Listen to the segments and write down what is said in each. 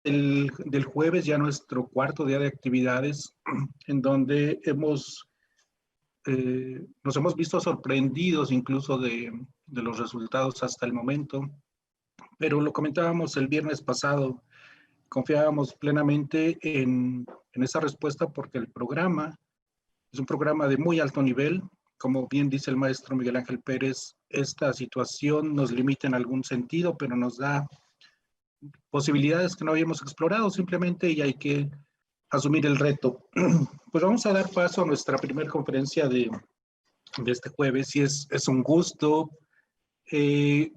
del jueves, ya nuestro cuarto día de actividades, en donde nos hemos visto sorprendidos incluso de los resultados hasta el momento, pero lo comentábamos el viernes pasado, confiábamos plenamente en esa respuesta porque el programa es un programa de muy alto nivel. Como bien dice el maestro Miguel Ángel Pérez, esta situación nos limita en algún sentido, pero nos da posibilidades que no habíamos explorado simplemente y hay que asumir el reto. Pues vamos a dar paso a nuestra primera conferencia de este jueves y es un gusto que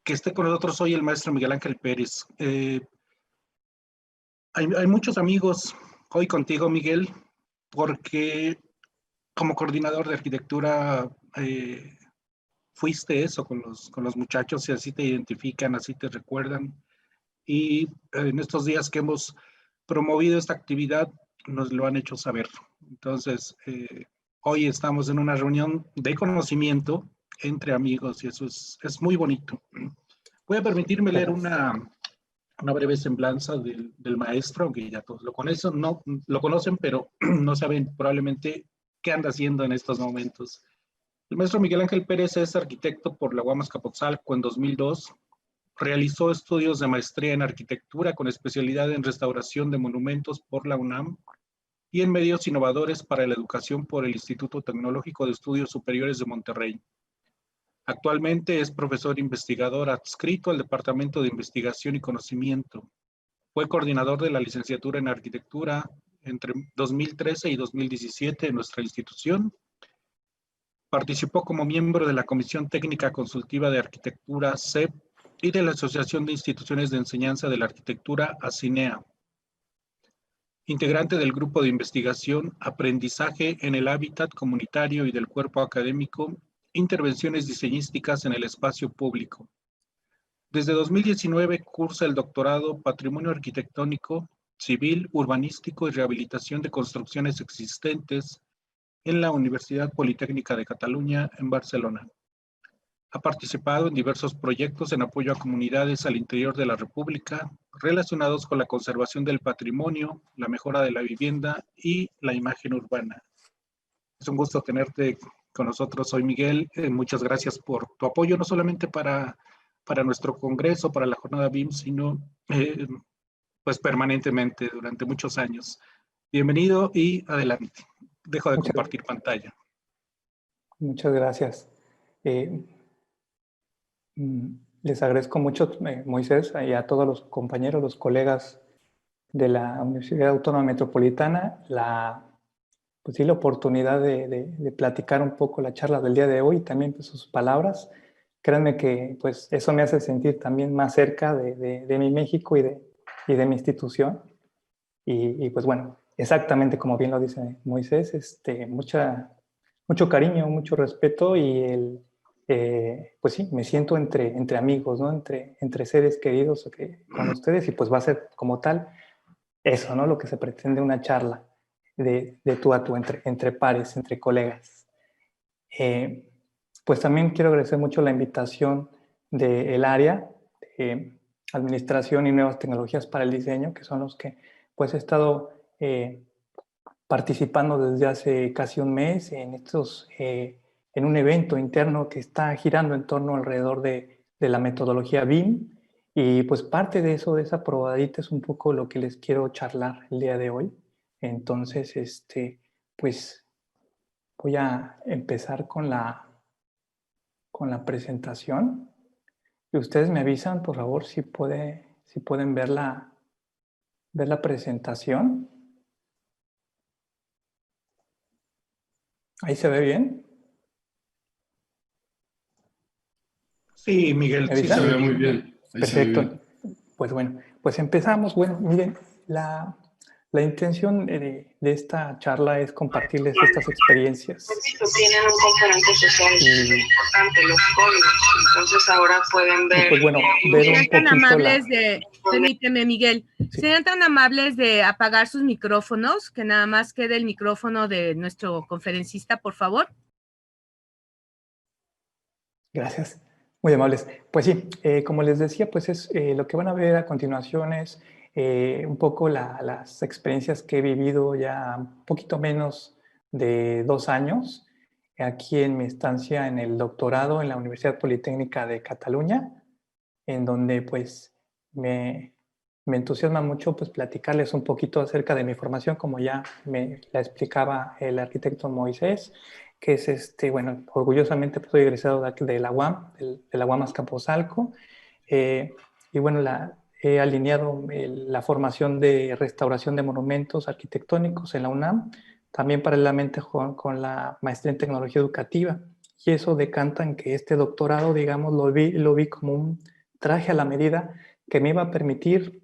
esté con nosotros hoy el maestro Miguel Ángel Pérez. Hay muchos amigos hoy contigo, Miguel, porque como coordinador de arquitectura fuiste eso con los muchachos y así te identifican, así te recuerdan. Y en estos días que hemos promovido esta actividad, nos lo han hecho saber. Entonces, hoy estamos en una reunión de conocimiento entre amigos y eso es muy bonito. Voy a permitirme leer una breve semblanza del maestro, aunque ya todos lo conocen, pero no saben probablemente qué anda haciendo en estos momentos. El maestro Miguel Ángel Pérez es arquitecto por la UAM Azcapotzalco en 2002. Realizó estudios de maestría en arquitectura con especialidad en restauración de monumentos por la UNAM y en medios innovadores para la educación por el Instituto Tecnológico de Estudios Superiores de Monterrey. Actualmente es profesor investigador adscrito al Departamento de Investigación y Conocimiento. Fue coordinador de la licenciatura en arquitectura entre 2013 y 2017 en nuestra institución. Participó como miembro de la Comisión Técnica Consultiva de Arquitectura, CEP, y de la Asociación de Instituciones de Enseñanza de la Arquitectura, ACINEA. Integrante del grupo de investigación Aprendizaje en el Hábitat Comunitario y del Cuerpo Académico, Intervenciones Diseñísticas en el Espacio Público. Desde 2019 cursa el doctorado Patrimonio Arquitectónico, Civil, Urbanístico y Rehabilitación de Construcciones Existentes en la Universidad Politécnica de Cataluña, en Barcelona. Ha participado en diversos proyectos en apoyo a comunidades al interior de la República relacionados con la conservación del patrimonio, la mejora de la vivienda y la imagen urbana. Es un gusto tenerte con nosotros hoy, Miguel. Muchas gracias por tu apoyo, no solamente para nuestro congreso, para la jornada BIM, sino pues permanentemente durante muchos años. Bienvenido y adelante. Dejo de compartir pantalla. Muchas gracias. Les agradezco mucho, Moisés, y a todos los compañeros, los colegas de la Universidad Autónoma Metropolitana, la oportunidad de platicar un poco la charla del día de hoy y también pues, sus palabras. Créanme que pues, eso me hace sentir también más cerca de mi México y de mi institución. Y pues bueno, exactamente como bien lo dice Moisés, mucho cariño, mucho respeto y pues sí, me siento entre amigos, ¿no? Entre seres queridos con ustedes y pues va a ser como tal eso, ¿no? Lo que se pretende una charla de tú a tú, entre pares, entre colegas. Pues también quiero agradecer mucho la invitación del área de Administración y Nuevas Tecnologías para el Diseño, que son los que pues he estado participando desde hace casi un mes en un evento interno que está girando en torno alrededor de la metodología BIM y pues parte de eso, de esa probadita es un poco lo que les quiero charlar el día de hoy. Entonces, pues voy a empezar con la presentación y ustedes me avisan, por favor, si pueden ver la presentación. ¿Ahí se ve bien? Sí, Miguel, sí se ve muy bien. Perfecto. Pues bueno, pues empezamos. Bueno, miren, la intención de esta charla es compartirles estas experiencias. Tienen un componente social muy importante, los códigos. Entonces ahora pueden ver. Pues bueno, ver un tan poquito amables permíteme, Miguel, Sí. serían tan amables de apagar sus micrófonos, que nada más quede el micrófono de nuestro conferencista, por favor. Gracias, muy amables. Pues sí, como les decía, pues lo que van a ver a continuación es un poco las experiencias que he vivido ya un poquito menos de 2 años aquí en mi estancia en el doctorado en la Universidad Politécnica de Cataluña, en donde pues me entusiasma mucho pues platicarles un poquito acerca de mi formación, como ya me la explicaba el arquitecto Moisés, que es bueno, orgullosamente pues, soy egresado de la UAM, de la UAM Azcapotzalco, y bueno, he alineado la formación de restauración de monumentos arquitectónicos en la UNAM, también paralelamente con la maestría en tecnología educativa, y eso decanta en que este doctorado, digamos, lo vi como un traje a la medida que me iba a permitir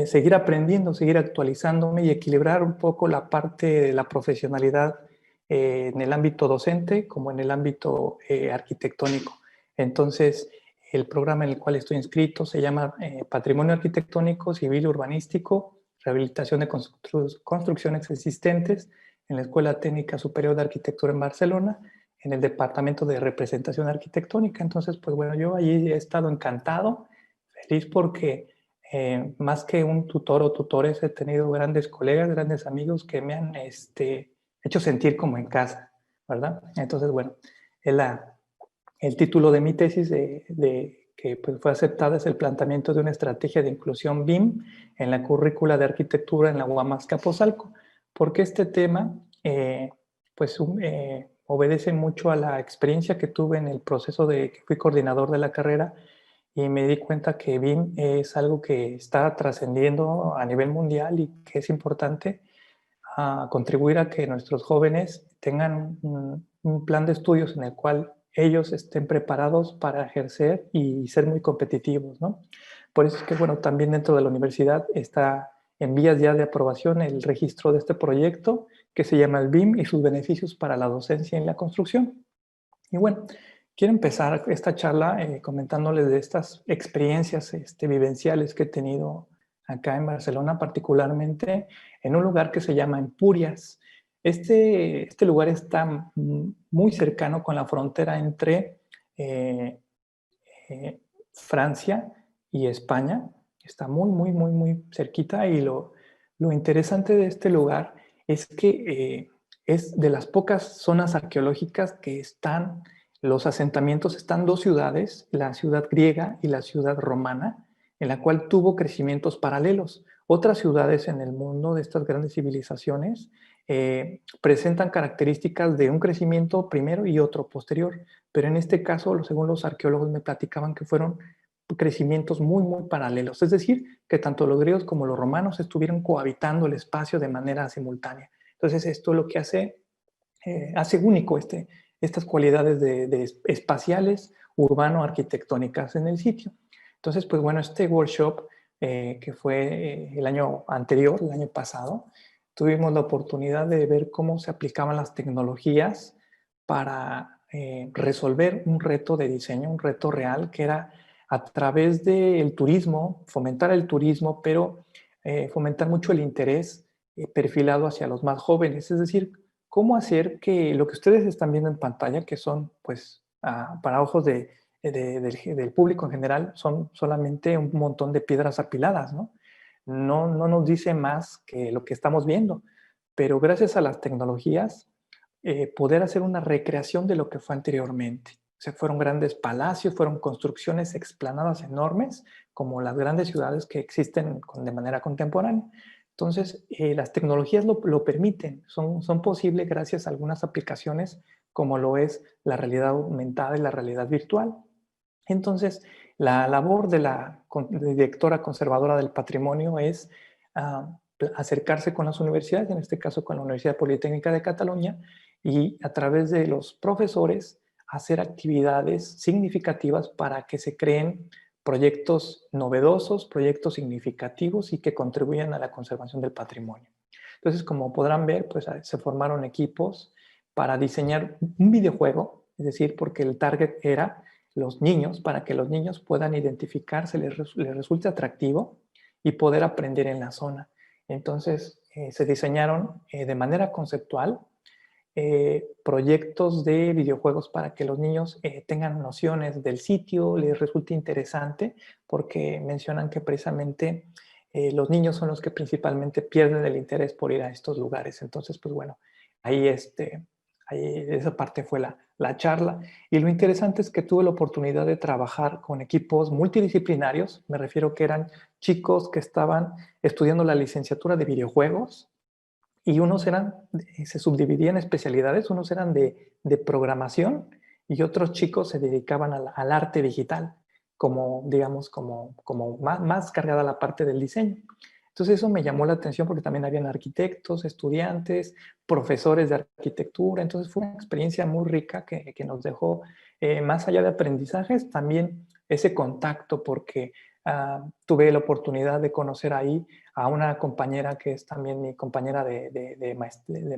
seguir aprendiendo, seguir actualizándome y equilibrar un poco la parte de la profesionalidad en el ámbito docente como en el ámbito arquitectónico. Entonces, el programa en el cual estoy inscrito se llama Patrimonio Arquitectónico, Civil y Urbanístico, Rehabilitación de Construcciones Existentes en la Escuela Técnica Superior de Arquitectura en Barcelona, en el Departamento de Representación Arquitectónica. Entonces, pues bueno, yo allí he estado encantado, feliz porque más que un tutor o tutores, he tenido grandes colegas, grandes amigos que me han hecho sentir como en casa, ¿verdad? Entonces, bueno, el título de mi tesis que pues, fue aceptada es el planteamiento de una estrategia de inclusión BIM en la currícula de arquitectura en la UAM Azcapotzalco, porque este tema obedece mucho a la experiencia que tuve en el proceso de que fui coordinador de la carrera y me di cuenta que BIM es algo que está trascendiendo a nivel mundial y que es importante contribuir a que nuestros jóvenes tengan un plan de estudios en el cual ellos estén preparados para ejercer y ser muy competitivos, ¿no? Por eso es que, bueno, también dentro de la universidad está en vías ya de aprobación el registro de este proyecto que se llama el BIM y sus beneficios para la docencia en la construcción. Y bueno, quiero empezar esta charla comentándoles de estas experiencias vivenciales que he tenido acá en Barcelona, particularmente en un lugar que se llama Empúries. Este lugar está muy cercano con la frontera entre Francia y España. Está muy cerquita y lo interesante de este lugar es que es de las pocas zonas arqueológicas que están, los asentamientos están 2 ciudades, la ciudad griega y la ciudad romana, en la cual tuvo crecimientos paralelos. Otras ciudades en el mundo de estas grandes civilizaciones presentan características de un crecimiento primero y otro posterior, pero en este caso, según los arqueólogos me platicaban que fueron crecimientos muy paralelos, es decir, que tanto los griegos como los romanos estuvieron cohabitando el espacio de manera simultánea. Entonces, esto es lo que hace único estas cualidades de espaciales, urbano-arquitectónicas en el sitio. Entonces, pues bueno, este workshop que fue el año anterior, el año pasado, tuvimos la oportunidad de ver cómo se aplicaban las tecnologías para resolver un reto de diseño, un reto real, que era a través del turismo, fomentar el turismo, pero fomentar mucho el interés perfilado hacia los más jóvenes. Es decir, cómo hacer que lo que ustedes están viendo en pantalla, que son, pues, para ojos del público en general, son solamente un montón de piedras apiladas, ¿no? No nos dice más que lo que estamos viendo, pero gracias a las tecnologías, poder hacer una recreación de lo que fue anteriormente. O sea, fueron grandes palacios, fueron construcciones explanadas enormes, como las grandes ciudades que existen de manera contemporánea. Entonces, las tecnologías lo permiten, son posibles gracias a algunas aplicaciones, como lo es la realidad aumentada y la realidad virtual. Entonces, la labor de la directora conservadora del patrimonio es acercarse con las universidades, en este caso con la Universidad Politécnica de Cataluña, y a través de los profesores hacer actividades significativas para que se creen proyectos novedosos, proyectos significativos y que contribuyan a la conservación del patrimonio. Entonces, como podrán ver, pues se formaron equipos para diseñar un videojuego, es decir, porque el target era los niños, para que los niños puedan identificarse, les resulte atractivo y poder aprender en la zona. Entonces, se diseñaron de manera conceptual proyectos de videojuegos para que los niños tengan nociones del sitio, les resulte interesante, porque mencionan que precisamente los niños son los que principalmente pierden el interés por ir a estos lugares. Entonces, pues bueno, ahí, ahí esa parte fue la charla. Y lo interesante es que tuve la oportunidad de trabajar con equipos multidisciplinarios. Me refiero que eran chicos que estaban estudiando la licenciatura de videojuegos, y unos se subdividían en especialidades, unos eran de programación y otros chicos se dedicaban al arte digital, como, digamos, como más cargada la parte del diseño. Entonces eso me llamó la atención porque también habían arquitectos, estudiantes, profesores de arquitectura. Entonces fue una experiencia muy rica que nos dejó, más allá de aprendizajes, también ese contacto, porque tuve la oportunidad de conocer ahí a una compañera que es también mi compañera de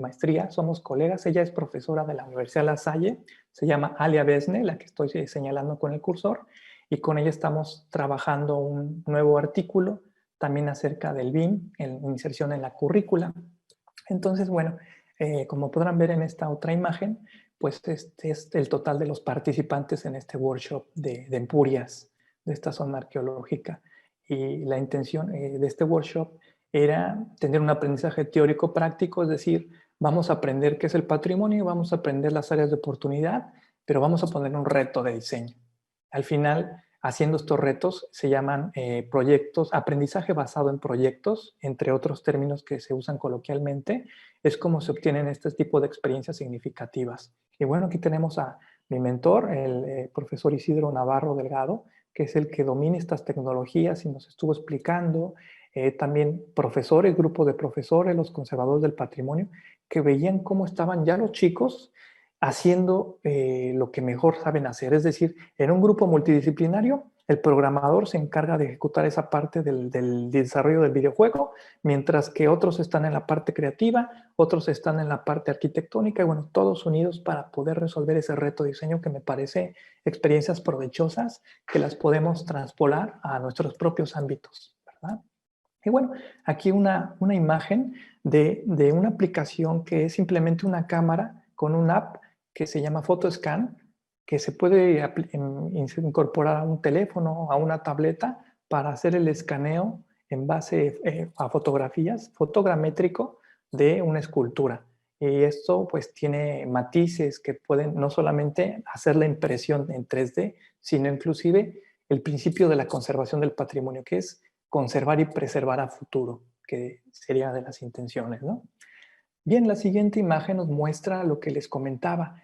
maestría. Somos colegas. Ella es profesora de la Universidad La Salle. Se llama Alia Besne, la que estoy señalando con el cursor. Y con ella estamos trabajando un nuevo artículo también acerca del BIM, en inserción en la currícula. Entonces, bueno, como podrán ver en esta otra imagen, pues este es el total de los participantes en este workshop de Empurias, de esta zona arqueológica. Y la intención de este workshop era tener un aprendizaje teórico práctico, es decir, vamos a aprender qué es el patrimonio, vamos a aprender las áreas de oportunidad, pero vamos a poner un reto de diseño. Al final, haciendo estos retos, se llaman proyectos, aprendizaje basado en proyectos, entre otros términos que se usan coloquialmente. Es como se obtienen este tipo de experiencias significativas. Y bueno, aquí tenemos a mi mentor, el profesor Isidro Navarro Delgado, que es el que domina estas tecnologías y nos estuvo explicando. También profesores, grupo de profesores, los conservadores del patrimonio, que veían cómo estaban ya los chicos haciendo lo que mejor saben hacer. Es decir, en un grupo multidisciplinario, el programador se encarga de ejecutar esa parte del desarrollo del videojuego, mientras que otros están en la parte creativa, otros están en la parte arquitectónica, y bueno, todos unidos para poder resolver ese reto de diseño, que me parece experiencias provechosas que las podemos transpolar a nuestros propios ámbitos, ¿verdad? Y bueno, aquí una imagen de una aplicación que es simplemente una cámara con una app que se llama PhotoScan, que se puede incorporar a un teléfono, a una tableta, para hacer el escaneo en base a fotografías, fotogramétrico de una escultura. Y esto pues tiene matices que pueden no solamente hacer la impresión en 3D, sino inclusive el principio de la conservación del patrimonio, que es conservar y preservar a futuro, que sería de las intenciones, ¿no? Bien, la siguiente imagen nos muestra lo que les comentaba,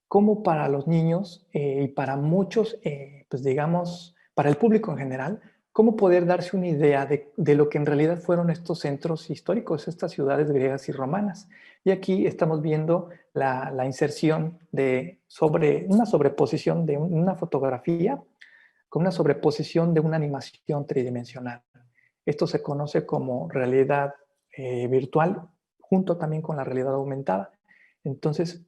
cómo para los niños y para muchos, pues digamos, para el público en general, cómo poder darse una idea de lo que en realidad fueron estos centros históricos, estas ciudades griegas y romanas. Y aquí estamos viendo la inserción una sobreposición de una fotografía con una sobreposición de una animación tridimensional. Esto se conoce como realidad virtual, junto también con la realidad aumentada. Entonces,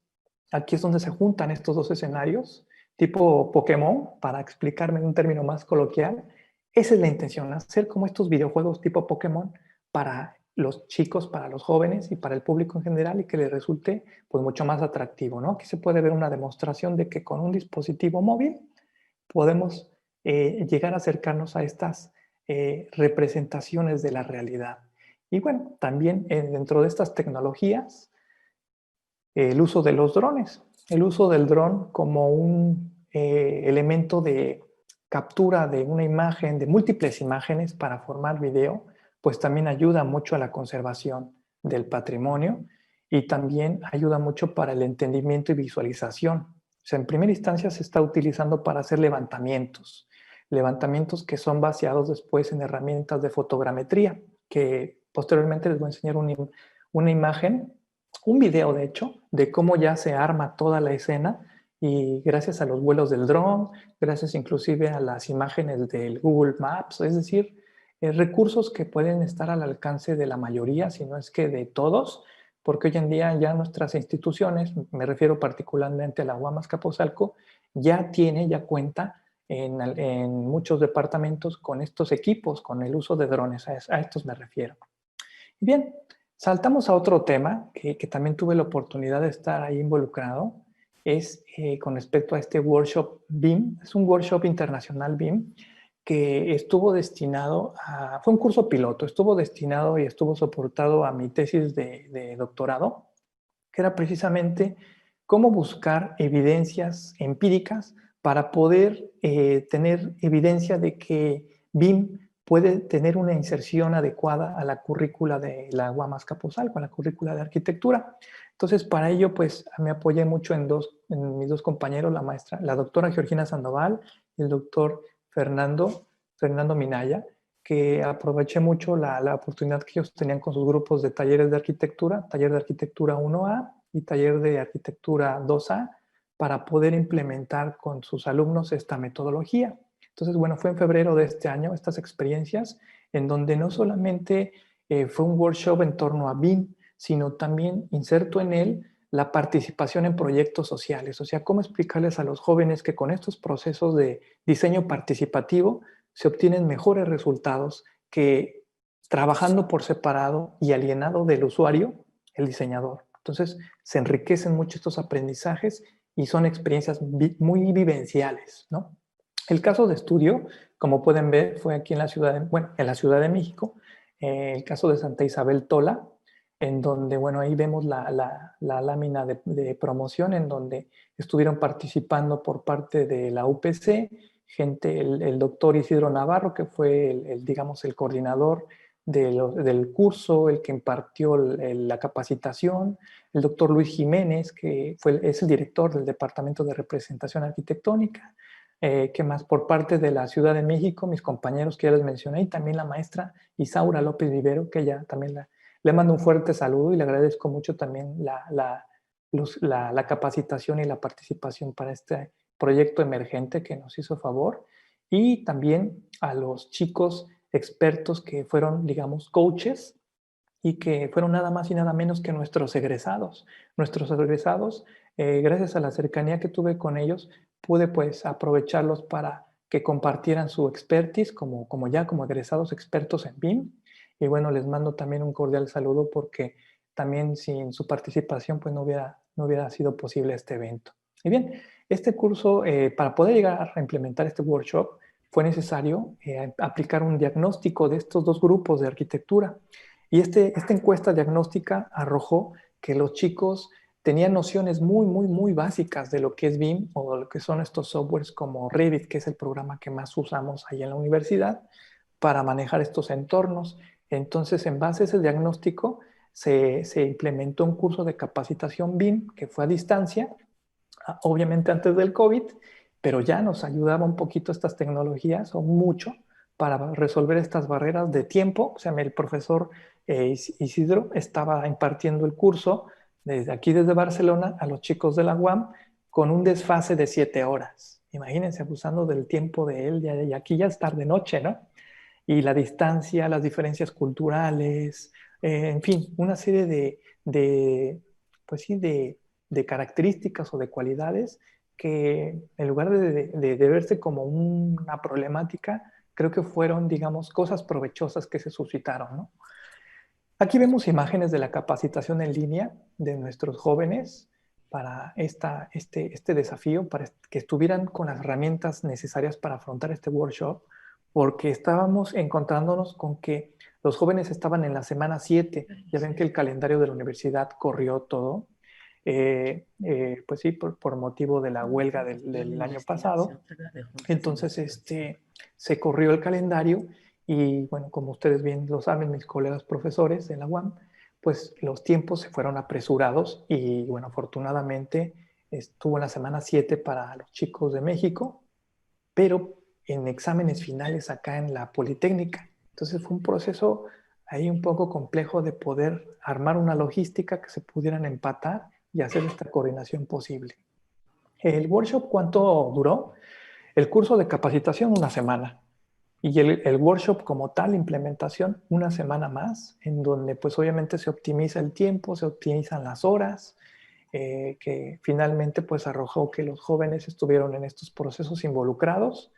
aquí es donde se juntan estos dos escenarios, tipo Pokémon, para explicarme en un término más coloquial. Esa es la intención, hacer como estos videojuegos tipo Pokémon para los chicos, para los jóvenes y para el público en general, y que les resulte pues mucho más atractivo, ¿no? Aquí se puede ver una demostración de que con un dispositivo móvil podemos llegar a acercarnos a estas representaciones de la realidad. Y bueno, también dentro de estas tecnologías, el uso de los drones, el uso del dron como un elemento de captura de una imagen, de múltiples imágenes para formar video, pues también ayuda mucho a la conservación del patrimonio y también ayuda mucho para el entendimiento y visualización. O sea, en primera instancia se está utilizando para hacer levantamientos que son baseados después en herramientas de fotogrametría, que posteriormente les voy a enseñar una imagen, un video de hecho, de cómo ya se arma toda la escena, y gracias a los vuelos del dron, gracias inclusive a las imágenes del Google Maps, es decir, recursos que pueden estar al alcance de la mayoría, si no es que de todos, porque hoy en día ya nuestras instituciones, me refiero particularmente a la UAM Azcapotzalco, ya cuenta en muchos departamentos con estos equipos, con el uso de drones, a estos me refiero. Bien, saltamos a otro tema que también tuve la oportunidad de estar ahí involucrado, es con respecto a este workshop BIM, es un workshop internacional BIM, que estuvo destinado a, fue un curso piloto, estuvo destinado y estuvo soportado a mi tesis de doctorado, que era precisamente cómo buscar evidencias empíricas para poder tener evidencia de que BIM puede tener una inserción adecuada a la currícula de la UAM Azcapotzalco, a la currícula de arquitectura. Entonces, para ello, pues, me apoyé mucho en mis dos compañeros, la doctora Georgina Sandoval y el doctor Fernando Minaya, que aproveché mucho la oportunidad que ellos tenían con sus grupos de talleres de arquitectura, taller de arquitectura 1A y taller de arquitectura 2A, para poder implementar con sus alumnos esta metodología. Entonces, bueno, fue en febrero de este año estas experiencias en donde no solamente fue un workshop en torno a BIM, sino también inserto en él la participación en proyectos sociales. O sea, cómo explicarles a los jóvenes que con estos procesos de diseño participativo se obtienen mejores resultados que trabajando por separado y alienado del usuario, el diseñador. Entonces, se enriquecen mucho estos aprendizajes y son experiencias muy vivenciales, ¿no? El caso de estudio, como pueden ver, fue aquí en la Ciudad de México, el caso de Santa Isabel Tola, en donde, bueno, ahí vemos la lámina de promoción, en donde estuvieron participando por parte de la UPC, el doctor Isidro Navarro, que fue digamos, el coordinador del curso, el que impartió la capacitación, el doctor Luis Jiménez, que es el director del Departamento de Representación Arquitectónica, que más por parte de la Ciudad de México, mis compañeros que ya les mencioné, y también la maestra Isaura López Vivero, que ella también le mando un fuerte saludo y le agradezco mucho también la capacitación y la participación para este proyecto emergente que nos hizo favor, y también a los chicos expertos que fueron, digamos, coaches, y que fueron nada más y nada menos que nuestros egresados. Nuestros egresados, gracias a la cercanía que tuve con ellos, pude pues aprovecharlos para que compartieran su expertise como egresados expertos en BIM. Y bueno, les mando también un cordial saludo porque también sin su participación pues no hubiera sido posible este evento. Y bien, este curso, para poder llegar a implementar este workshop, fue necesario aplicar un diagnóstico de estos dos grupos de arquitectura. Y esta encuesta diagnóstica arrojó que los chicos tenían nociones muy básicas de lo que es BIM o de lo que son estos softwares como Revit, que es el programa que más usamos ahí en la universidad para manejar estos entornos. Entonces, en base a ese diagnóstico, se implementó un curso de capacitación BIM que fue a distancia, obviamente antes del COVID, pero ya nos ayudaba un poquito estas tecnologías, o mucho, para resolver estas barreras de tiempo. O sea, el profesor Isidro estaba impartiendo el curso desde Barcelona a los chicos de la UAM con un desfase de 7 horas. Imagínense, abusando del tiempo de él, y aquí ya es tarde noche, ¿no? Y la distancia, las diferencias culturales, en fin, una serie de características o de cualidades que en lugar de verse como una problemática, creo que fueron, digamos, cosas provechosas que se suscitaron, ¿no? Aquí vemos imágenes de la capacitación en línea de nuestros jóvenes para este desafío, para que estuvieran con las herramientas necesarias para afrontar este workshop, porque estábamos encontrándonos con que los jóvenes estaban en la semana 7. Ya ven que el calendario de la universidad corrió todo, pues sí, por motivo de la huelga del año pasado. Entonces, se corrió el calendario y, bueno, como ustedes bien lo saben, mis colegas profesores de la UAM, pues los tiempos se fueron apresurados y, bueno, afortunadamente estuvo en la semana 7 para los chicos de México, pero en exámenes finales acá en la Politécnica. Entonces fue un proceso ahí un poco complejo de poder armar una logística que se pudieran empatar y hacer esta coordinación posible. ¿El workshop cuánto duró? El curso de capacitación 1 semana. Y el workshop como tal, implementación, 1 semana más, en donde pues obviamente se optimiza el tiempo, se optimizan las horas, que finalmente pues arrojó que los jóvenes estuvieron en estos procesos involucrados,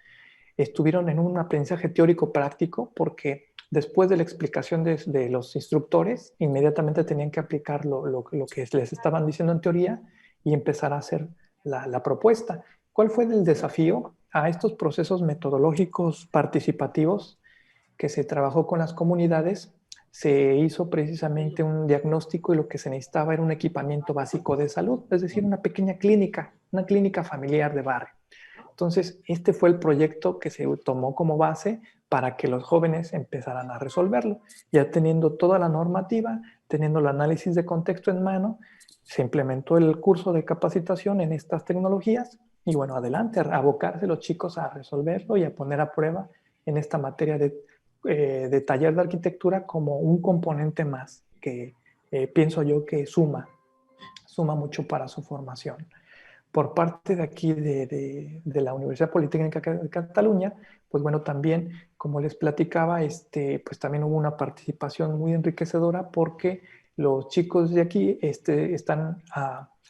estuvieron en un aprendizaje teórico práctico, porque después de la explicación de los instructores, inmediatamente tenían que aplicar lo que les estaban diciendo en teoría y empezar a hacer la propuesta. ¿Cuál fue el desafío a estos procesos metodológicos participativos que se trabajó con las comunidades? Se hizo precisamente un diagnóstico y lo que se necesitaba era un equipamiento básico de salud, es decir, una pequeña clínica, una clínica familiar de barrio. Entonces, este fue el proyecto que se tomó como base para que los jóvenes empezaran a resolverlo. Ya teniendo toda la normativa, teniendo el análisis de contexto en mano, se implementó el curso de capacitación en estas tecnologías y bueno, adelante, a abocarse los chicos a resolverlo y a poner a prueba en esta materia de taller de arquitectura como un componente más que pienso yo que suma mucho para su formación. Por parte de aquí de la Universidad Politécnica de Cataluña, pues bueno, también, como les platicaba, pues también hubo una participación muy enriquecedora porque los chicos de aquí están,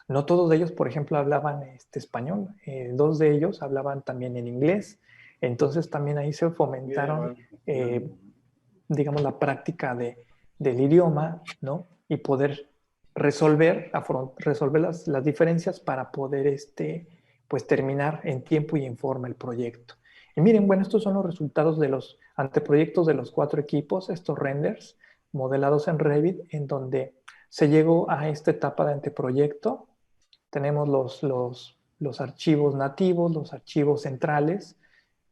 no todos de ellos, por ejemplo, hablaban español, 2 de ellos hablaban también en inglés, entonces también ahí se fomentaron, digamos, la práctica del idioma, ¿no? Y poder resolver las diferencias para poder pues terminar en tiempo y en forma el proyecto. Y miren, bueno, estos son los resultados de los anteproyectos de los 4 equipos, estos renders modelados en Revit, en donde se llegó a esta etapa de anteproyecto. Tenemos los archivos nativos, los archivos centrales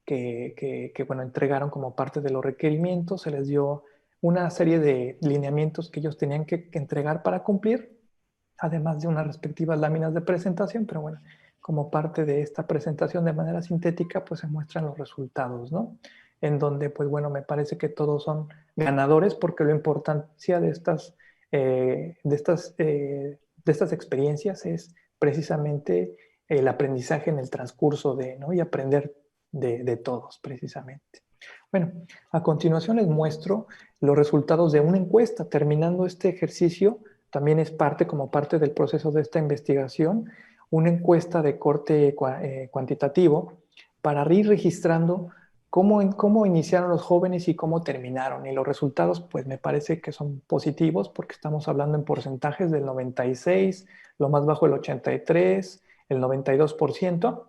que bueno, entregaron como parte de los requerimientos, se les dio una serie de lineamientos que ellos tenían que entregar para cumplir, además de unas respectivas láminas de presentación, pero bueno, como parte de esta presentación de manera sintética, pues se muestran los resultados, ¿no? En donde, pues bueno, me parece que todos son ganadores porque la importancia de estas experiencias es precisamente el aprendizaje en el transcurso ¿no? Y aprender de todos, precisamente. Bueno, a continuación les muestro los resultados de una encuesta. Terminando este ejercicio, también es como parte del proceso de esta investigación, una encuesta de corte cuantitativo para ir registrando cómo iniciaron los jóvenes y cómo terminaron. Y los resultados, pues me parece que son positivos porque estamos hablando en porcentajes del 96, lo más bajo el 83, el 92%,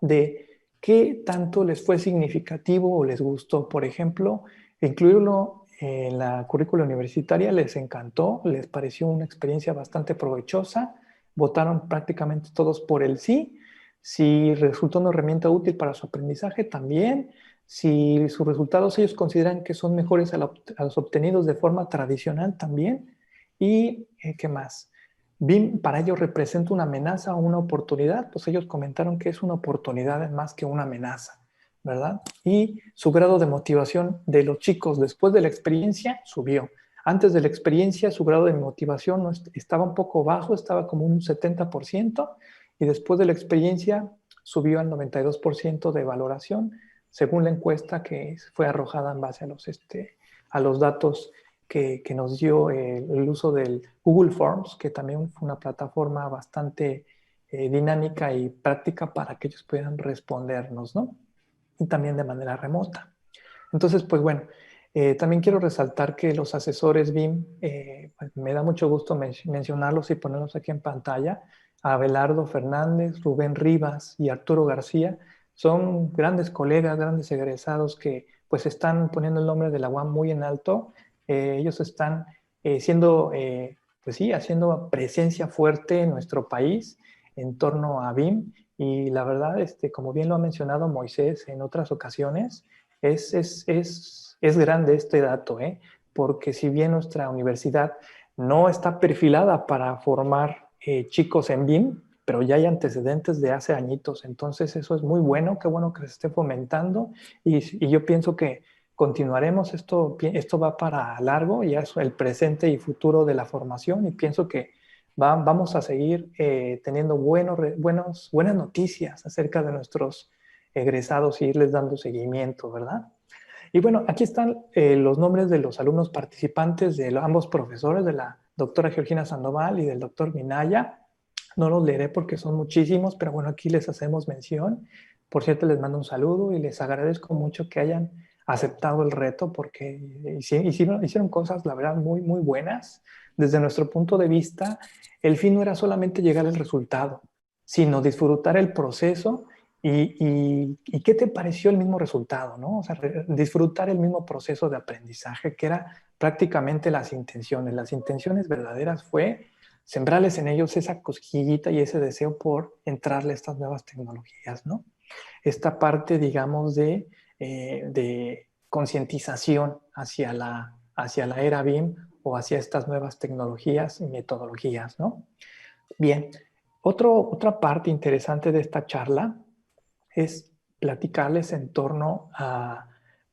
de qué tanto les fue significativo o les gustó. Por ejemplo, incluirlo en la currícula universitaria les encantó, les pareció una experiencia bastante provechosa, votaron prácticamente todos por el sí. Si resultó una herramienta útil para su aprendizaje, también. Si sus resultados ellos consideran que son mejores a los obtenidos de forma tradicional, también. Y, ¿qué más? BIM para ellos representa una amenaza o una oportunidad, pues ellos comentaron que es una oportunidad más que una amenaza, ¿verdad? Y su grado de motivación de los chicos después de la experiencia subió. Antes de la experiencia su grado de motivación estaba un poco bajo, estaba como un 70%, y después de la experiencia subió al 92% de valoración, según la encuesta que fue arrojada en base a los datos que nos dio el uso del Google Forms, que también fue una plataforma bastante dinámica y práctica para que ellos puedan respondernos, ¿no? Y también de manera remota. Entonces, pues bueno, también quiero resaltar que los asesores BIM, pues me da mucho gusto mencionarlos y ponerlos aquí en pantalla. Abelardo Fernández, Rubén Rivas y Arturo García son grandes colegas, grandes egresados que pues están poniendo el nombre de la UAM muy en alto. Ellos están pues sí, haciendo presencia fuerte en nuestro país en torno a BIM, y la verdad, como bien lo ha mencionado Moisés en otras ocasiones, es grande este dato, porque si bien nuestra universidad no está perfilada para formar chicos en BIM, pero ya hay antecedentes de hace añitos, entonces eso es muy bueno, qué bueno que se esté fomentando, y yo pienso que continuaremos, esto va para largo, ya es el presente y futuro de la formación, y pienso que vamos a seguir teniendo buenas noticias acerca de nuestros egresados y irles dando seguimiento, ¿verdad? Y bueno, aquí están los nombres de los alumnos participantes de ambos profesores, de la doctora Georgina Sandoval y del doctor Minaya. No los leeré porque son muchísimos, pero bueno, aquí les hacemos mención. Por cierto, les mando un saludo y les agradezco mucho que hayan aceptado el reto porque hicieron cosas, la verdad, muy, muy buenas. Desde nuestro punto de vista, el fin no era solamente llegar al resultado, sino disfrutar el proceso ¿Y qué te pareció el mismo resultado, ¿no? O sea, disfrutar el mismo proceso de aprendizaje, que era prácticamente las intenciones. Las intenciones verdaderas fue sembrarles en ellos esa cosquillita y ese deseo por entrarle a estas nuevas tecnologías, ¿no? Esta parte, digamos, de concientización hacia la era BIM o hacia estas nuevas tecnologías y metodologías, ¿no? Bien, otra parte interesante de esta charla es platicarles en torno a,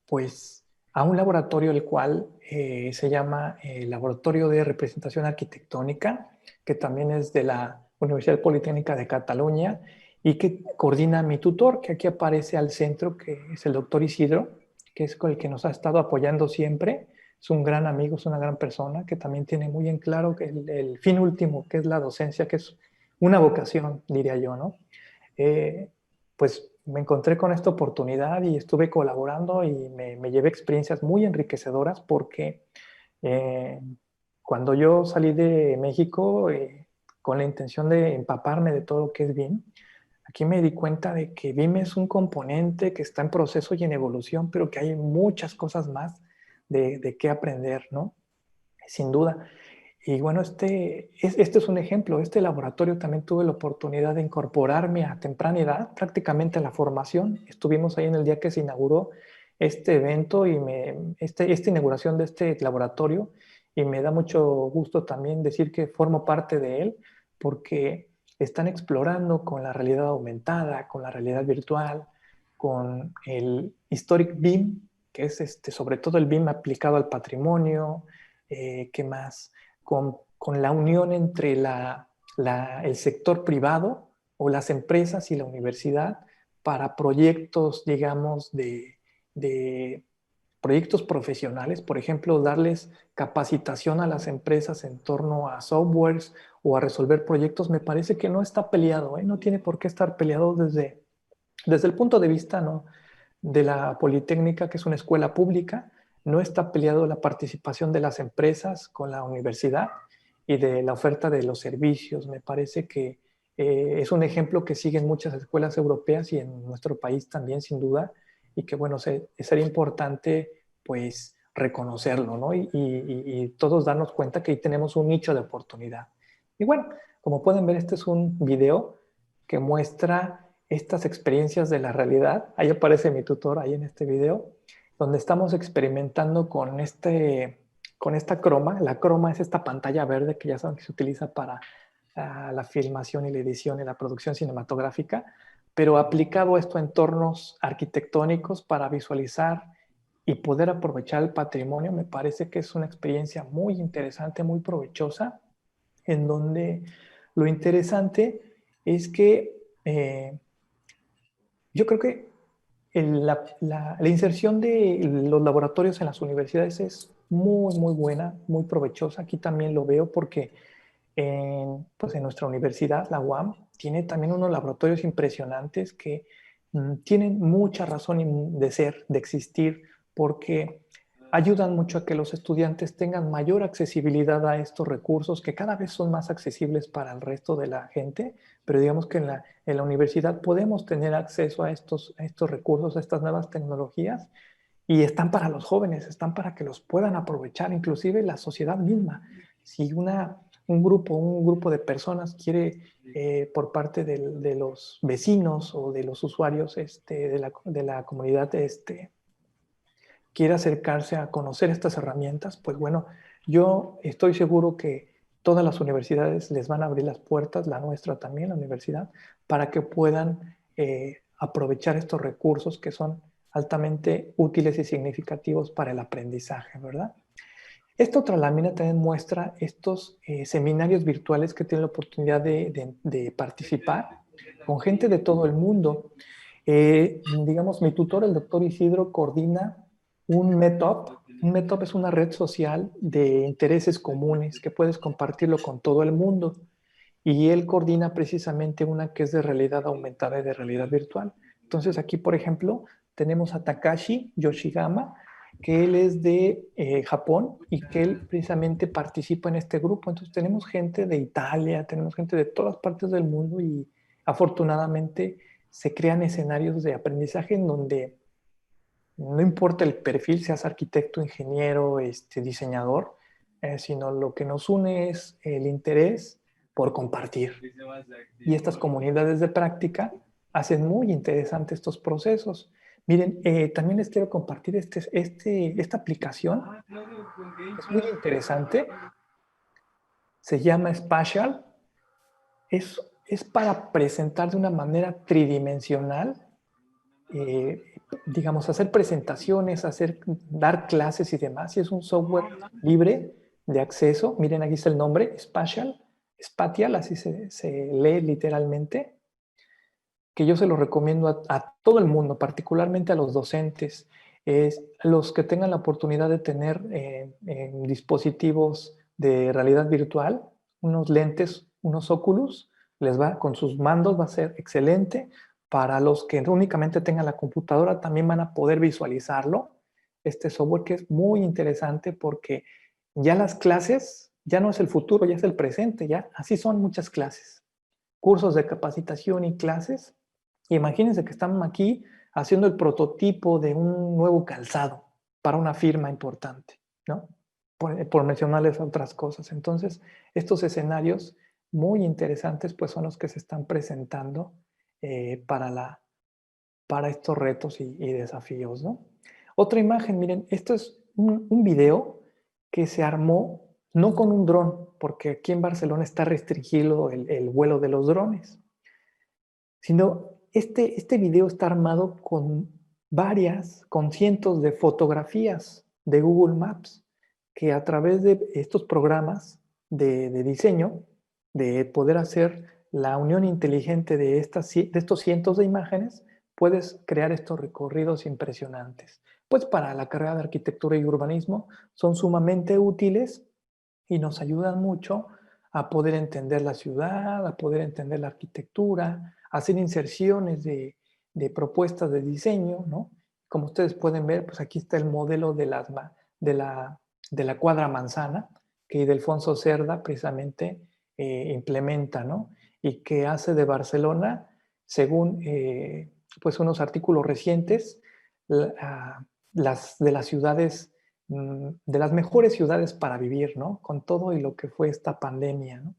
pues, a un laboratorio el cual se llama Laboratorio de Representación Arquitectónica, que también es de la Universidad Politécnica de Cataluña y que coordina mi tutor, que aquí aparece al centro, que es el doctor Isidro, que es con el que nos ha estado apoyando siempre. Es un gran amigo, es una gran persona que también tiene muy en claro que el fin último, que es la docencia, que es una vocación, diría yo, ¿no? Pues me encontré con esta oportunidad y estuve colaborando y me llevé experiencias muy enriquecedoras porque cuando yo salí de México con la intención de empaparme de todo lo que es BIM, aquí me di cuenta de que BIM es un componente que está en proceso y en evolución, pero que hay muchas cosas más de qué aprender, ¿no? Sin duda. Y bueno, este es un ejemplo. Este laboratorio también tuve la oportunidad de incorporarme a temprana edad, prácticamente a la formación. Estuvimos ahí en el día que se inauguró este evento y esta inauguración de este laboratorio, y me da mucho gusto también decir que formo parte de él porque están explorando con la realidad aumentada, con la realidad virtual, con el Historic BIM, que es sobre todo el BIM aplicado al patrimonio, ¿qué más? Con la unión entre el sector privado o las empresas y la universidad para proyectos, digamos, de proyectos profesionales, por ejemplo, darles capacitación a las empresas en torno a softwares o a resolver proyectos, me parece que no está peleado, ¿eh? No tiene por qué estar peleado desde el punto de vista, ¿no?, de la Politécnica, que es una escuela pública. No está peleado la participación de las empresas con la universidad y de la oferta de los servicios. Me parece que es un ejemplo que siguen muchas escuelas europeas y en nuestro país también, sin duda, y que, bueno, sería importante, pues, reconocerlo, ¿no? Y todos darnos cuenta que ahí tenemos un nicho de oportunidad. Y bueno, como pueden ver, este es un video que muestra estas experiencias de la realidad. Ahí aparece mi tutor, ahí en este video, donde estamos experimentando con esta croma. La croma es esta pantalla verde que ya saben que se utiliza para la filmación y la edición y la producción cinematográfica, pero aplicado esto a entornos arquitectónicos para visualizar y poder aprovechar el patrimonio. Me parece que es una experiencia muy interesante, muy provechosa, en donde lo interesante es que yo creo que la inserción de los laboratorios en las universidades es muy, muy buena, muy provechosa. Aquí también lo veo porque pues en nuestra universidad, la UAM, tiene también unos laboratorios impresionantes que tienen mucha razón de ser, de existir, porque ayudan mucho a que los estudiantes tengan mayor accesibilidad a estos recursos que cada vez son más accesibles para el resto de la gente, pero digamos que en la universidad podemos tener acceso a estos recursos, a estas nuevas tecnologías, y están para los jóvenes, están para que los puedan aprovechar, inclusive la sociedad misma. Si un grupo de personas quiere, por parte de los vecinos o de los usuarios de la comunidad, quiere acercarse a conocer estas herramientas, pues bueno, yo estoy seguro que todas las universidades les van a abrir las puertas, la nuestra también, la universidad, para que puedan aprovechar estos recursos que son altamente útiles y significativos para el aprendizaje, ¿verdad? Esta otra lámina también muestra estos seminarios virtuales que tienen la oportunidad de participar con gente de todo el mundo. Digamos, mi tutor, el doctor Isidro, coordina un Meetup. Un Meetup es una red social de intereses comunes que puedes compartirlo con todo el mundo. Y él coordina precisamente una que es de realidad aumentada y de realidad virtual. Entonces aquí, por ejemplo, tenemos a Takashi Yoshigama, que él es de Japón y que él precisamente participa en este grupo. Entonces tenemos gente de Italia, tenemos gente de todas partes del mundo y afortunadamente se crean escenarios de aprendizaje en donde no importa el perfil, seas arquitecto, ingeniero, diseñador, sino lo que nos une es el interés por compartir. Y estas comunidades de práctica hacen muy interesantes estos procesos. Miren, también les quiero compartir esta aplicación. Es muy interesante. Se llama Spatial. Es para presentar de una manera tridimensional, digamos, hacer presentaciones, dar clases y demás. Y es un software libre de acceso. Miren, aquí está el nombre, Spatial, así se lee literalmente, que yo se lo recomiendo a todo el mundo, particularmente a los docentes, los que tengan la oportunidad de tener dispositivos de realidad virtual, unos lentes, unos óculos, con sus mandos va a ser excelente. Para los que únicamente tengan la computadora también van a poder visualizarlo. Este software que es muy interesante porque ya las clases ya no es el futuro, ya es el presente, ya así son muchas clases. Cursos de capacitación y clases. Imagínense que estamos aquí haciendo el prototipo de un nuevo calzado para una firma importante, ¿no? Por mencionarles otras cosas. Entonces, estos escenarios muy interesantes pues son los que se están presentando para estos retos y desafíos, ¿no? Otra imagen, miren, esto es un video que se armó no con un dron, porque aquí en Barcelona está restringido el vuelo de los drones, sino este video está armado con cientos de fotografías de Google Maps, que a través de estos programas de diseño, de poder hacer la unión inteligente de estos cientos de imágenes, puedes crear estos recorridos impresionantes. Pues para la carrera de arquitectura y urbanismo son sumamente útiles y nos ayudan mucho a poder entender la ciudad, a poder entender la arquitectura, a hacer inserciones de propuestas de diseño, ¿no? Como ustedes pueden ver, pues aquí está el modelo de la cuadra manzana que Ildefonso Cerda precisamente implementa, ¿no? Y que hace de Barcelona, según pues unos artículos recientes, de las ciudades, de las mejores ciudades para vivir, ¿no? Con todo y lo que fue esta pandemia, ¿no?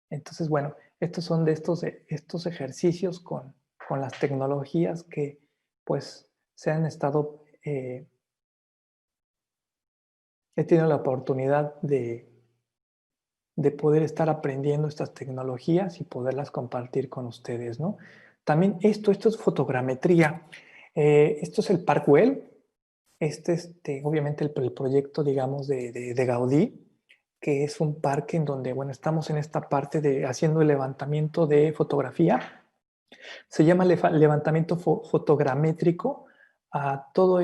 Entonces, bueno, estos son de estos ejercicios con las tecnologías que pues se han estado, he tenido la oportunidad de poder estar aprendiendo estas tecnologías y poderlas compartir con ustedes, ¿no? También esto es fotogrametría. Esto es el Parc Güell. Obviamente el proyecto, digamos, de Gaudí, que es un parque en donde, bueno, estamos en esta parte de haciendo el levantamiento de fotografía. Se llama levantamiento fotogramétrico a todo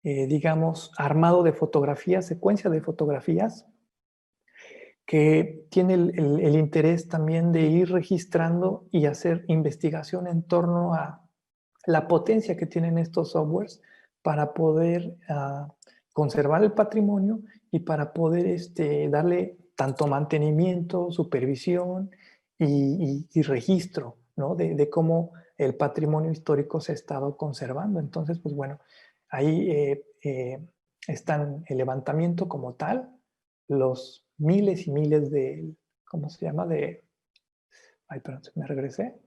digamos, armado de fotografías, secuencia de fotografías, que tiene el interés también de ir registrando y hacer investigación en torno a la potencia que tienen estos softwares para poder conservar el patrimonio y para poder darle tanto mantenimiento, supervisión y registro, ¿no? de cómo el patrimonio histórico se ha estado conservando. Entonces, pues bueno, ahí están el levantamiento como tal, los miles y miles ¿cómo se llama? Ay, perdón, me regresé.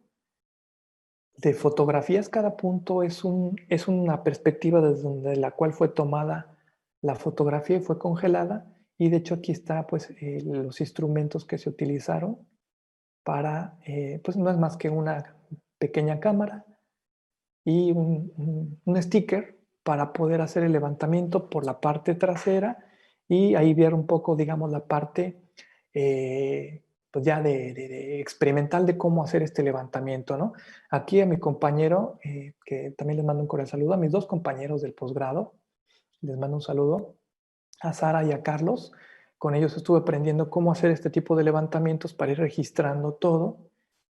De fotografías, cada punto es una perspectiva desde la cual fue tomada la fotografía y fue congelada. Y de hecho aquí está pues los instrumentos que se utilizaron para, pues no es más que una pequeña cámara y un sticker para poder hacer el levantamiento por la parte trasera y ahí ver un poco, digamos, la parte pues ya de experimental de cómo hacer este levantamiento, ¿no? Aquí a mi compañero, que también les mando un cordial saludo, a mis dos compañeros del posgrado, les mando un saludo, a Sara y a Carlos. Con ellos estuve aprendiendo cómo hacer este tipo de levantamientos para ir registrando todo.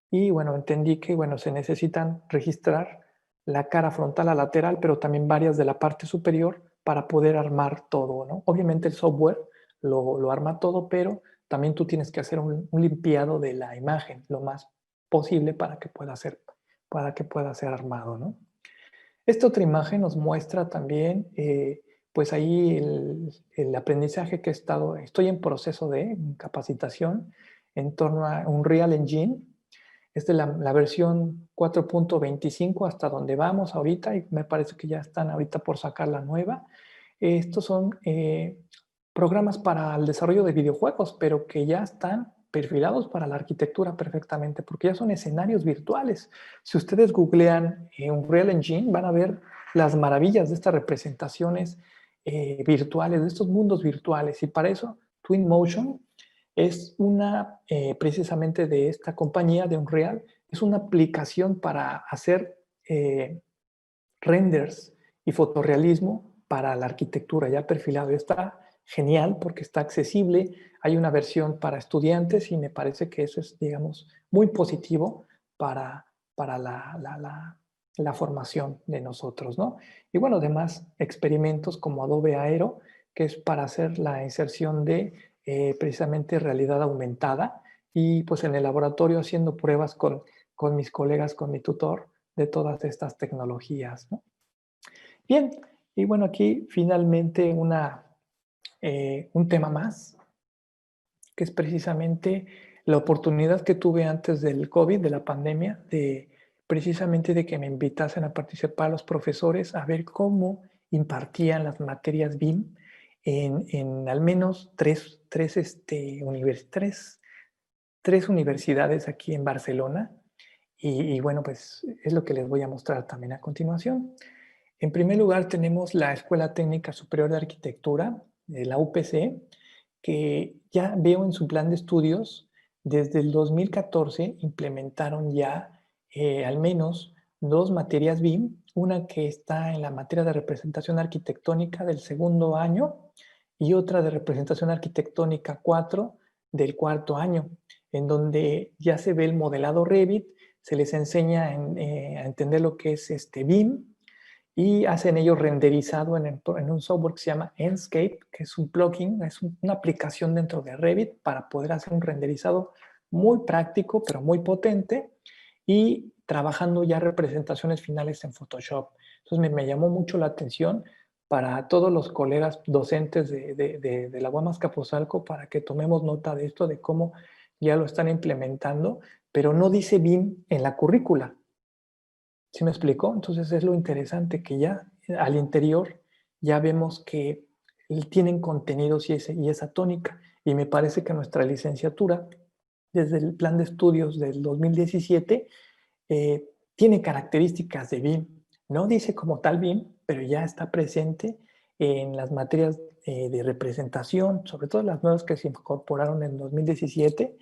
Y bueno, entendí que bueno, se necesitan registrar la cara frontal a lateral, pero también varias de la parte superior para poder armar todo, ¿no? Obviamente el software lo arma todo, pero también tú tienes que hacer un limpiado de la imagen lo más posible para que pueda ser armado, ¿no? Esta otra imagen nos muestra también, pues ahí el aprendizaje que estoy en proceso de capacitación en torno a Unreal Engine. Es de la versión 4.25 hasta donde vamos ahorita, y me parece que ya están ahorita por sacar la nueva. Estos son programas para el desarrollo de videojuegos, pero que ya están perfilados para la arquitectura perfectamente, porque ya son escenarios virtuales. Si ustedes googlean Unreal Engine, van a ver las maravillas de estas representaciones virtuales, de estos mundos virtuales, y para eso Twinmotion es una, precisamente de esta compañía de Unreal, es una aplicación para hacer renders y fotorrealismo para la arquitectura ya perfilado. Está genial porque está accesible, hay una versión para estudiantes y me parece que eso es, digamos, muy positivo para la formación de nosotros, ¿no? Y bueno, además experimentos como Adobe Aero, que es para hacer la inserción de precisamente realidad aumentada, y pues en el laboratorio haciendo pruebas con mis colegas, con mi tutor, de todas estas tecnologías, ¿no? Bien, y bueno, aquí finalmente un tema más, que es precisamente la oportunidad que tuve antes del COVID, de la pandemia, precisamente de que me invitasen a participar los profesores a ver cómo impartían las materias BIM en al menos tres universidades aquí en Barcelona. Y bueno, pues es lo que les voy a mostrar también a continuación. En primer lugar tenemos la Escuela Técnica Superior de Arquitectura, la UPC, que ya veo en su plan de estudios, desde el 2014 implementaron ya al menos 2 materias BIM, una que está en la materia de representación arquitectónica del segundo año y otra de representación arquitectónica 4 del cuarto año, en donde ya se ve el modelado Revit, se les enseña a entender lo que es BIM, y hacen ello renderizado en un software que se llama Enscape, que es un plugin, es una aplicación dentro de Revit para poder hacer un renderizado muy práctico, pero muy potente, y trabajando ya representaciones finales en Photoshop. Entonces me llamó mucho la atención para todos los colegas docentes de la UAM Azcapotzalco, para que tomemos nota de esto, de cómo ya lo están implementando, pero no dice BIM en la currícula. ¿Sí me explicó? Entonces es lo interesante, que ya al interior ya vemos que tienen contenidos y esa tónica. Y me parece que nuestra licenciatura, desde el plan de estudios del 2017, tiene características de BIM. No dice como tal BIM, pero ya está presente en las materias de representación, sobre todo las nuevas que se incorporaron en 2017,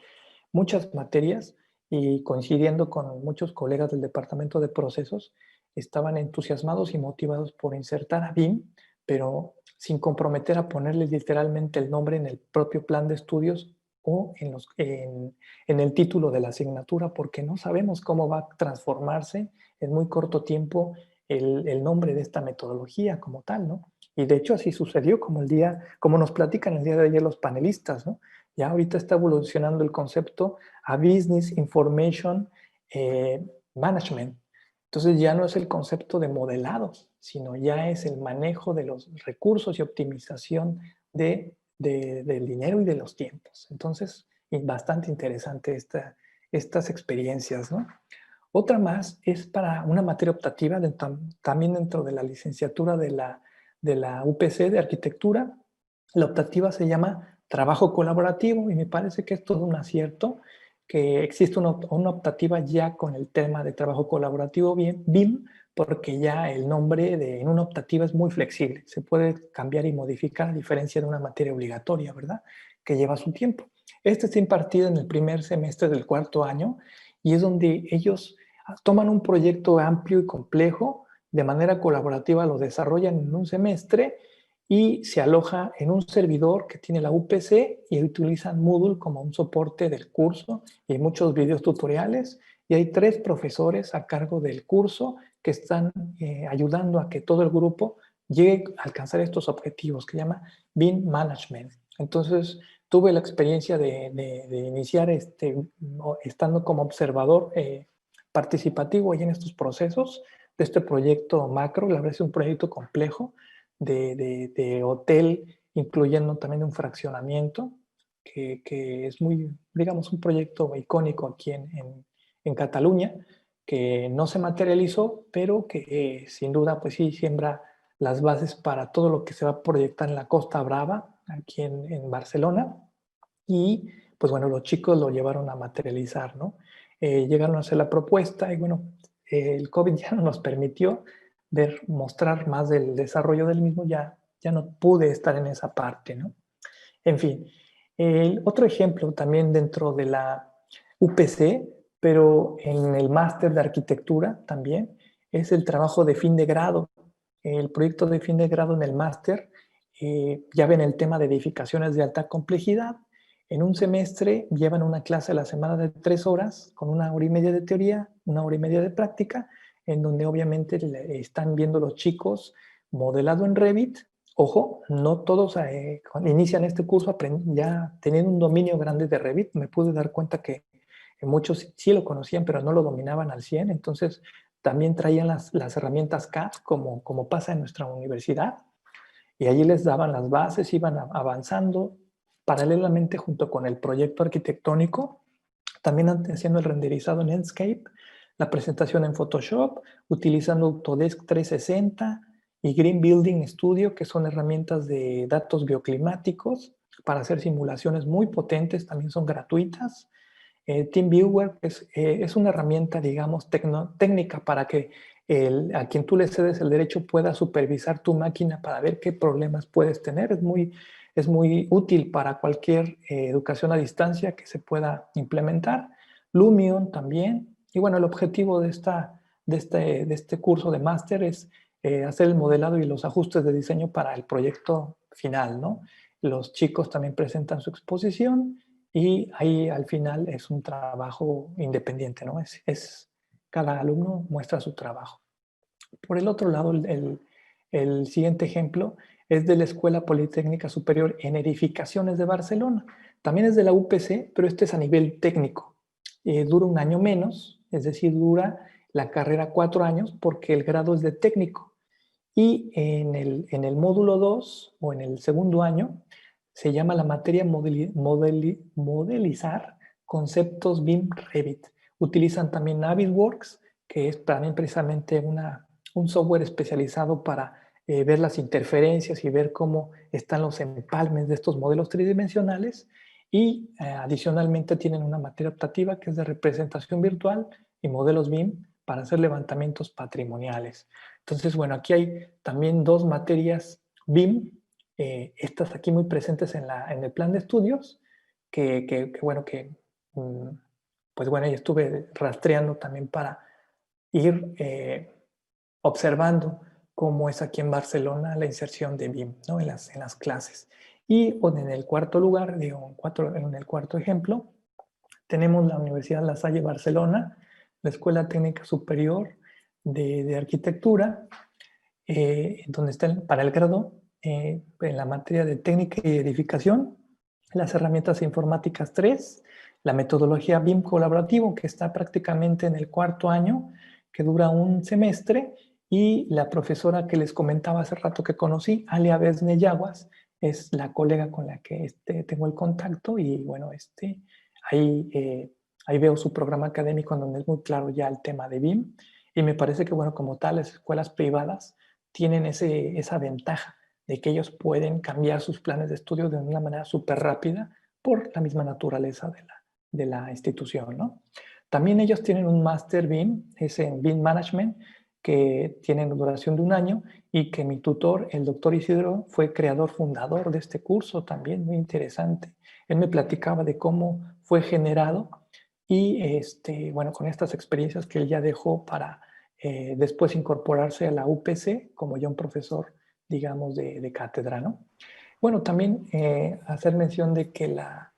muchas materias. Y coincidiendo con muchos colegas del departamento de procesos, estaban entusiasmados y motivados por insertar a BIM, pero sin comprometer a ponerle literalmente el nombre en el propio plan de estudios o en el título de la asignatura, porque no sabemos cómo va a transformarse en muy corto tiempo el nombre de esta metodología como tal, ¿no? Y de hecho así sucedió, como nos platican el día de ayer los panelistas, ¿no? Ya ahorita está evolucionando el concepto a Business Information Management. Entonces ya no es el concepto de modelados, sino ya es el manejo de los recursos y optimización del dinero y de los tiempos. Entonces, bastante interesante estas experiencias, ¿no? Otra más es para una materia optativa, también dentro de la licenciatura de la UPC de Arquitectura. La optativa se llama Trabajo Colaborativo, y me parece que es todo un acierto que existe una optativa ya con el tema de trabajo colaborativo BIM, porque ya el nombre en una optativa es muy flexible, se puede cambiar y modificar, a diferencia de una materia obligatoria, ¿verdad?, que lleva su tiempo. Este está impartido en el primer semestre del cuarto año, y es donde ellos toman un proyecto amplio y complejo, de manera colaborativa lo desarrollan en un semestre, y se aloja en un servidor que tiene la UPC, y utilizan Moodle como un soporte del curso y muchos videos tutoriales, y hay 3 profesores a cargo del curso que están ayudando a que todo el grupo llegue a alcanzar estos objetivos, que se llama BIM Management. Entonces, tuve la experiencia de iniciar estando como observador participativo ahí en estos procesos de este proyecto macro. La verdad es un proyecto complejo de hotel, incluyendo también un fraccionamiento, que es muy, digamos, un proyecto icónico aquí en Cataluña, que no se materializó, pero que sin duda, pues sí, siembra las bases para todo lo que se va a proyectar en la Costa Brava, aquí en Barcelona. Y pues bueno, los chicos lo llevaron a materializar, ¿no? Llegaron a hacer la propuesta y bueno, el COVID ya no nos permitió mostrar más del desarrollo del mismo, ya no pude estar en esa parte, ¿no? En fin, otro ejemplo también dentro de la UPC, pero en el máster de arquitectura también, es el trabajo de fin de grado. El proyecto de fin de grado en el máster, ya ven el tema de edificaciones de alta complejidad. En un semestre llevan una clase a la semana de 3 horas, con 1 hora y media de teoría, 1 hora y media de práctica, en donde obviamente están viendo los chicos modelado en Revit. Ojo, no todos inician este curso ya teniendo un dominio grande de Revit. Me pude dar cuenta que muchos sí lo conocían, pero no lo dominaban al 100. Entonces, también traían las herramientas CAD, como pasa en nuestra universidad. Y allí les daban las bases, iban avanzando paralelamente junto con el proyecto arquitectónico, también haciendo el renderizado en Enscape, la presentación en Photoshop, utilizando Autodesk 360 y Green Building Studio, que son herramientas de datos bioclimáticos para hacer simulaciones muy potentes, también son gratuitas. TeamViewer es una herramienta, digamos, técnica para que a quien tú le cedes el derecho pueda supervisar tu máquina para ver qué problemas puedes tener. Es muy útil para cualquier educación a distancia que se pueda implementar. Lumion también. Y bueno, el objetivo de este curso de máster es hacer el modelado y los ajustes de diseño para el proyecto final, ¿no? Los chicos también presentan su exposición y ahí al final es un trabajo independiente, ¿no? Cada alumno muestra su trabajo. Por el otro lado, el siguiente ejemplo es de la Escuela Politécnica Superior en Edificaciones de Barcelona. También es de la UPC, pero este es a nivel técnico. Dura 1 año menos, es decir, dura la carrera 4 años porque el grado es de técnico. Y en el módulo 2 o en el segundo año se llama la materia modelizar conceptos BIM Revit. Utilizan también Navisworks, que es también precisamente un software especializado para ver las interferencias y ver cómo están los empalmes de estos modelos tridimensionales. Y adicionalmente tienen una materia optativa que es de representación virtual y modelos BIM para hacer levantamientos patrimoniales. Entonces, bueno, aquí hay también 2 materias BIM, estas aquí muy presentes en el plan de estudios, pues bueno, yo estuve rastreando también para ir observando cómo es aquí en Barcelona la inserción de BIM, ¿no? en las clases. Y en el cuarto lugar, en el cuarto ejemplo, tenemos la Universidad La Salle Barcelona, la Escuela Técnica Superior de Arquitectura, donde está para el grado en la materia de técnica y edificación, las herramientas informáticas 3, la metodología BIM colaborativo, que está prácticamente en el 4º año, que dura 1 semestre, y la profesora que les comentaba hace rato que conocí, Alia Besneyaguas, es la colega con la que tengo el contacto, y bueno, ahí veo su programa académico en donde es muy claro ya el tema de BIM, y me parece que, bueno, como tal, las escuelas privadas tienen esa ventaja de que ellos pueden cambiar sus planes de estudio de una manera súper rápida por la misma naturaleza de la institución, ¿no? También ellos tienen un máster BIM, es en BIM Management, que tiene duración de 1 año y que mi tutor, el doctor Isidro, fue creador fundador de este curso, también muy interesante. Él me platicaba de cómo fue generado y, bueno, con estas experiencias que él ya dejó para después incorporarse a la UPC como ya un profesor, digamos, de cátedra, ¿no? Bueno, también hacer mención de que la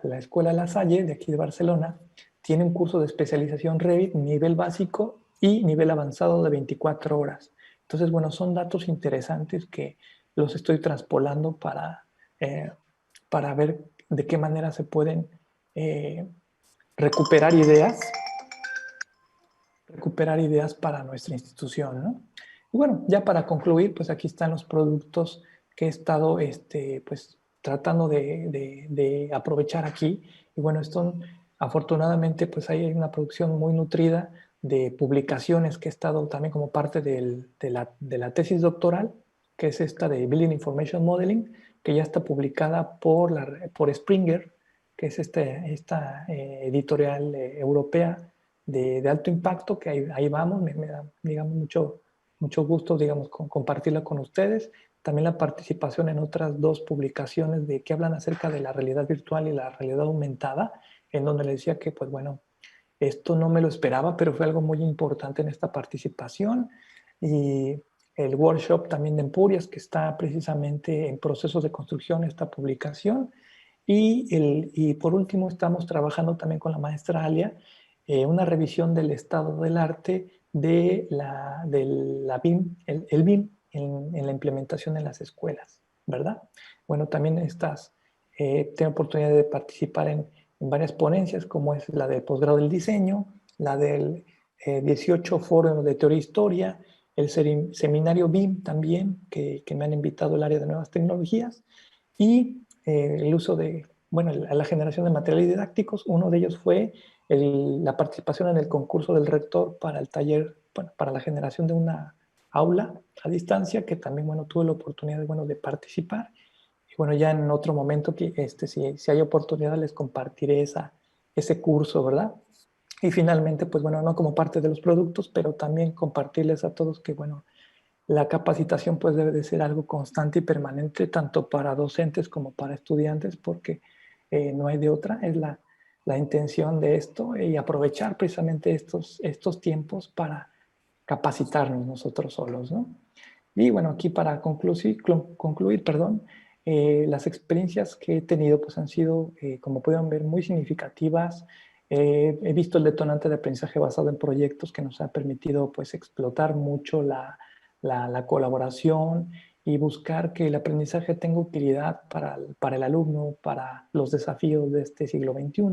Escuela La Salle, de aquí de Barcelona, tiene un curso de especialización Revit, nivel básico y nivel avanzado de 24 horas. Entonces, bueno, son datos interesantes que los estoy traspolando para ver de qué manera se pueden recuperar ideas para nuestra institución, ¿no? Y bueno, ya para concluir, pues aquí están los productos que he estado pues, tratando de aprovechar aquí. Y bueno, afortunadamente, pues ahí hay una producción muy nutrida de publicaciones que he estado también como parte de la tesis doctoral, que es esta de Building Information Modeling, que ya está publicada por Springer, que es esta editorial europea de alto impacto, que ahí vamos. Me da, digamos, mucho gusto, digamos, compartirla con ustedes. También la participación en otras 2 publicaciones que hablan acerca de la realidad virtual y la realidad aumentada, en donde les decía que, pues bueno, esto no me lo esperaba, pero fue algo muy importante en esta participación. Y el workshop también de Empurias, que está precisamente en procesos de construcción esta publicación. Y por último, estamos trabajando también con la maestra Alia, una revisión del estado del arte de la BIM, el BIM en la implementación en las escuelas, ¿verdad? Bueno, también tengo oportunidad de participar en varias ponencias, como es la del posgrado del diseño, la del 18 Foro de Teoría e Historia, el seminario BIM también, que me han invitado al área de nuevas tecnologías, y el uso de, bueno, la generación de materiales didácticos. Uno de ellos fue la participación en el concurso del rector para el taller, bueno, para la generación de una aula a distancia, que también, bueno, tuve la oportunidad de, bueno, de participar. Y bueno, ya en otro momento, si hay oportunidad, les compartiré ese curso, ¿verdad? Y finalmente, pues bueno, no como parte de los productos, pero también compartirles a todos que, bueno, la capacitación pues debe de ser algo constante y permanente, tanto para docentes como para estudiantes, porque no hay de otra. Es la intención de esto, y aprovechar precisamente estos tiempos para capacitarnos nosotros solos, ¿no? Y bueno, aquí para concluir, perdón, las experiencias que he tenido pues han sido, como pueden ver, muy significativas. He visto el detonante de aprendizaje basado en proyectos que nos ha permitido pues explotar mucho la colaboración y buscar que el aprendizaje tenga utilidad para el alumno, para los desafíos de este siglo XXI.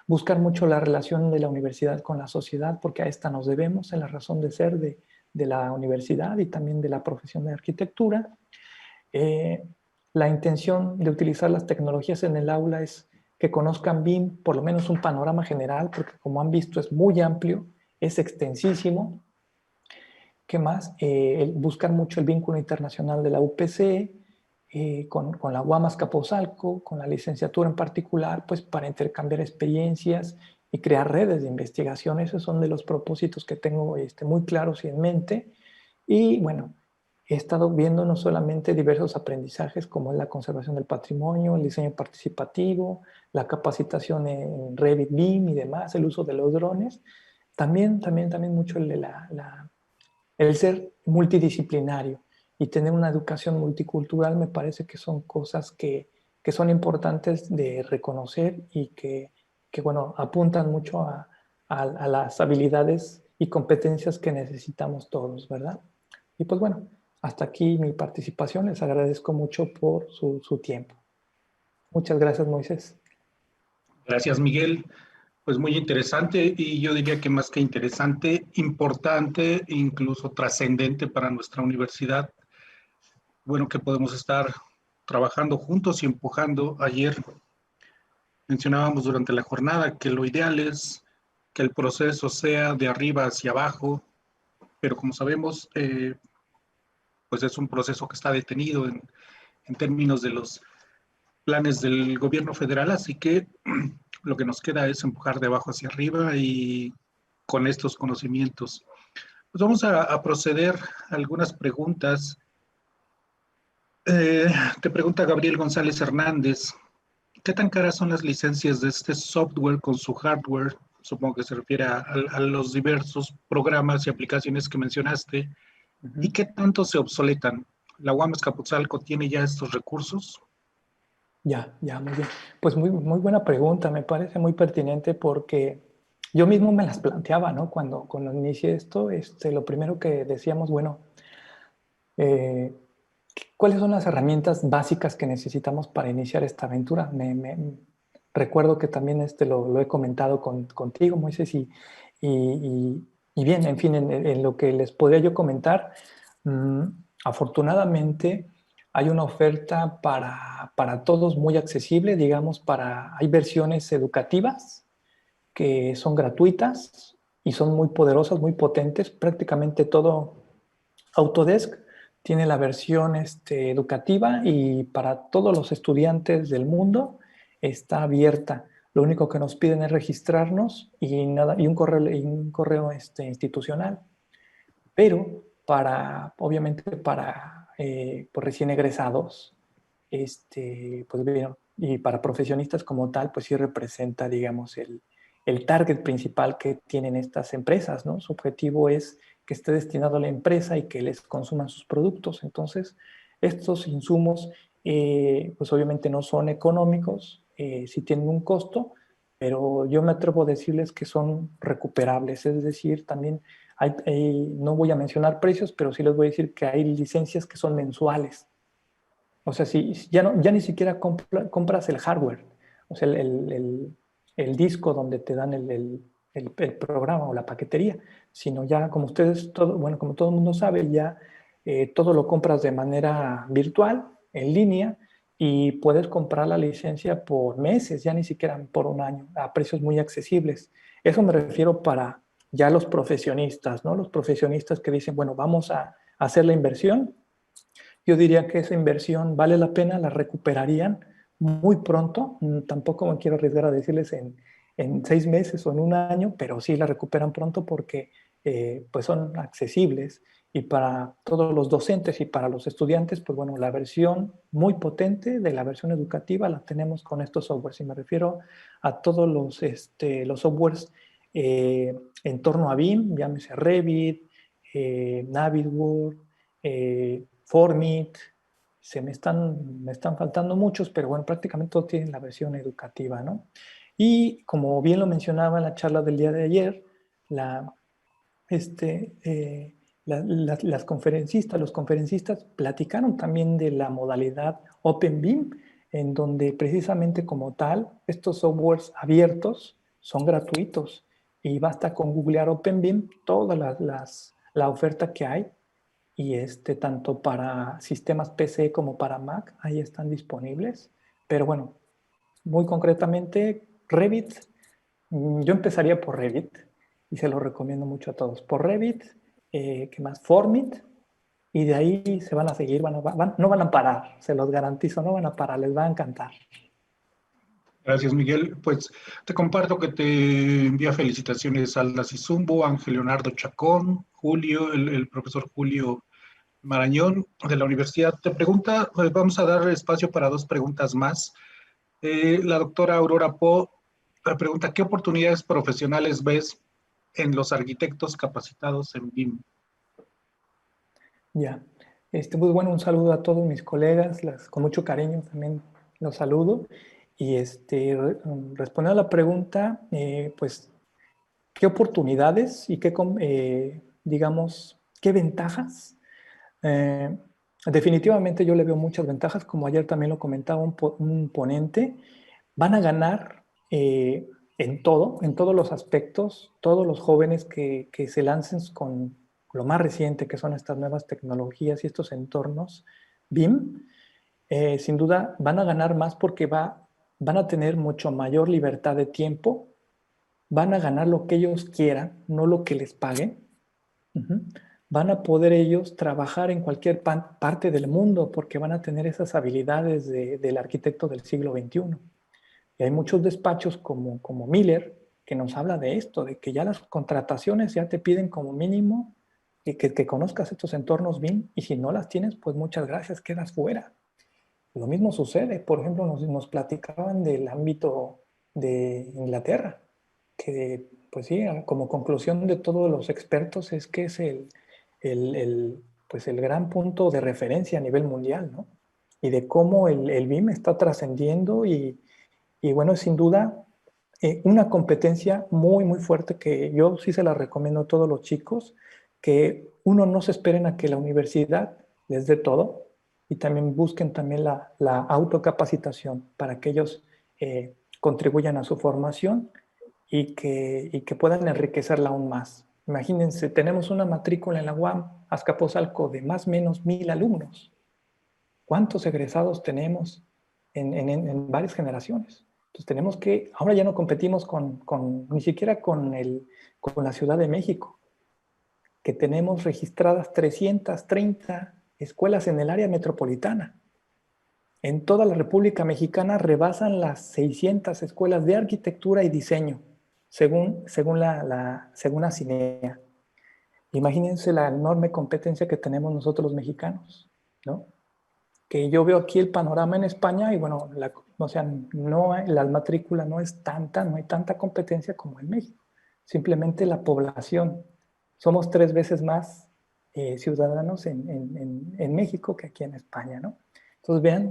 Buscar mucho la relación de la universidad con la sociedad, porque a esta nos debemos, en la razón de ser de la universidad y también de la profesión de arquitectura. La intención de utilizar las tecnologías en el aula es que conozcan BIM, por lo menos un panorama general, porque como han visto es muy amplio, es extensísimo. ¿Qué más? Buscar mucho el vínculo internacional de la UPC, con la UAM Azcapotzalco, con la licenciatura en particular, pues para intercambiar experiencias y crear redes de investigación. Esos son de los propósitos que tengo muy claros y en mente. Y bueno, he estado viendo no solamente diversos aprendizajes como es la conservación del patrimonio, el diseño participativo, la capacitación en Revit, BIM y demás, el uso de los drones, también mucho el ser multidisciplinario y tener una educación multicultural. Me parece que son cosas que son importantes de reconocer y que bueno, apuntan mucho a las habilidades y competencias que necesitamos todos, ¿verdad? Y pues bueno, hasta aquí mi participación. Les agradezco mucho por su tiempo. Muchas gracias, Moisés. Gracias, Miguel. Pues muy interesante, y yo diría que más que interesante, importante e incluso trascendente para nuestra universidad. Bueno, que podemos estar trabajando juntos y empujando. Ayer mencionábamos durante la jornada que lo ideal es que el proceso sea de arriba hacia abajo, pero como sabemos, pues es un proceso que está detenido en términos de los planes del gobierno federal, así que lo que nos queda es empujar de abajo hacia arriba y con estos conocimientos. Pues vamos a proceder a algunas preguntas. Te pregunta Gabriel González Hernández, ¿qué tan caras son las licencias de este software con su hardware? Supongo que se refiere a los diversos programas y aplicaciones que mencionaste. ¿Y qué tanto se obsoletan? ¿La UAM Azcapotzalco tiene ya estos recursos? Ya, muy bien. Pues muy buena pregunta, me parece muy pertinente porque yo mismo me las planteaba, ¿no? Cuando inicié esto, lo primero que decíamos, bueno, ¿cuáles son las herramientas básicas que necesitamos para iniciar esta aventura? Recuerdo que también lo he comentado contigo, Moisés, y bien, en fin, en lo que les podría yo comentar, afortunadamente hay una oferta para todos muy accesible, digamos, hay versiones educativas que son gratuitas y son muy poderosas, muy potentes. Prácticamente todo Autodesk tiene la versión educativa y para todos los estudiantes del mundo está abierta. Lo único que nos piden es registrarnos y un correo institucional. Pero obviamente para pues recién egresados, pues bien, y para profesionistas como tal, pues sí representa, digamos, el target principal que tienen estas empresas, ¿no? Su objetivo es que esté destinado a la empresa y que les consuman sus productos. Entonces, estos insumos, pues obviamente no son económicos, sí tienen un costo, pero yo me atrevo a decirles que son recuperables. Es decir, también no voy a mencionar precios, pero sí les voy a decir que hay licencias que son mensuales. O sea, si ya ni siquiera compras el hardware, o sea, el disco donde te dan el programa o la paquetería, sino ya como como todo el mundo sabe, ya todo lo compras de manera virtual, en línea, y puedes comprar la licencia por meses, ya ni siquiera por un año, a precios muy accesibles. Eso me refiero para ya los profesionistas, ¿no? Los profesionistas que dicen, bueno, vamos a hacer la inversión. Yo diría que esa inversión vale la pena, la recuperarían muy pronto. Tampoco me quiero arriesgar a decirles en 6 meses o en un año, pero sí la recuperan pronto porque pues son accesibles. Y para todos los docentes y para los estudiantes, pues bueno, la versión muy potente de la versión educativa la tenemos con estos softwares. Y me refiero a todos los softwares en torno a BIM, llámese Revit, Navisworks, Formit, me están faltando muchos, pero bueno, prácticamente todos tienen la versión educativa, ¿no? Y como bien lo mencionaba en la charla del día de ayer, los conferencistas platicaron también de la modalidad Open BIM, en donde precisamente como tal, estos softwares abiertos son gratuitos y basta con googlear Open BIM, toda la oferta que hay, y tanto para sistemas PC como para Mac, ahí están disponibles. Pero bueno, muy concretamente, Revit, yo empezaría por Revit y se lo recomiendo mucho a todos. Por Revit, ¿qué más? Formit, y de ahí se van a seguir, no van a parar, se los garantizo, no van a parar, les va a encantar. Gracias, Miguel. Pues te comparto que te envía felicitaciones Alda Cizumbo, Ángel Leonardo Chacón, Julio, el profesor Julio Marañón de la universidad. Te pregunta, vamos a dar espacio para 2 preguntas más. La doctora Aurora Po pregunta, ¿qué oportunidades profesionales ves en los arquitectos capacitados en BIM? Ya, pues bueno, un saludo a todos mis colegas, con mucho cariño también los saludo. Y respondiendo a la pregunta, pues, ¿qué oportunidades y digamos, qué ventajas? Definitivamente yo le veo muchas ventajas, como ayer también lo comentaba un ponente. Van a ganar en todos los aspectos, todos los jóvenes que se lancen con lo más reciente, que son estas nuevas tecnologías y estos entornos BIM, sin duda van a ganar más porque van a tener mucho mayor libertad de tiempo, van a ganar lo que ellos quieran, no lo que les paguen. Van a poder ellos trabajar en cualquier parte del mundo porque van a tener esas habilidades del arquitecto del siglo XXI. Y hay muchos despachos como Miller que nos habla de esto, de que ya las contrataciones ya te piden como mínimo que conozcas estos entornos BIM, y si no las tienes, pues muchas gracias, quedas fuera. Lo mismo sucede, por ejemplo, nos platicaban del ámbito de Inglaterra, que pues sí, como conclusión de todos los expertos es que es pues el gran punto de referencia a nivel mundial, ¿no? Y de cómo el BIM está trascendiendo y bueno, sin duda, una competencia muy, muy fuerte que yo sí se la recomiendo a todos los chicos, que uno no se esperen a que la universidad les dé todo, y también busquen también la autocapacitación para que ellos contribuyan a su formación y que puedan enriquecerla aún más. Imagínense, tenemos una matrícula en la UAM, Azcapotzalco, de más o menos 1,000 alumnos. ¿Cuántos egresados tenemos en varias generaciones? Entonces tenemos que, ahora ya no competimos ni siquiera con la Ciudad de México, que tenemos registradas 330 escuelas en el área metropolitana. En toda la República Mexicana rebasan las 600 escuelas de arquitectura y diseño, según la CINEA. Imagínense la enorme competencia que tenemos nosotros los mexicanos, ¿no? Que yo veo aquí el panorama en España y bueno, la matrícula no es tanta, no hay tanta competencia como en México. Simplemente la población. Somos 3 veces más ciudadanos en México que aquí en España, ¿no? Entonces vean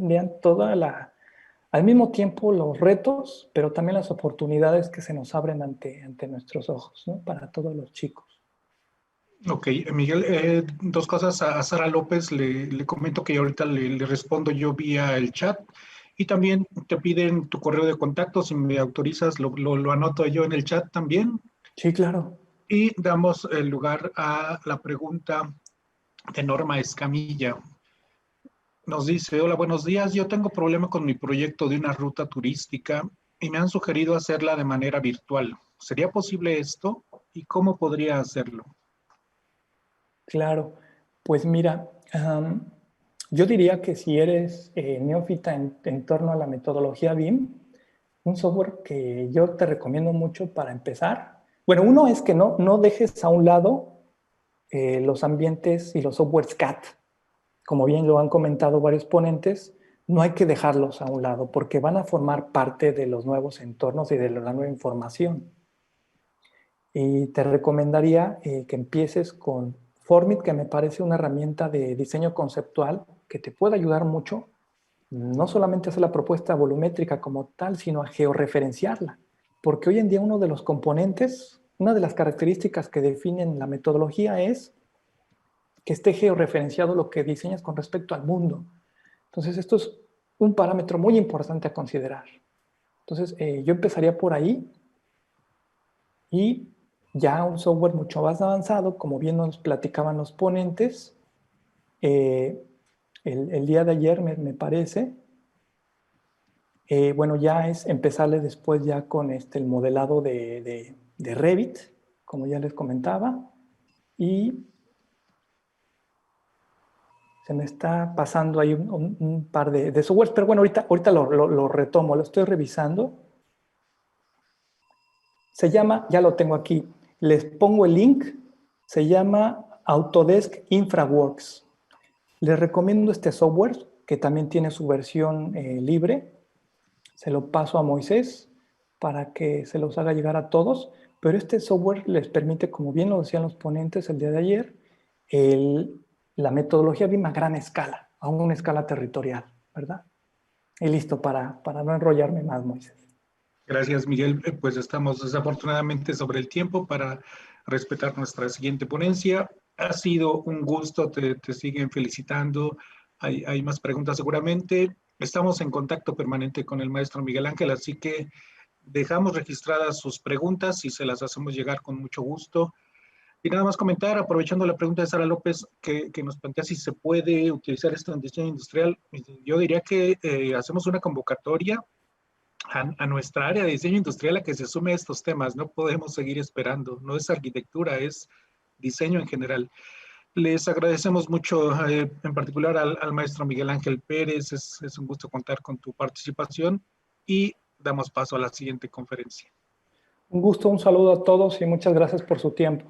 al mismo tiempo los retos, pero también las oportunidades que se nos abren ante nuestros ojos, ¿no? Para todos los chicos. Ok, Miguel, 2 cosas a Sara López, le comento que ahorita le respondo yo vía el chat y también te piden tu correo de contacto, si me autorizas lo anoto yo en el chat también. Sí, claro. Y damos el lugar a la pregunta de Norma Escamilla. Nos dice, hola, buenos días, yo tengo problema con mi proyecto de una ruta turística y me han sugerido hacerla de manera virtual. ¿Sería posible esto? ¿Y cómo podría hacerlo? Claro, pues mira, yo diría que si eres neófita en torno a la metodología BIM, un software que yo te recomiendo mucho para empezar. Bueno, uno es que no dejes a un lado los ambientes y los softwares CAD. Como bien lo han comentado varios ponentes, no hay que dejarlos a un lado porque van a formar parte de los nuevos entornos y de la nueva información. Y te recomendaría que empieces con Formit, que me parece una herramienta de diseño conceptual que te puede ayudar mucho, no solamente a hacer la propuesta volumétrica como tal, sino a georreferenciarla. Porque hoy en día uno de los componentes, una de las características que definen la metodología es que esté georreferenciado lo que diseñas con respecto al mundo. Entonces, esto es un parámetro muy importante a considerar. Entonces, yo empezaría por ahí y ya un software mucho más avanzado, como bien nos platicaban los ponentes, el día de ayer me parece, bueno, ya es empezarle después ya con el modelado de Revit, como ya les comentaba, y se me está pasando ahí un par de softwares, pero bueno, ahorita lo retomo, lo estoy revisando. Se llama, ya lo tengo aquí, les pongo el link, se llama Autodesk InfraWorks. Les recomiendo este software, que también tiene su versión libre. Se lo paso a Moisés para que se los haga llegar a todos, pero este software les permite, como bien lo decían los ponentes el día de ayer, la metodología BIM a gran escala, a una escala territorial, ¿verdad? Y listo, para no enrollarme más, Moisés. Gracias, Miguel. Pues estamos desafortunadamente sobre el tiempo para respetar nuestra siguiente ponencia. Ha sido un gusto, te siguen felicitando. Hay más preguntas seguramente. Estamos en contacto permanente con el maestro Miguel Ángel, así que dejamos registradas sus preguntas y se las hacemos llegar con mucho gusto. Y nada más comentar, aprovechando la pregunta de Sara López, que nos plantea si se puede utilizar esto en diseño industrial. Yo diría que hacemos una convocatoria a nuestra área de diseño industrial a que se sume a estos temas. No podemos seguir esperando. No es arquitectura, es diseño en general. Les agradecemos mucho, en particular al maestro Miguel Ángel Pérez. Es un gusto contar con tu participación y damos paso a la siguiente conferencia. Un gusto, un saludo a todos y muchas gracias por su tiempo.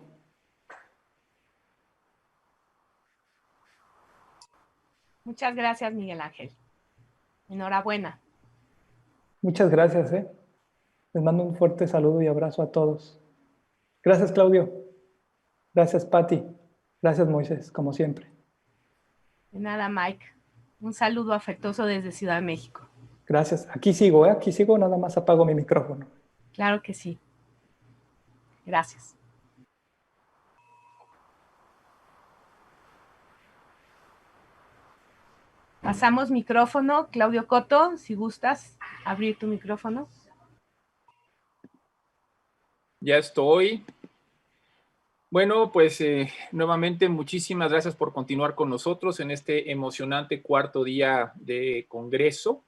Muchas gracias, Miguel Ángel. Enhorabuena. Muchas gracias. Les mando un fuerte saludo y abrazo a todos. Gracias, Claudio. Gracias, Patti. Gracias, Moisés, como siempre. De nada, Mike. Un saludo afectuoso desde Ciudad de México. Gracias. Aquí sigo, Aquí sigo, nada más apago mi micrófono. Claro que sí. Gracias. Pasamos micrófono, Claudio Coto, si gustas abrir tu micrófono. Ya estoy. Bueno, pues nuevamente muchísimas gracias por continuar con nosotros en este emocionante cuarto día de Congreso,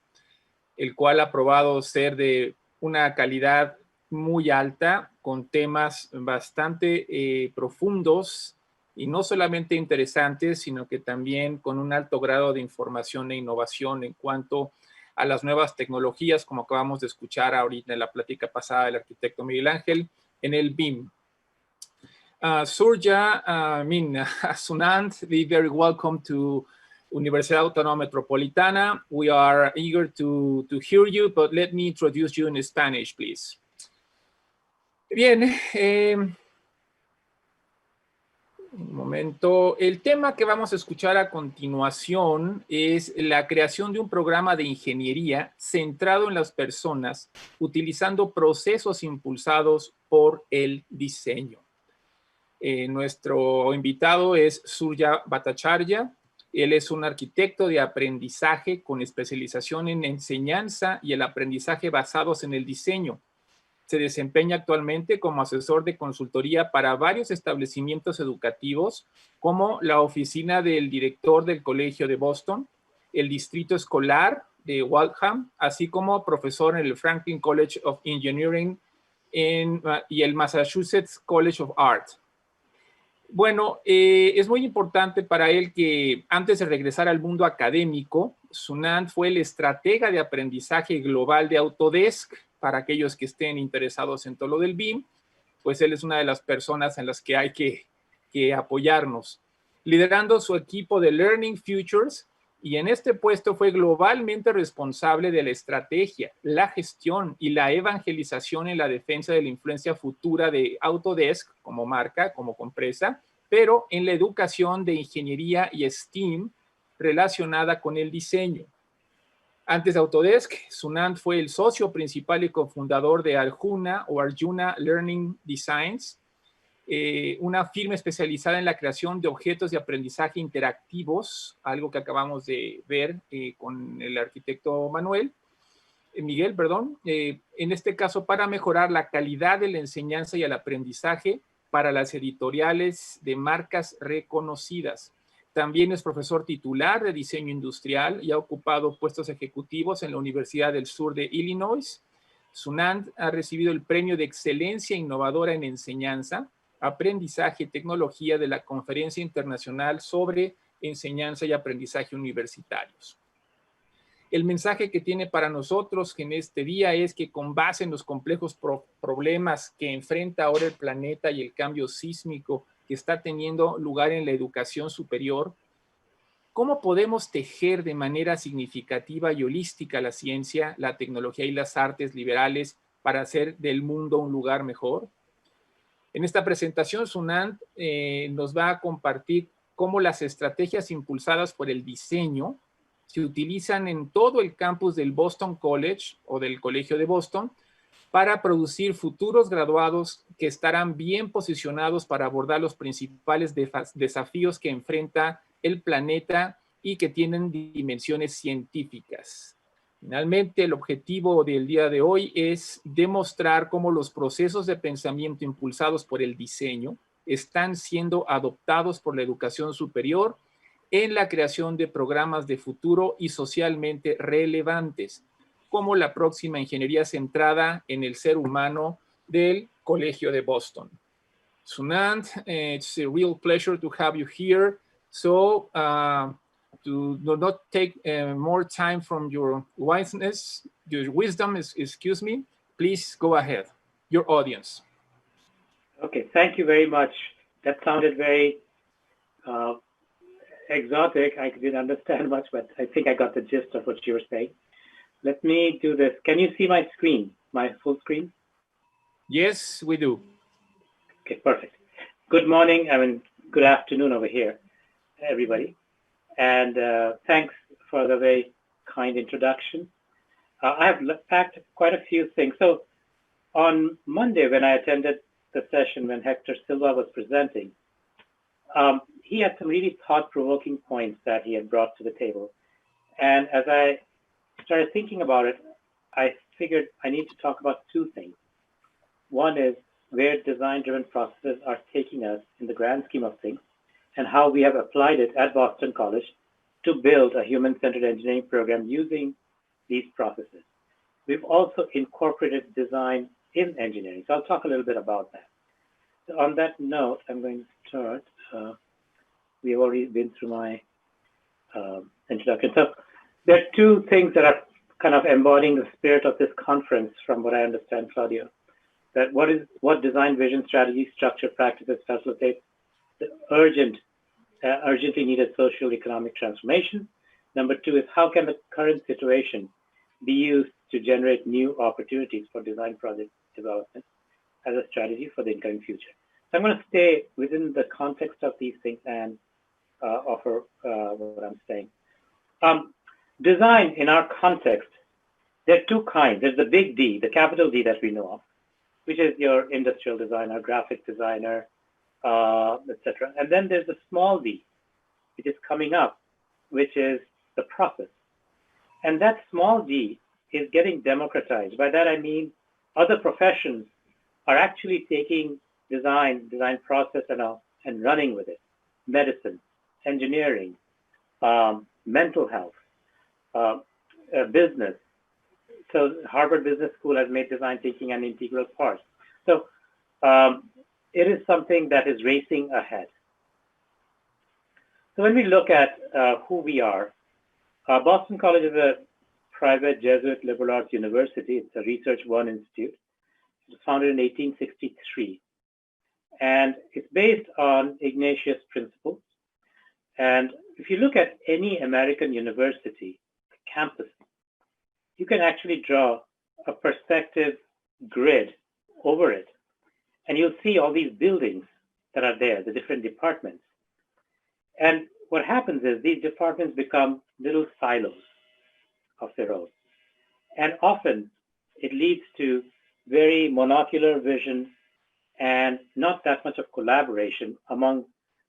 el cual ha probado ser de una calidad muy alta, con temas bastante profundos y no solamente interesantes, sino que también con un alto grado de información e innovación en cuanto a las nuevas tecnologías, como acabamos de escuchar ahorita en la plática pasada del arquitecto Miguel Ángel, en el BIM. Surya, Sunant, be very welcome to Universidad Autónoma Metropolitana. We are eager to hear you, but let me introduce you in Spanish, please. Bien, un momento. El tema que vamos a escuchar a continuación es la creación de un programa de ingeniería centrado en las personas, utilizando procesos impulsados por el diseño. Nuestro invitado es Surya Bhattacharya. Él es un arquitecto de aprendizaje con especialización en enseñanza y el aprendizaje basados en el diseño. Se desempeña actualmente como asesor de consultoría para varios establecimientos educativos, como la oficina del director del Colegio de Boston, el distrito escolar de Waltham, así como profesor en el Franklin College of Engineering y el Massachusetts College of Art. Bueno, es muy importante para él que antes de regresar al mundo académico, Sunant fue el estratega de aprendizaje global de Autodesk. Para aquellos que estén interesados en todo lo del BIM, pues él es una de las personas en las que hay que apoyarnos. Liderando su equipo de Learning Futures, y en este puesto fue globalmente responsable de la estrategia, la gestión y la evangelización en la defensa de la influencia futura de Autodesk como marca, como empresa, pero en la educación de ingeniería y STEAM relacionada con el diseño. Antes de Autodesk, Sunant fue el socio principal y cofundador de Arjuna Learning Designs, una firma especializada en la creación de objetos de aprendizaje interactivos, algo que acabamos de ver con el arquitecto Miguel, en este caso para mejorar la calidad de la enseñanza y el aprendizaje para las editoriales de marcas reconocidas. También es profesor titular de diseño industrial y ha ocupado puestos ejecutivos en la Universidad del Sur de Illinois. Sunant ha recibido el Premio de Excelencia Innovadora en Enseñanza, Aprendizaje y Tecnología de la Conferencia Internacional sobre Enseñanza y Aprendizaje Universitarios. El mensaje que tiene para nosotros en este día es que con base en los complejos problemas que enfrenta ahora el planeta y el cambio sísmico que está teniendo lugar en la educación superior, ¿cómo podemos tejer de manera significativa y holística la ciencia, la tecnología y las artes liberales para hacer del mundo un lugar mejor? En esta presentación, Sunant nos va a compartir cómo las estrategias impulsadas por el diseño se utilizan en todo el campus del Boston College o del Colegio de Boston para producir futuros graduados que estarán bien posicionados para abordar los principales desafíos que enfrenta el planeta y que tienen dimensiones científicas. Finalmente, el objetivo del día de hoy es demostrar cómo los procesos de pensamiento impulsados por el diseño están siendo adoptados por la educación superior en la creación de programas de futuro y socialmente relevantes, como la próxima ingeniería centrada en el ser humano del Colegio de Boston. Sunant, it's a real pleasure to have you here. So, to not take more time from your wisdom, excuse me, please go ahead, your audience. Okay, thank you very much. That sounded very exotic. I didn't understand much, but I think I got the gist of what you were saying. Let me do this. Can you see my screen, my full screen? Yes, we do. Okay, perfect. Good morning, good afternoon over here, everybody. And thanks for the very kind introduction. I have packed quite a few things. So on Monday, when I attended the session when Hector Silva was presenting, he had some really thought-provoking points that he had brought to the table. And as I started thinking about it, I figured I need to talk about two things. One is where design-driven processes are taking us in the grand scheme of things, and how we have applied it at Boston College to build a human-centered engineering program using these processes. We've also incorporated design in engineering. So I'll talk a little bit about that. So on that note, I'm going to start. We've already been through my introduction. So there are two things that are kind of embodying the spirit of this conference from what I understand, Claudio. That what design, vision, strategy, structure, practices facilitate the urgently needed social economic transformation. Number two is how can the current situation be used to generate new opportunities for design project development as a strategy for the incoming future. So I'm going to stay within the context of these things and offer what I'm saying. Design in our context, there are two kinds. There's the big D, the capital D that we know of, which is your industrial designer, graphic designer, etc. And then there's the small d, which is coming up, which is the process. And that small d is getting democratized. By that I mean other professions are actually taking design process and running with it. Medicine, engineering, mental health, business. So Harvard Business School has made design thinking an integral part. So it is something that is racing ahead. So when we look at who we are, Boston College is a private Jesuit liberal arts university. It's a Research One Institute. It was founded in 1863. And it's based on Ignatius principles. And if you look at any American university campus, you can actually draw a perspective grid over it. And you'll see all these buildings that are there, the different departments. And what happens is these departments become little silos of their own. And often it leads to very monocular vision and not that much of collaboration among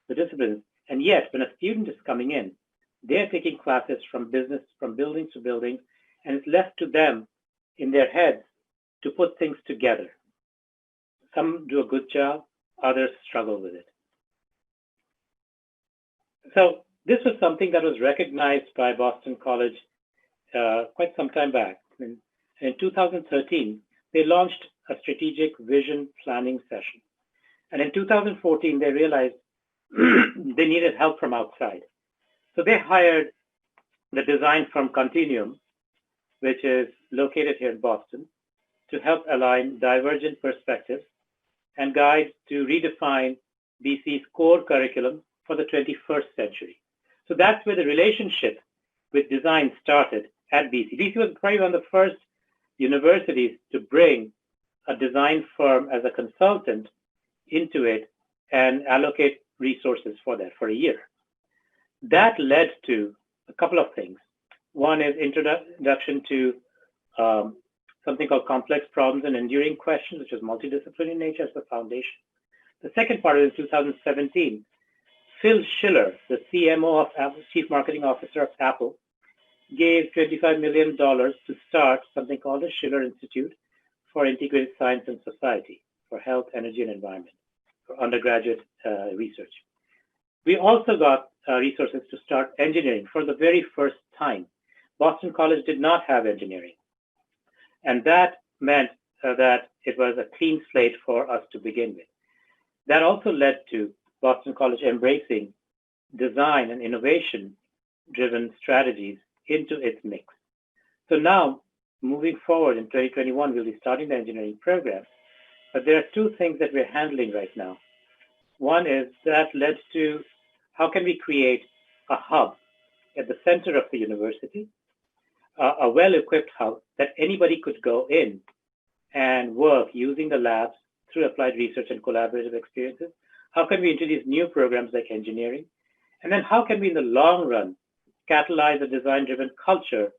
the disciplines. And yet, when a student is coming in, they're taking classes from business, from building to building, and it's left to them in their heads to put things together. Some do a good job, others struggle with it. So this was something that was recognized by Boston College quite some time back. In 2013, they launched a strategic vision planning session. And in 2014, they realized they needed help from outside. So they hired the design firm Continuum, which is located here in Boston, to help align divergent perspectives and guide to redefine BC's core curriculum for the 21st century. So that's where the relationship with design started at BC. BC was probably one of the first universities to bring a design firm as a consultant into it and allocate resources for that for a year. That led to a couple of things. One is introduction to something called complex problems and enduring questions, which is multidisciplinary in nature as the foundation. The second part is in 2017, Phil Schiller, the CMO of Apple, Chief Marketing Officer of Apple, gave $25 million to start something called the Schiller Institute for Integrated Science and Society for Health, Energy, and Environment for undergraduate research. We also got resources to start engineering for the very first time. Boston College did not have engineering. And that meant that it was a clean slate for us to begin with. That also led to Boston College embracing design and innovation-driven strategies into its mix. So now, moving forward in 2021, we'll be starting the engineering program. But there are two things that we're handling right now. One is that led to how can we create a hub at the center of the university, a well-equipped hub that anybody could go in and work using the labs through applied research and collaborative experiences. How can we introduce new programs like engineering? And then how can we, in the long run, catalyze a design-driven culture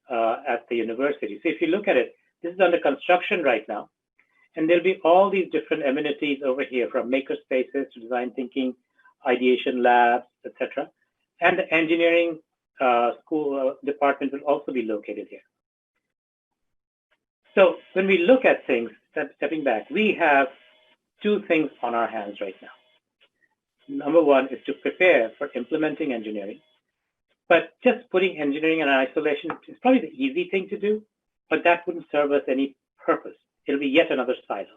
at the university? So if you look at it, this is under construction right now. And there'll be all these different amenities over here, from maker spaces to design thinking, ideation labs, etc. And the engineering school department will also be located here. So when we look at things, stepping back, we have two things on our hands right now. Number one is to prepare for implementing engineering. But just putting engineering in isolation is probably the easy thing to do, but that wouldn't serve us any purpose. It'll be yet another silo.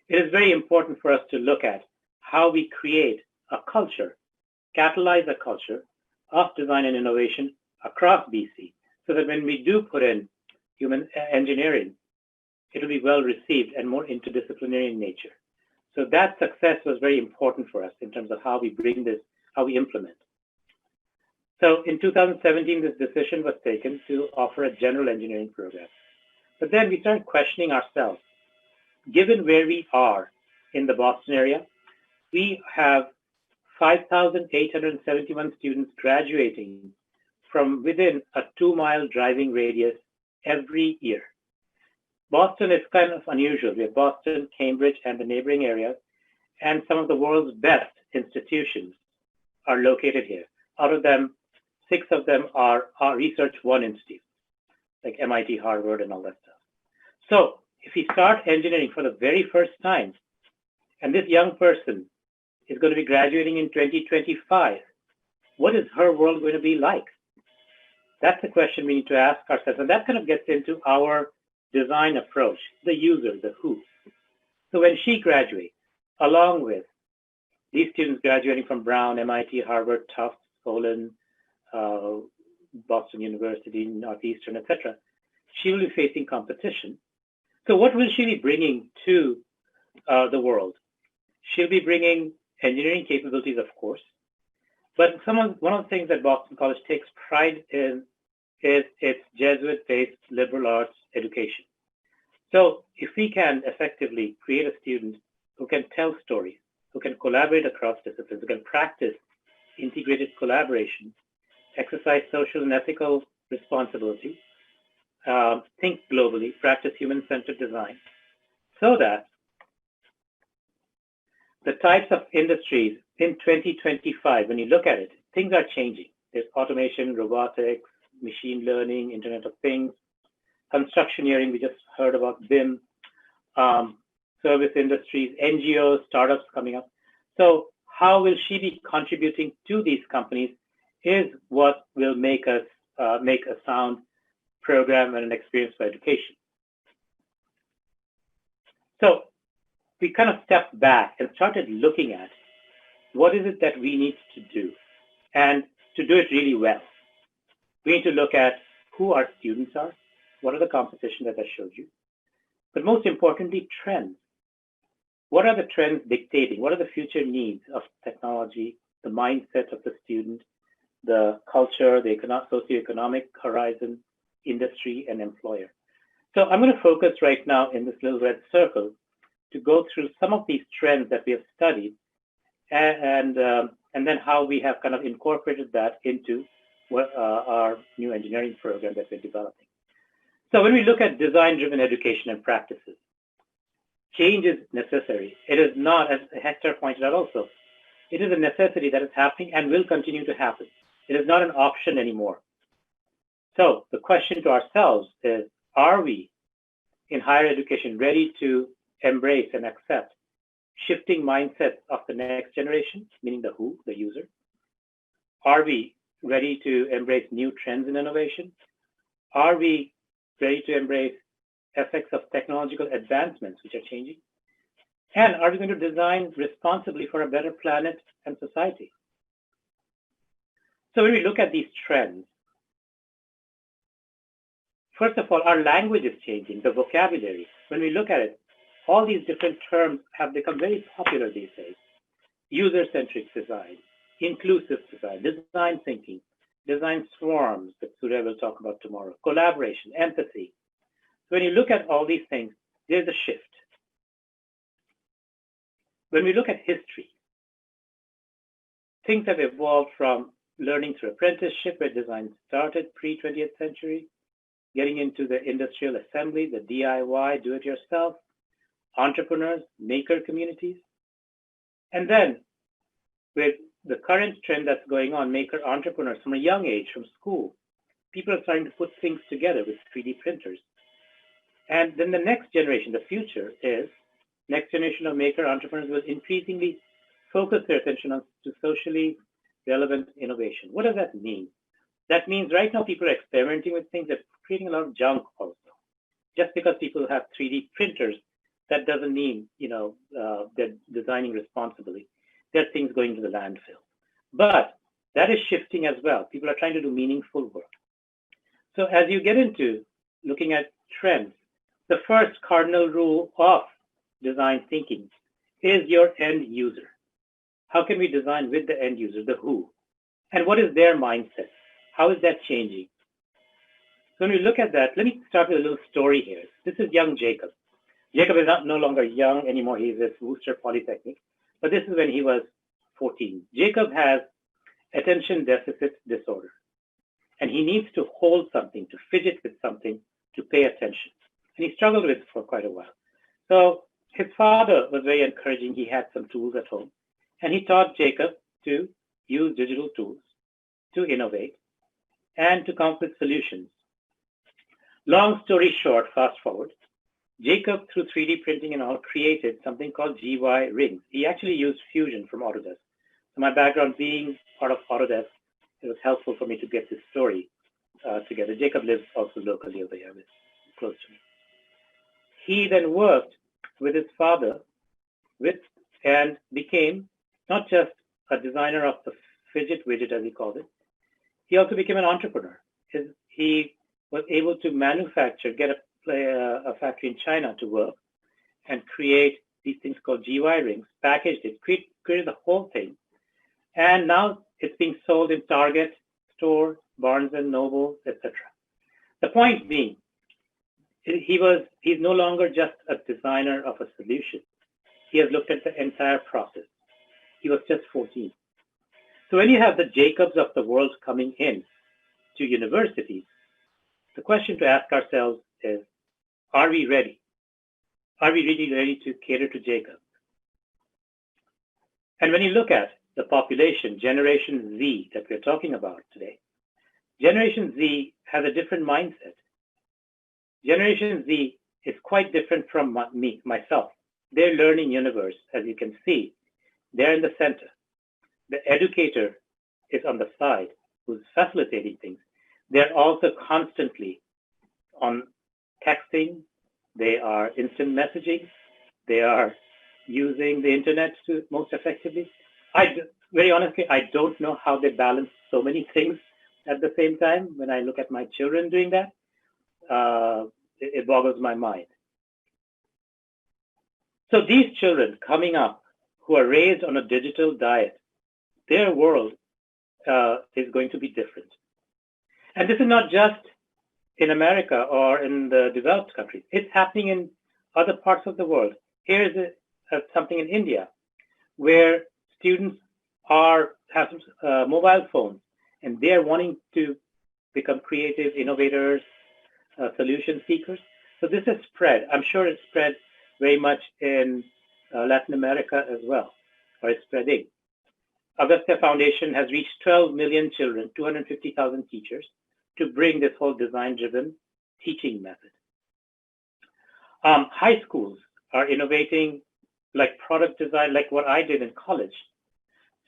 It is very important for us to look at how we create a culture, catalyze a culture of design and innovation across BC, so that when we do put in human engineering, it'll be well received and more interdisciplinary in nature. So that success was very important for us in terms of how we bring this, how we implement. So in 2017, this decision was taken to offer a general engineering program. But then we started questioning ourselves. Given where we are in the Boston area, we have 5,871 students graduating from within a 2-mile driving radius every year. Boston is kind of unusual. We have Boston, Cambridge, and the neighboring areas, and some of the world's best institutions are located here. Out of them, 6 of them are Research One institutes, like MIT, Harvard, and all that stuff. So if we start engineering for the very first time, and this young person is going to be graduating in 2025, what is her world going to be like? That's the question we need to ask ourselves. And that kind of gets into our design approach, the user, the who. So when she graduates, along with these students graduating from Brown, MIT, Harvard, Tufts, Olin, Boston University, Northeastern, etc., she will be facing competition. So what will she be bringing to the world? She'll be bringing engineering capabilities, of course, but one of the things that Boston College takes pride in is its Jesuit-based liberal arts education. So if we can effectively create a student who can tell stories, who can collaborate across disciplines, who can practice integrated collaboration, exercise social and ethical responsibility, think globally, practice human-centered design, so that the types of industries in 2025, when you look at it, things are changing. There's automation, robotics, machine learning, Internet of Things, constructioneering, we just heard about BIM, service industries, NGOs, startups coming up. So how will she be contributing to these companies is what will make us make a sound program and an experience for education. So we kind of stepped back and started looking at what is it that we need to do, and to do it really well. We need to look at who our students are, what are the competition that I showed you, but most importantly, trends. What are the trends dictating? What are the future needs of technology, the mindset of the student, the culture, the socioeconomic horizon, industry, and employer? So I'm going to focus right now in this little red circle to go through some of these trends that we have studied, and then how we have kind of incorporated that into our new engineering program that we're developing. So when we look at design-driven education and practices, change is necessary. It is not, as Hector pointed out also, it is a necessity that is happening and will continue to happen. It is not an option anymore. So the question to ourselves is, are we in higher education ready to embrace and accept shifting mindsets of the next generation, meaning the who, the user? Are we ready to embrace new trends in innovation? Are we ready to embrace effects of technological advancements which are changing? And are we going to design responsibly for a better planet and society? So when we look at these trends, first of all, our language is changing, the vocabulary. When we look at it, all these different terms have become very popular these days. User-centric design, inclusive design, design thinking, design swarms that Surya will talk about tomorrow, collaboration, empathy. So when you look at all these things, there's a shift. When we look at history, things have evolved from learning through apprenticeship, where design started pre-20th century, getting into the industrial assembly, the DIY, do-it-yourself, entrepreneurs, maker communities. And then with the current trend that's going on, maker entrepreneurs from a young age, from school, people are starting to put things together with 3D printers. And then the next generation, the future is, next generation of maker entrepreneurs will increasingly focus their attention on to socially relevant innovation. What does that mean? That means right now people are experimenting with things that are creating a lot of junk also. Just because people have 3D printers, that doesn't mean, you know, they're designing responsibly. There are things going to the landfill. But that is shifting as well. People are trying to do meaningful work. So as you get into looking at trends, the first cardinal rule of design thinking is your end user. How can we design with the end user, the who? And what is their mindset? How is that changing? So when we look at that, let me start with a little story here. This is young Jacob. Jacob is no longer young anymore. He's at Worcester Polytechnic. But this is when he was 14. Jacob has attention deficit disorder. And he needs to hold something, to fidget with something, to pay attention. And he struggled with it for quite a while. So his father was very encouraging. He had some tools at home. And he taught Jacob to use digital tools, to innovate, and to come up with solutions. Long story short, fast forward, Jacob, through 3D printing and all, created something called GY rings. He actually used Fusion from Autodesk. So my background being part of Autodesk, it was helpful for me to get this story together. Jacob lives also locally over here, close to me. He then worked with his father and became not just a designer of the fidget widget, as he called it. He also became an entrepreneur. He was able to manufacture, get a factory in China to work and create these things called GY rings, packaged it, created the whole thing. And now it's being sold in Target store, Barnes and Noble, etc. The point being, he's no longer just a designer of a solution. He has looked at the entire process. He was just 14. So when you have the Jacobs of the world coming in to universities, the question to ask ourselves is, are we ready? Are we really ready to cater to Jacob? And when you look at the population, Generation Z, that we're talking about today, Generation Z has a different mindset. Generation Z is quite different from myself. Their learning universe, as you can see, they're in the center. The educator is on the side, who's facilitating things. They're also constantly on texting. They are instant messaging. They are using the internet most effectively. Very honestly, I don't know how they balance so many things at the same time. When I look at my children doing that, it boggles my mind. So these children coming up who are raised on a digital diet, their world is going to be different. And this is not just in America or in the developed countries. It's happening in other parts of the world. Here is something in India where students have mobile phones and they're wanting to become creative innovators, solution seekers. So this has spread. I'm sure it's spread very much in Latin America as well, or it's spreading. Augusta Foundation has reached 12 million children, 250,000 teachers, to bring this whole design-driven teaching method. High schools are innovating like product design, like what I did in college.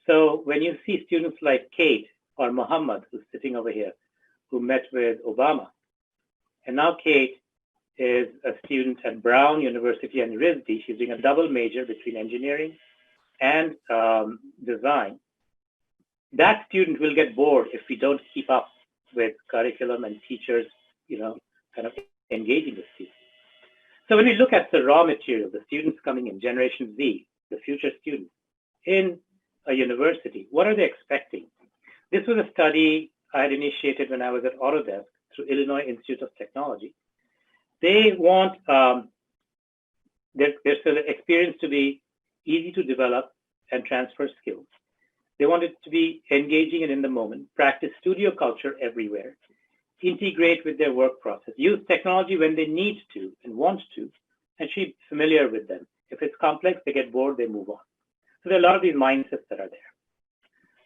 So when you see students like Kate or Muhammad, who's sitting over here, who met with Obama, and now Kate is a student at Brown University and RISD. She's doing a double major between engineering and design. That student will get bored if we don't keep up with curriculum and teachers, kind of engaging with students. So when we look at the raw material, the students coming in, Generation Z, the future students in a university, what are they expecting? This was a study I had initiated when I was at Autodesk through Illinois Institute of Technology. They want their experience to be easy to develop and transfer skills. They want it to be engaging and in the moment, practice studio culture everywhere, integrate with their work process, use technology when they need to and want to, and be familiar with them. If it's complex, they get bored, they move on. So there are a lot of these mindsets that are there.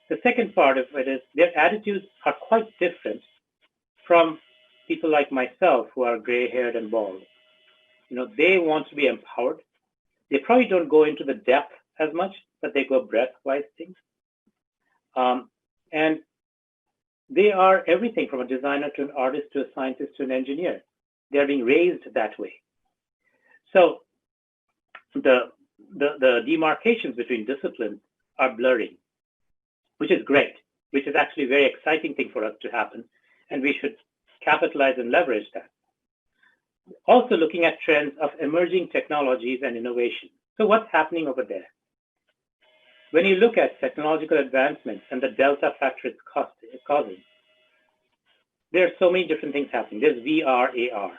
The second part of it is their attitudes are quite different from people like myself who are gray-haired and bald. You know, they want to be empowered. They probably don't go into the depth as much, but they go breadth-wise things. And they are everything from a designer to an artist to a scientist to an engineer. They are being raised that way. So the demarcations between disciplines are blurring, which is great, which is actually a very exciting thing for us to happen. And we should capitalize and leverage that. Also looking at trends of emerging technologies and innovation. So what's happening over there? When you look at technological advancements and the delta factor it's causing, there are so many different things happening. There's VR, AR,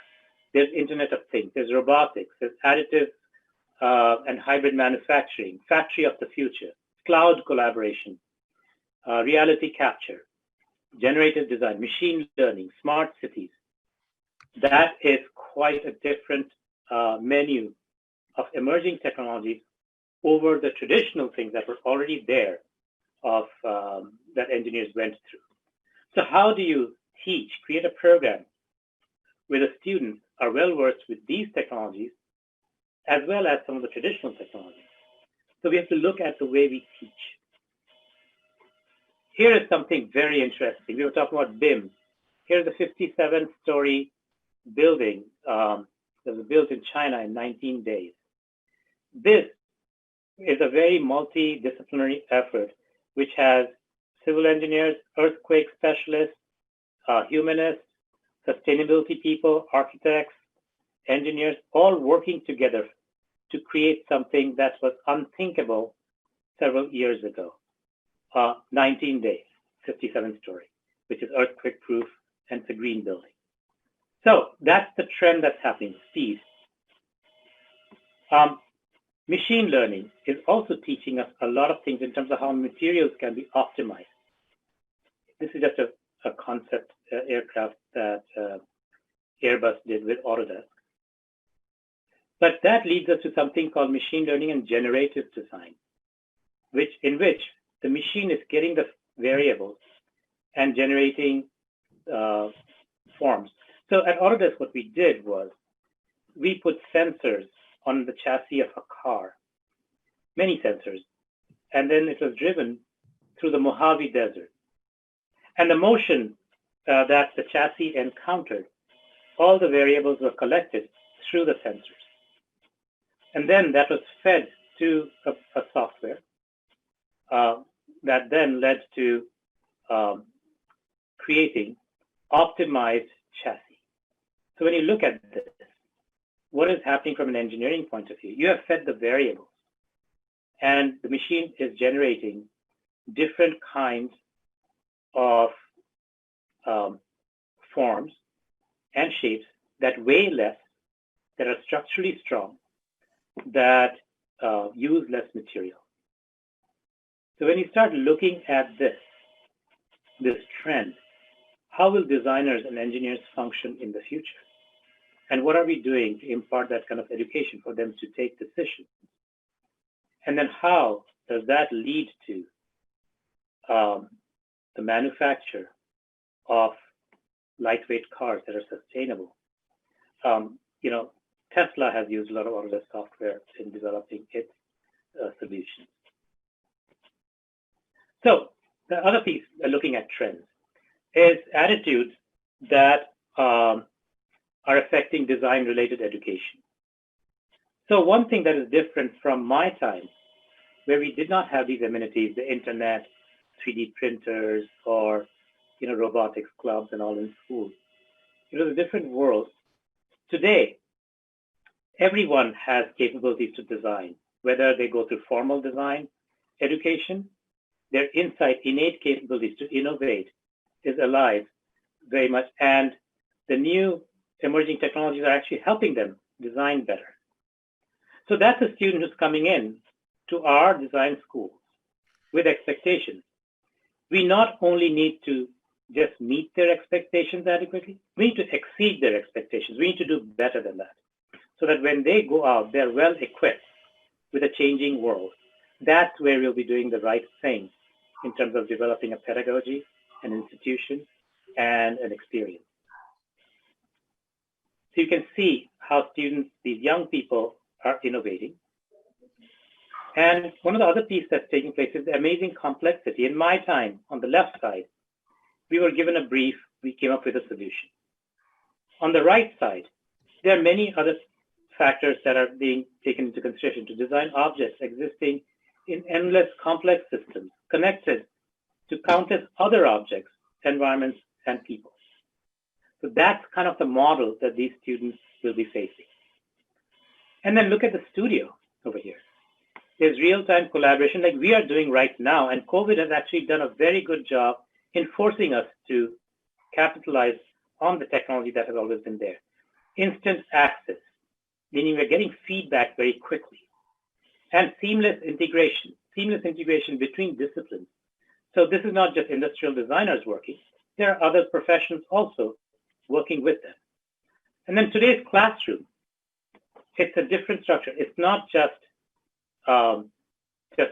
there's Internet of Things, there's robotics, there's additive and hybrid manufacturing, factory of the future, cloud collaboration, reality capture, generative design, machine learning, smart cities. That is quite a different menu of emerging technologies over the traditional things that were already there of that engineers went through. So how do you teach, create a program where the students are well versed with these technologies as well as some of the traditional technologies? So we have to look at the way we teach. Here is something very interesting. We were talking about BIM. Here's a 57-story building that was built in China in 19 days. This is a very multidisciplinary effort, which has civil engineers, earthquake specialists, humanists, sustainability people, architects, engineers, all working together to create something that was unthinkable several years ago. 19 days, 57-story, which is earthquake-proof, and it's a green building. So that's the trend that's happening, speed. Machine learning is also teaching us a lot of things in terms of how materials can be optimized. This is just a concept aircraft that Airbus did with Autodesk. But that leads us to something called machine learning and generative design, in which the machine is getting the variables and generating forms. So at Autodesk, what we did was we put sensors on the chassis of a car, many sensors, and then it was driven through the Mojave Desert. And the motion that the chassis encountered, all the variables were collected through the sensors. And then that was fed to a software that then led to creating optimized chassis. So when you look at this, what is happening from an engineering point of view? You have fed the variables, and the machine is generating different kinds of forms and shapes that weigh less, that are structurally strong, that use less material. So when you start looking at this trend, how will designers and engineers function in the future? And what are we doing to impart that kind of education for them to take decisions? And then how does that lead to the manufacture of lightweight cars that are sustainable? You know, Tesla has used a lot of Autodesk software in developing its solutions. So the other piece, looking at trends, is attitudes that are affecting design-related education. So one thing that is different from my time, where we did not have these amenities, the internet, 3D printers, or robotics clubs and all in school. It was a different world. Today, everyone has capabilities to design, whether they go through formal design education, their innate capabilities to innovate is alive very much, and the new emerging technologies are actually helping them design better. So that's a student who's coming in to our design schools with expectations. We not only need to just meet their expectations adequately, we need to exceed their expectations. We need to do better than that, so that when they go out, they're well equipped with a changing world. That's where we'll be doing the right thing in terms of developing a pedagogy, an institution, and an experience. So you can see how students, these young people, are innovating. And one of the other pieces that's taking place is the amazing complexity. In my time, on the left side, we were given a brief, we came up with a solution. On the right side, there are many other factors that are being taken into consideration to design objects existing in endless complex systems connected to countless other objects, environments, and people. So that's kind of the model that these students will be facing. And then look at the studio over here. There's real-time collaboration like we are doing right now, and COVID has actually done a very good job in forcing us to capitalize on the technology that has always been there. Instant access, meaning we're getting feedback very quickly, and seamless integration between disciplines. So this is not just industrial designers working, there are other professions also working with them. And then today's classroom, it's a different structure. It's not just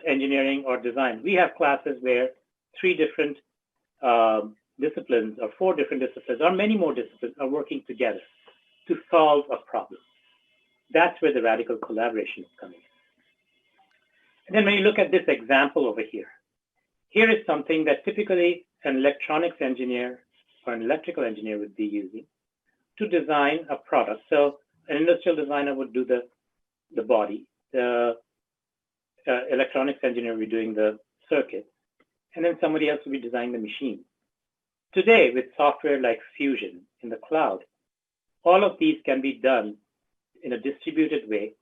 engineering or design. We have classes where 3 different disciplines or 4 different disciplines or many more disciplines are working together to solve a problem. That's where the radical collaboration is coming in. And then when you look at this example over here, here is something that typically an electronics engineer or an electrical engineer would be using to design a product. So an industrial designer would do the body, the electronics engineer would be doing the circuit, and then somebody else would be designing the machine. Today, with software like Fusion in the cloud, all of these can be done in a distributed way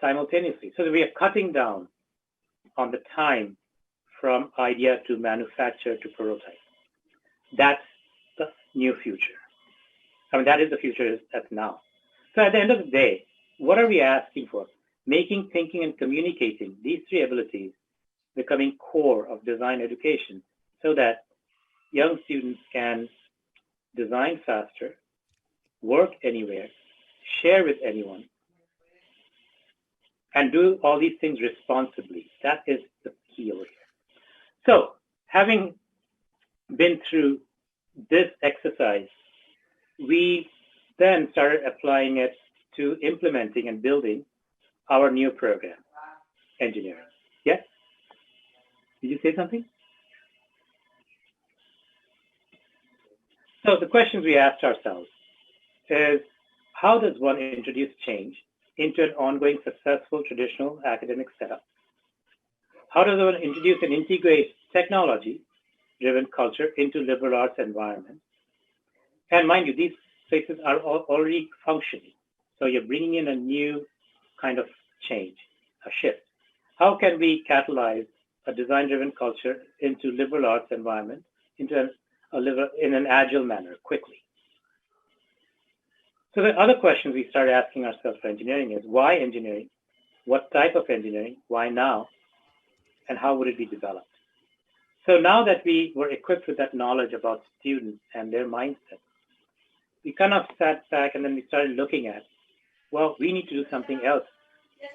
simultaneously. So that we are cutting down on the time from idea to manufacture to prototype. That's the new future. I mean, that is the future that's now. So at the end of the day, what are we asking for? Making, thinking, and communicating, these 3 abilities becoming core of design education so that young students can design faster, work anywhere, share with anyone, and do all these things responsibly. That is the key over here. So having been through this exercise, we then started applying it to implementing and building our new program, engineering. Yes? Did you say something? So the questions we asked ourselves is, how does one introduce change into an ongoing successful traditional academic setup? How does one introduce and integrate technology-driven culture into liberal arts environments? And mind you, these places are already functioning. So you're bringing in a new kind of change, a shift. How can we catalyze a design-driven culture into liberal arts environment, into in an agile manner, quickly? So the other questions we started asking ourselves for engineering is, why engineering? What type of engineering? Why now? And how would it be developed? So now that we were equipped with that knowledge about students and their mindset, we kind of sat back and then we started looking at, well, we need to do something else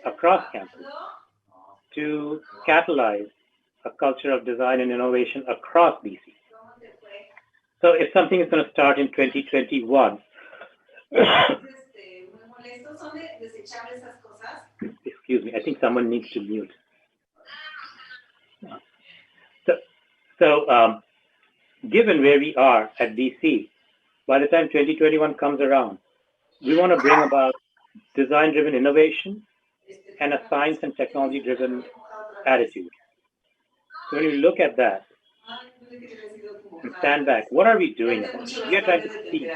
across campus to catalyze a culture of design and innovation across BC. So if something is going to start in 2021, excuse me, I think someone needs to mute. So given where we are at BC, by the time 2021 comes around, we want to bring about design-driven innovation and a science and technology-driven attitude. So when you look at that and stand back, what are we doing about it? We are trying to see.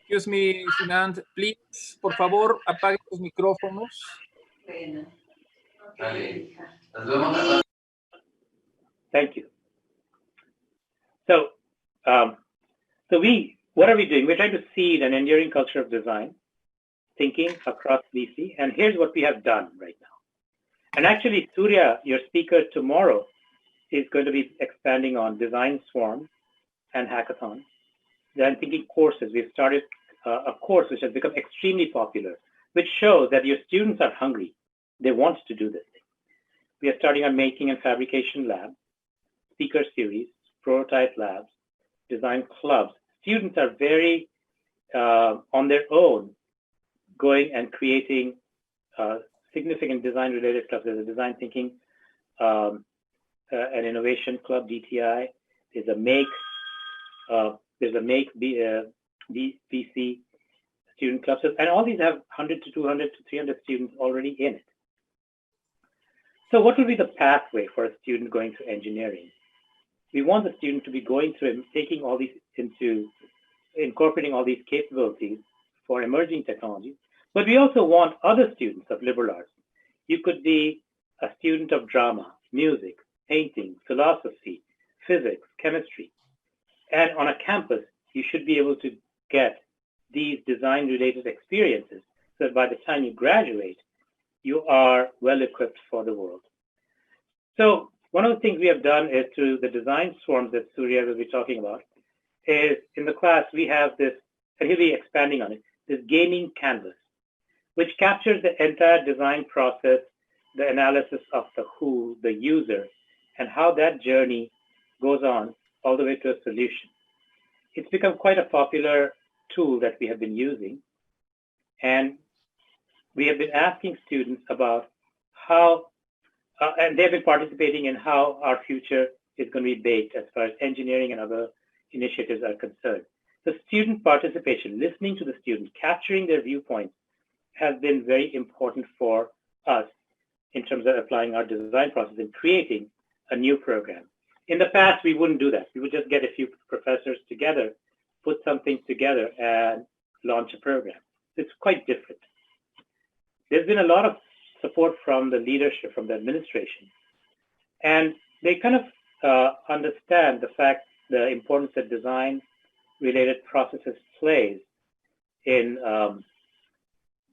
Excuse me, Sinant, please, por favor, apague los micrófonos. Thank you. So, what are we doing? We're trying to seed an enduring culture of design thinking across BC, and here's what we have done right now. And actually, Surya, your speaker tomorrow, is going to be expanding on design swarm and hackathon. Then thinking courses, we've started a course which has become extremely popular which shows that your students are hungry. They want to do this thing. We are starting our making and fabrication lab, speaker series, prototype labs, design clubs. Students are very on their own going and creating significant design-related clubs. There's a design thinking, an innovation club, DTI. There's a make BC student clubs, and all these have 100 to 200 to 300 students already in it. So what will be the pathway for a student going through engineering? We want the student to be going through and taking all these into incorporating all these capabilities for emerging technologies, but we also want other students of liberal arts. You could be a student of drama, music, painting, philosophy, physics, chemistry. And on a campus, you should be able to get these design-related experiences so that by the time you graduate, you are well equipped for the world. So one of the things we have done is through the design swarms that Surya will be talking about, is in the class we have this, and he'll be expanding on it, this gaming canvas, which captures the entire design process, the analysis of the who, the user, and how that journey goes on all the way to a solution. It's become quite a popular tool that we have been using. And we have been asking students about how, and they've been participating in how our future is going to be baked as far as engineering and other initiatives are concerned. The student participation, listening to the students, capturing their viewpoints has been very important for us in terms of applying our design process and creating a new program. In the past, we wouldn't do that. We would just get a few professors together, put something together and launch a program. It's quite different. There's been a lot of support from the leadership, from the administration, and they kind of understand the fact, the importance that design-related processes plays in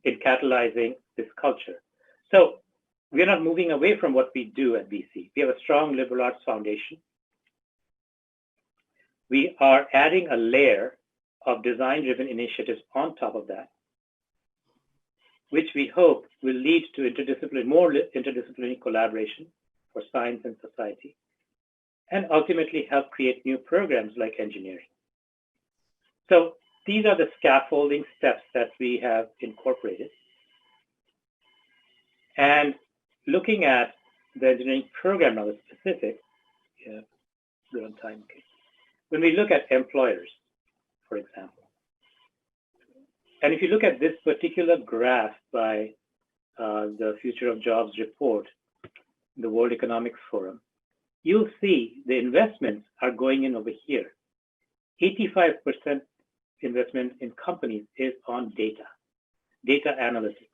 catalyzing this culture. So we're not moving away from what we do at BC. We have a strong liberal arts foundation. We are adding a layer of design-driven initiatives on top of that, which we hope will lead to more interdisciplinary collaboration for science and society, and ultimately help create new programs like engineering. So these are the scaffolding steps that we have incorporated. And looking at the engineering program now, the specific, yeah, good on time, okay. When we look at employers, for example, and if you look at this particular graph by the Future of Jobs report, the World Economic Forum, you'll see the investments are going in over here. 85% investment in companies is on data analytics.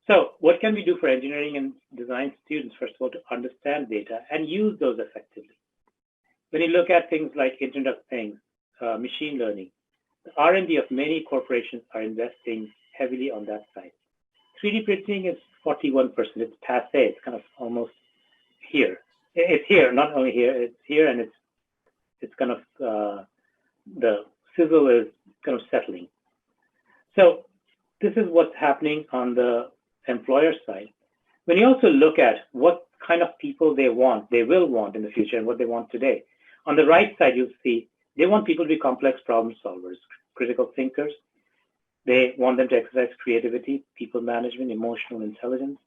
So what can we do for engineering and design students, first of all, to understand data and use those effectively? When you look at things like Internet of Things, machine learning, the R&D of many corporations are investing heavily on that side. 3D printing is 41%. It's passé. It's kind of almost here. It's here, not only here. It's here, and it's kind of the sizzle is kind of settling. So this is what's happening on the employer side. When you also look at what kind of people they will want in the future, and what they want today, on the right side, you'll see they want people to be complex problem solvers, critical thinkers. They want them to exercise creativity, people management, emotional intelligence,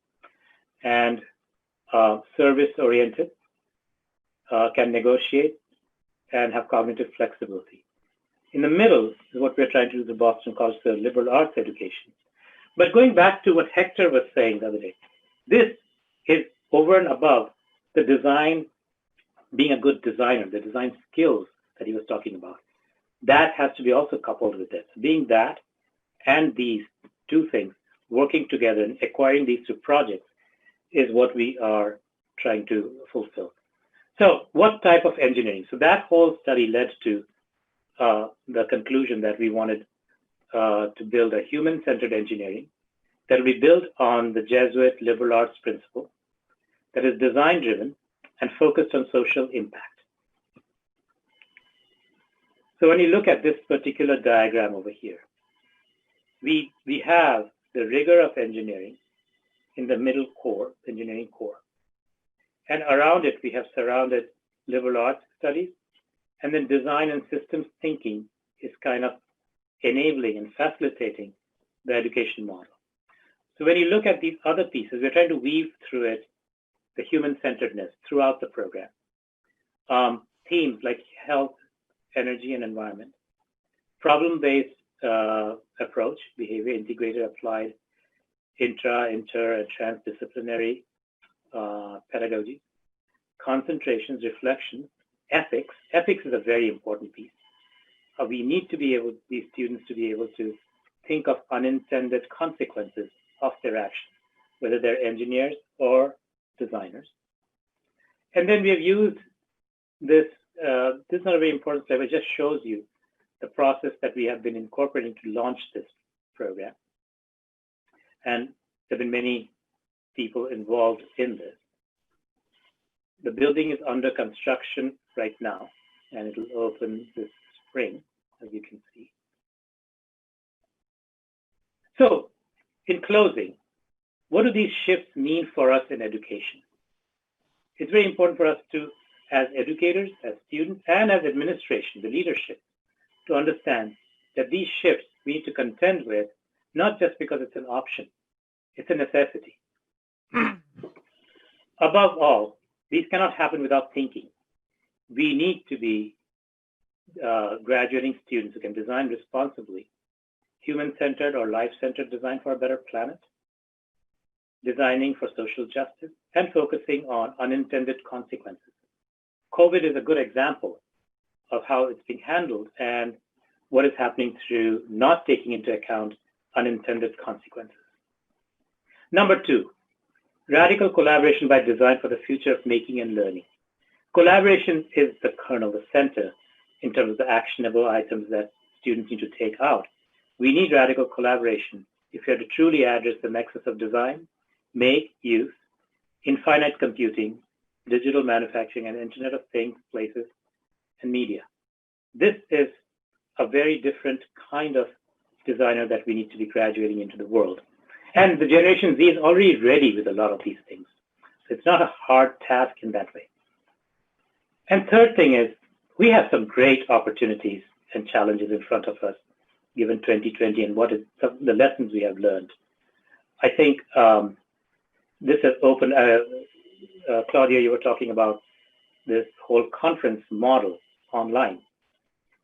and service-oriented, can negotiate, and have cognitive flexibility. In the middle is what we're trying to do at the Boston College of Liberal Arts Education. But going back to what Hector was saying the other day, this is over and above the design, being a good designer, the design skills that he was talking about. That has to be also coupled with this. Being that and these two things, working together and acquiring these two projects is what we are trying to fulfill. So what type of engineering? So that whole study led to the conclusion that we wanted to build a human-centered engineering that will be built on the Jesuit liberal arts principle, that is design-driven and focused on social impact. So when you look at this particular diagram over here, we have the rigor of engineering in the middle core, engineering core. And around it, we have surrounded liberal arts studies, and then design and systems thinking is kind of enabling and facilitating the education model. So when you look at these other pieces, we're trying to weave through it the human-centeredness throughout the program. Themes like health, energy, and environment, problem-based approach, behavior integrated, applied, inter, and transdisciplinary pedagogy, concentrations, reflection, ethics. Ethics is a very important piece. We need to be able, these students to be able to think of unintended consequences of their actions, whether they're engineers or designers. And then we have used this, this is not a very important slide, it just shows you the process that we have been incorporating to launch this program. And there have been many people involved in this. The building is under construction right now, and it will open this spring, as you can see. So, in closing, what do these shifts mean for us in education? It's very important for us to, as educators, as students, and as administration, the leadership, to understand that these shifts we need to contend with, not just because it's an option, it's a necessity. Above all, these cannot happen without thinking. We need to be graduating students who can design responsibly, human-centered or life-centered design for a better planet, designing for social justice, and focusing on unintended consequences. COVID is a good example of how it's being handled and what is happening through not taking into account unintended consequences. Number two, radical collaboration by design for the future of making and learning. Collaboration is the kernel, the center, in terms of the actionable items that students need to take out. We need radical collaboration if we are to truly address the nexus of design, make, use, infinite computing, digital manufacturing, and Internet of Things, places, and media. This is a very different kind of designer that we need to be graduating into the world. And the Generation Z is already ready with a lot of these things. So it's not a hard task in that way. And third thing is, we have some great opportunities and challenges in front of us, given 2020 and what is the lessons we have learned. I think this has opened, Claudia, you were talking about this whole conference model online.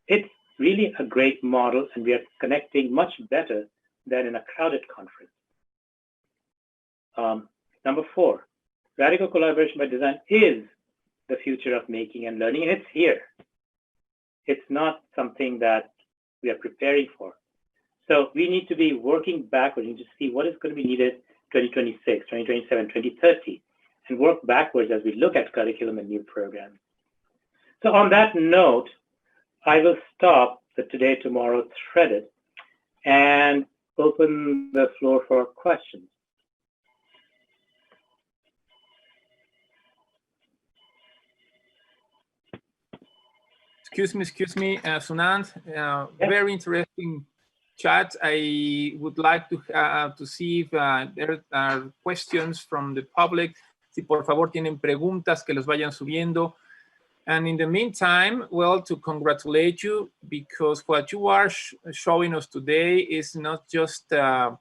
It's really a great model, and we are connecting much better than in a crowded conference. Number four, radical collaboration by design is the future of making and learning, and it's here. It's not something that we are preparing for. So we need to be working backwards and to see what is going to be needed 2026, 2027, 2030, and work backwards as we look at curriculum and new programs. So on that note, I will stop the Today, Tomorrow threaded and open the floor for questions. Excuse me, Sunand, very interesting chat. I would like to see if there are questions from the public. Si por favor tienen preguntas, que los vayan subiendo. And in the meantime, well, to congratulate you, because what you are showing us today is not just a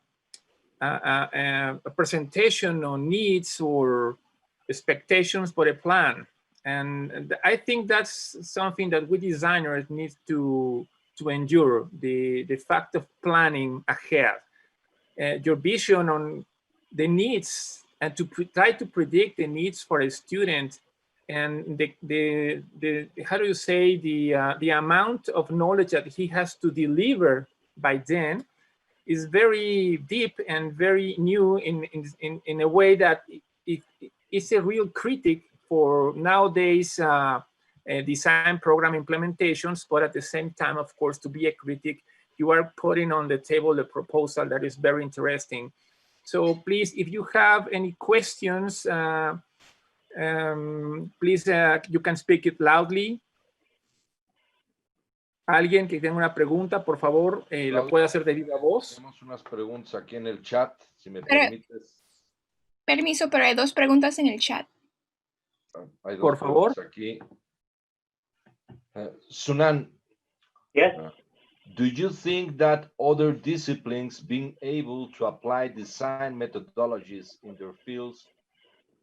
presentation on needs or expectations, but a plan. And I think that's something that we designers need to endure, the fact of planning ahead. Your vision on the needs and to try to predict the needs for a student, and the how do you say, the amount of knowledge that he has to deliver by then is very deep and very new in a way that it's a real critic for nowadays design program implementations, but at the same time, of course, to be a critic, you are putting on the table a proposal that is very interesting. So please, if you have any questions, please, you can speak it loudly. Alguien que tenga una pregunta, por favor, la puede hacer de viva voz. Tenemos unas preguntas aquí en el chat, si me permites. Permiso, pero hay 2 preguntas en el chat. Hay 2 por favor. aquí. Sunan, Yes. Do you think that other disciplines being able to apply design methodologies in their fields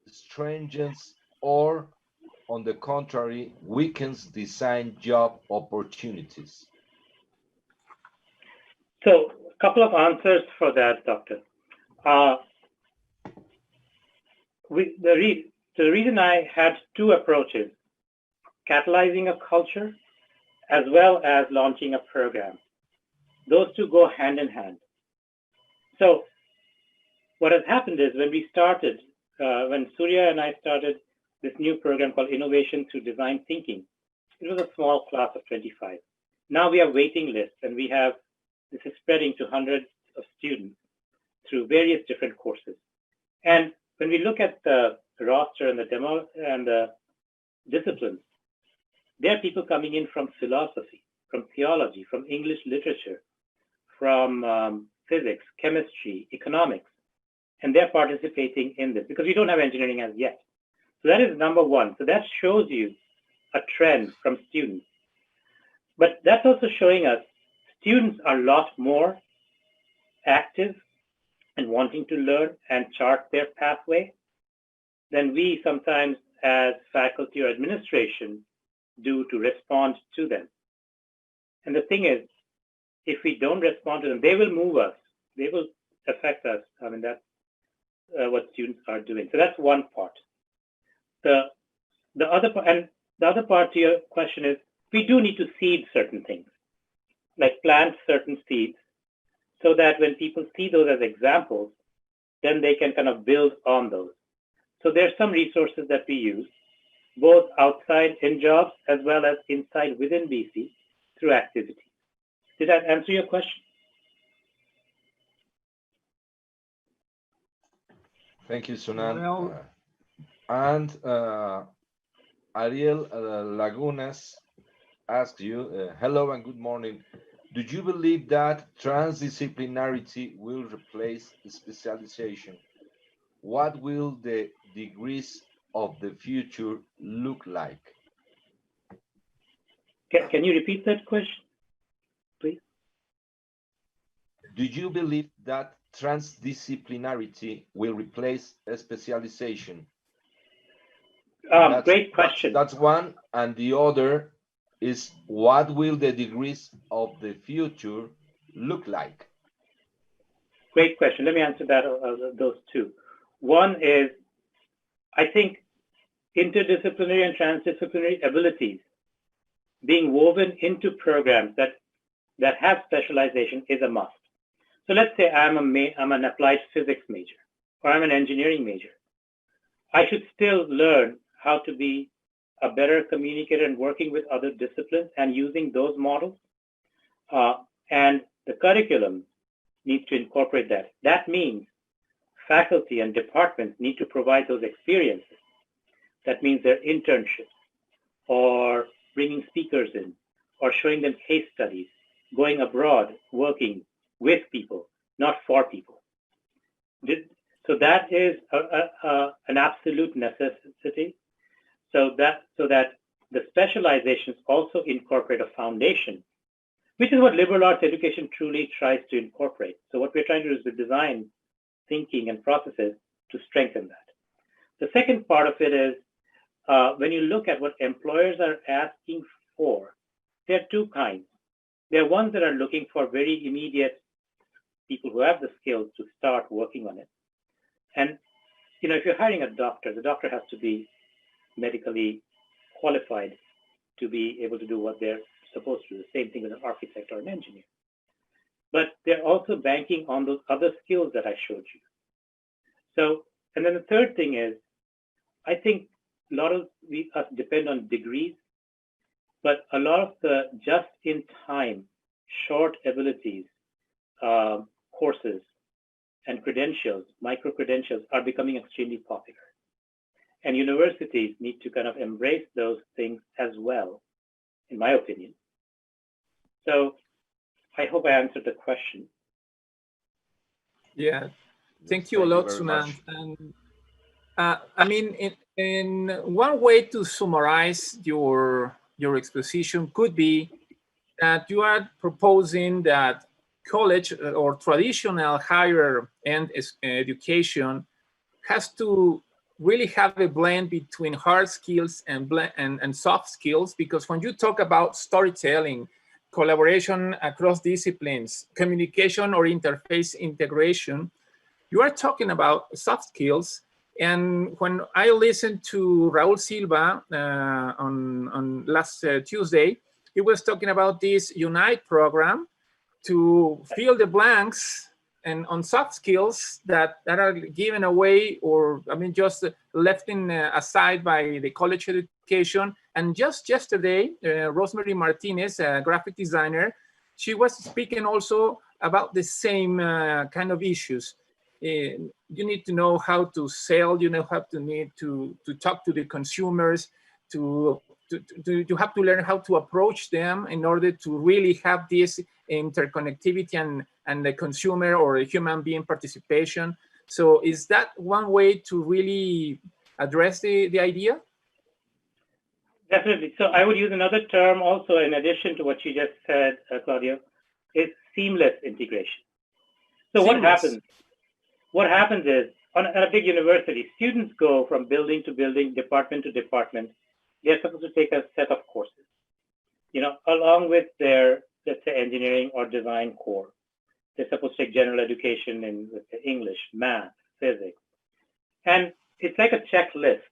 strengthens or, on the contrary, weakens design job opportunities? So, a couple of answers for that, Doctor. The reason I had 2 approaches, catalyzing a culture as well as launching a program. Those 2 go hand in hand. So what has happened is when we started, when Surya and I started this new program called Innovation Through Design Thinking, it was a small class of 25. Now we have waiting lists, and this is spreading to hundreds of students through various different courses. And when we look at the roster and the demo and the disciplines, there are people coming in from philosophy, from theology, from English literature, from physics, chemistry, economics, and they're participating in this because we don't have engineering as yet. So that is number 1. So that shows you a trend from students. But that's also showing us students are a lot more active and wanting to learn and chart their pathway than we sometimes as faculty or administration do to respond to them. And the thing is, if we don't respond to them, they will move us. They will affect us. I mean, that's what students are doing. So that's one part. The other part to your question is, we do need to seed certain things, like plant certain seeds, so that when people see those as examples, then they can kind of build on those. So there's some resources that we use, both outside in jobs as well as inside within BC through activities. Did that answer your question? Thank you, Sunan. And Ariel Lagunas asks you, hello and good morning. Do you believe that transdisciplinarity will replace specialization? What will the degrees of the future look like? Can you repeat that question, please? Do you believe that transdisciplinarity will replace specialization? Great question. That's one. And the other is, what will the degrees of the future look like? Great question. Let me answer that, those 2. One is, I think interdisciplinary and transdisciplinary abilities being woven into programs that have specialization is a must. So let's say I'm an applied physics major, or I'm an engineering major. I should still learn how to be a better communicator and working with other disciplines and using those models. And the curriculum needs to incorporate that. That means faculty and departments need to provide those experiences. That means their internships, or bringing speakers in, or showing them case studies, going abroad, working with people, not for people. So that is an absolute necessity. So that the specializations also incorporate a foundation, which is what liberal arts education truly tries to incorporate. So what we're trying to do is to design thinking and processes to strengthen that. The second part of it is, when you look at what employers are asking for, there are 2 kinds. There are ones that are looking for very immediate people who have the skills to start working on it. And, you know, if you're hiring a doctor, the doctor has to be medically qualified to be able to do what they're supposed to do. The same thing with an architect or an engineer. But they're also banking on those other skills that I showed you. So, and then the third thing is, I think a lot of us depend on degrees, but a lot of the just-in-time, short abilities, courses and credentials, micro-credentials are becoming extremely popular. And universities need to kind of embrace those things as well, in my opinion, So I hope I answered the question. Yeah, thank you a lot, Sunant. And I mean, in one way to summarize your exposition could be that you are proposing that college or traditional higher end education has to really have a blend between hard skills and soft skills, because when you talk about storytelling, collaboration across disciplines, communication or interface integration, you are talking about soft skills. And when I listened to Raul Silva on last Tuesday, he was talking about this Unite program to fill the blanks and on soft skills that are given away, or I mean, just left aside by the college education. And just yesterday, Rosemary Martinez, a graphic designer, she was speaking also about the same kind of issues. You need to know how to sell, you know, need to talk to the consumers, you have to learn how to approach them in order to really have this interconnectivity and the consumer or a human being participation. So is that one way to really address the idea? Definitely. So I would use another term also in addition to what you just said, Claudio, is seamless integration. So Seamless. what happens is, at a big university, students go from building to building, department to department. They're supposed to take a set of courses, you know, along with their, let's say, engineering or design core. They're supposed to take general education in, let's say, English, math, physics. And it's like a checklist.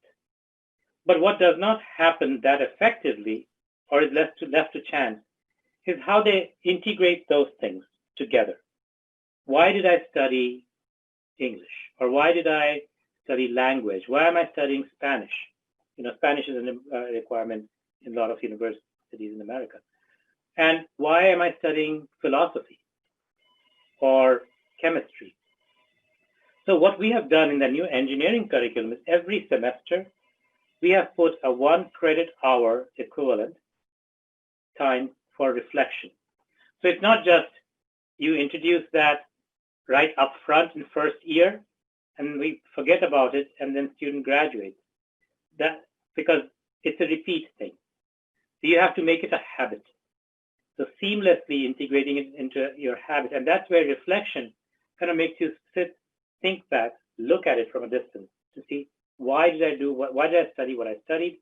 But what does not happen that effectively, or is left to chance, is how they integrate those things together. Why did I study English? Or why did I study language? Why am I studying Spanish? You know, Spanish is a requirement in a lot of universities in America. And why am I studying philosophy or chemistry? So what we have done in the new engineering curriculum is every semester, we have put a 1 credit hour equivalent time for reflection. So it's not just you introduce that right up front in first year and we forget about it and then student graduates. That because it's a repeat thing. So you have to make it a habit. So seamlessly integrating it into your habit. And that's where reflection kind of makes you sit, think back, look at it from a distance to see why did I study what I studied?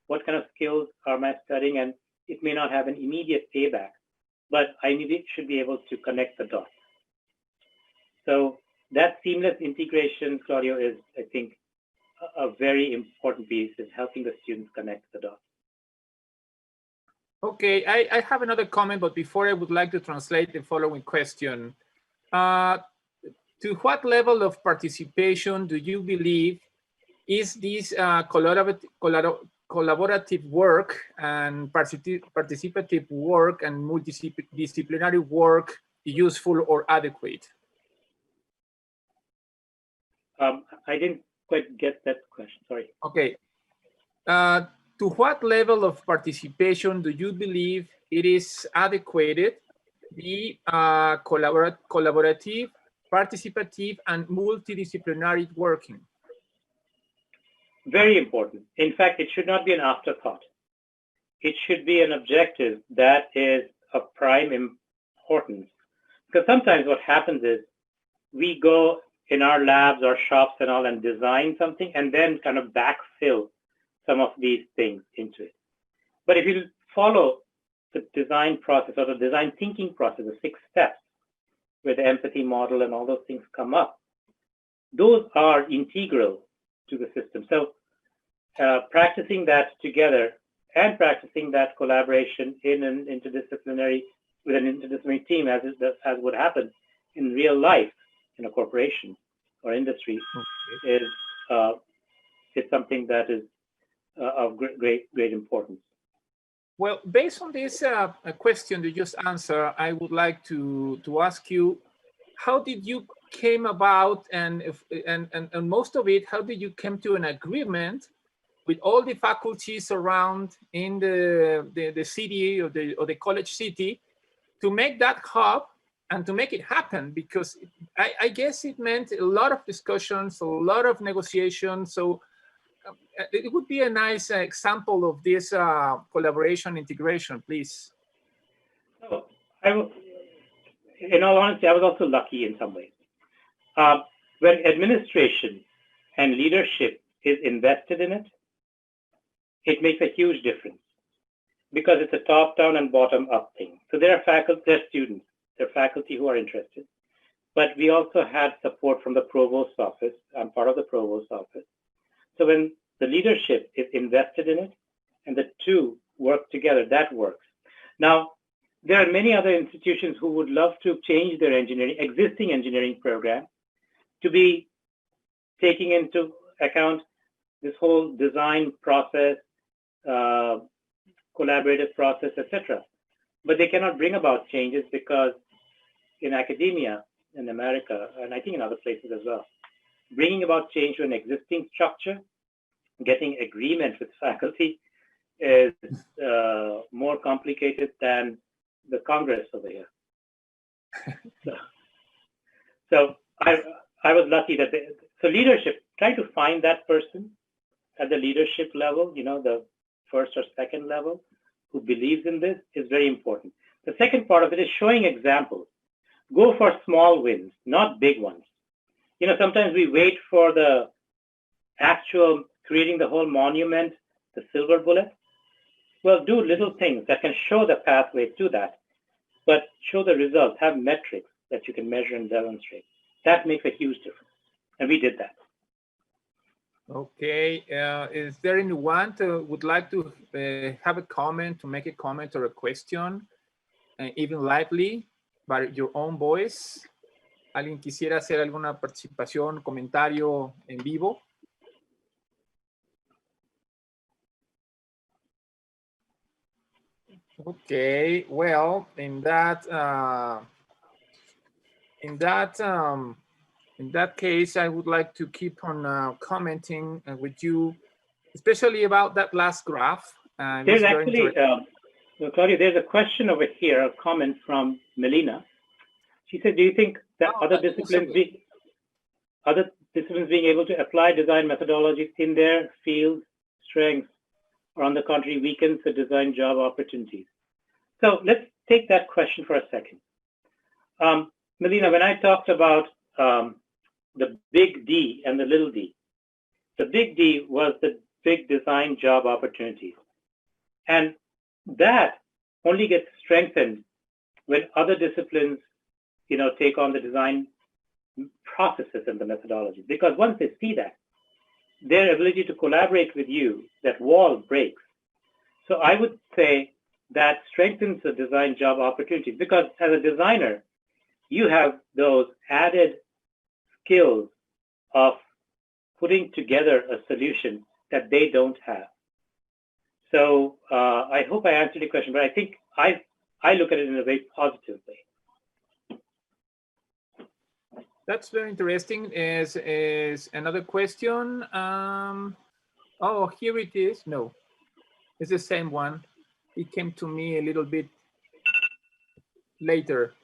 What kind of skills am I studying? And it may not have an immediate payback, but I should be able to connect the dots. So that seamless integration, Claudio, is, I think, a very important piece, is helping the students connect the dots. Okay, I have another comment, but before I would like to translate the following question. To what level of participation do you believe is this collaborative work and participative work and multidisciplinary work useful or adequate? I didn't quite get that question, sorry. Okay. To what level of participation do you believe it is adequate, the collaborative, participative, and multidisciplinary working? Very important. In fact, it should not be an afterthought. It should be an objective that is of prime importance. Because sometimes what happens is we go in our labs or shops and all and design something and then kind of backfill some of these things into it. But if you follow the design process or the design thinking process, the 6 steps, where the empathy model and all those things come up, those are integral to the system. So practicing that together and practicing that collaboration in an interdisciplinary, with an interdisciplinary team, as would happen in real life in a corporation or industry, is something that is of great importance. Well, based on this question you just answered, I would like to ask you, how did you came about, and most of it, how did you come to an agreement with all the faculties around in the city or the college city to make that hub and to make it happen, because I guess it meant a lot of discussions, a lot of negotiations. So it would be a nice example of this collaboration integration, please. So in all honesty, I was also lucky in some ways. When administration and leadership is invested in it, it makes a huge difference, because it's a top-down and bottom-up thing. So there are faculty, there are students, there are faculty who are interested, but we also had support from the provost's office. I'm part of the provost's office. So when the leadership is invested in it and the two work together, that works. Now, there are many other institutions who would love to change their existing engineering program to be taking into account this whole design process, collaborative process, etc. But they cannot bring about changes because in academia in America, and I think in other places as well, bringing about change to an existing structure, getting agreement with faculty is more complicated than the Congress over here. So I was lucky that so leadership, trying to find that person at the leadership level, you know, the first or second level, who believes in this is very important. The second part of it is showing examples. Go for small wins, not big ones. You know, sometimes we wait for the actual creating the whole monument, the silver bullet. Well, do little things that can show the pathway to that, but show the results, have metrics that you can measure and demonstrate. That makes a huge difference. And we did that. Okay, is there anyone who would like to have a comment, to make a comment or a question, even lively, by your own voice? ¿Alguien quisiera hacer alguna participación, comentario en vivo? Okay, well, in that case, I would like to keep on commenting with you, especially about that last graph. There's actually, Claudia, there's a question over here, a comment from Melina. She said, do you think that other disciplines being able to apply design methodologies in their field strengths, or on the contrary, weakens the design job opportunities? So let's take that question for a second. Melina, when I talked about the big D and the little d, the big D was the big design job opportunities. And that only gets strengthened when other disciplines, you know, take on the design processes and the methodology. Because once they see that, their ability to collaborate with you, that wall breaks. So I would say that strengthens the design job opportunities, because as a designer, you have those added skills of putting together a solution that they don't have. So I hope I answered your question, but I think I look at it in a very positive way. That's very interesting. Is another question? Oh, here it is. No, it's the same one. It came to me a little bit later.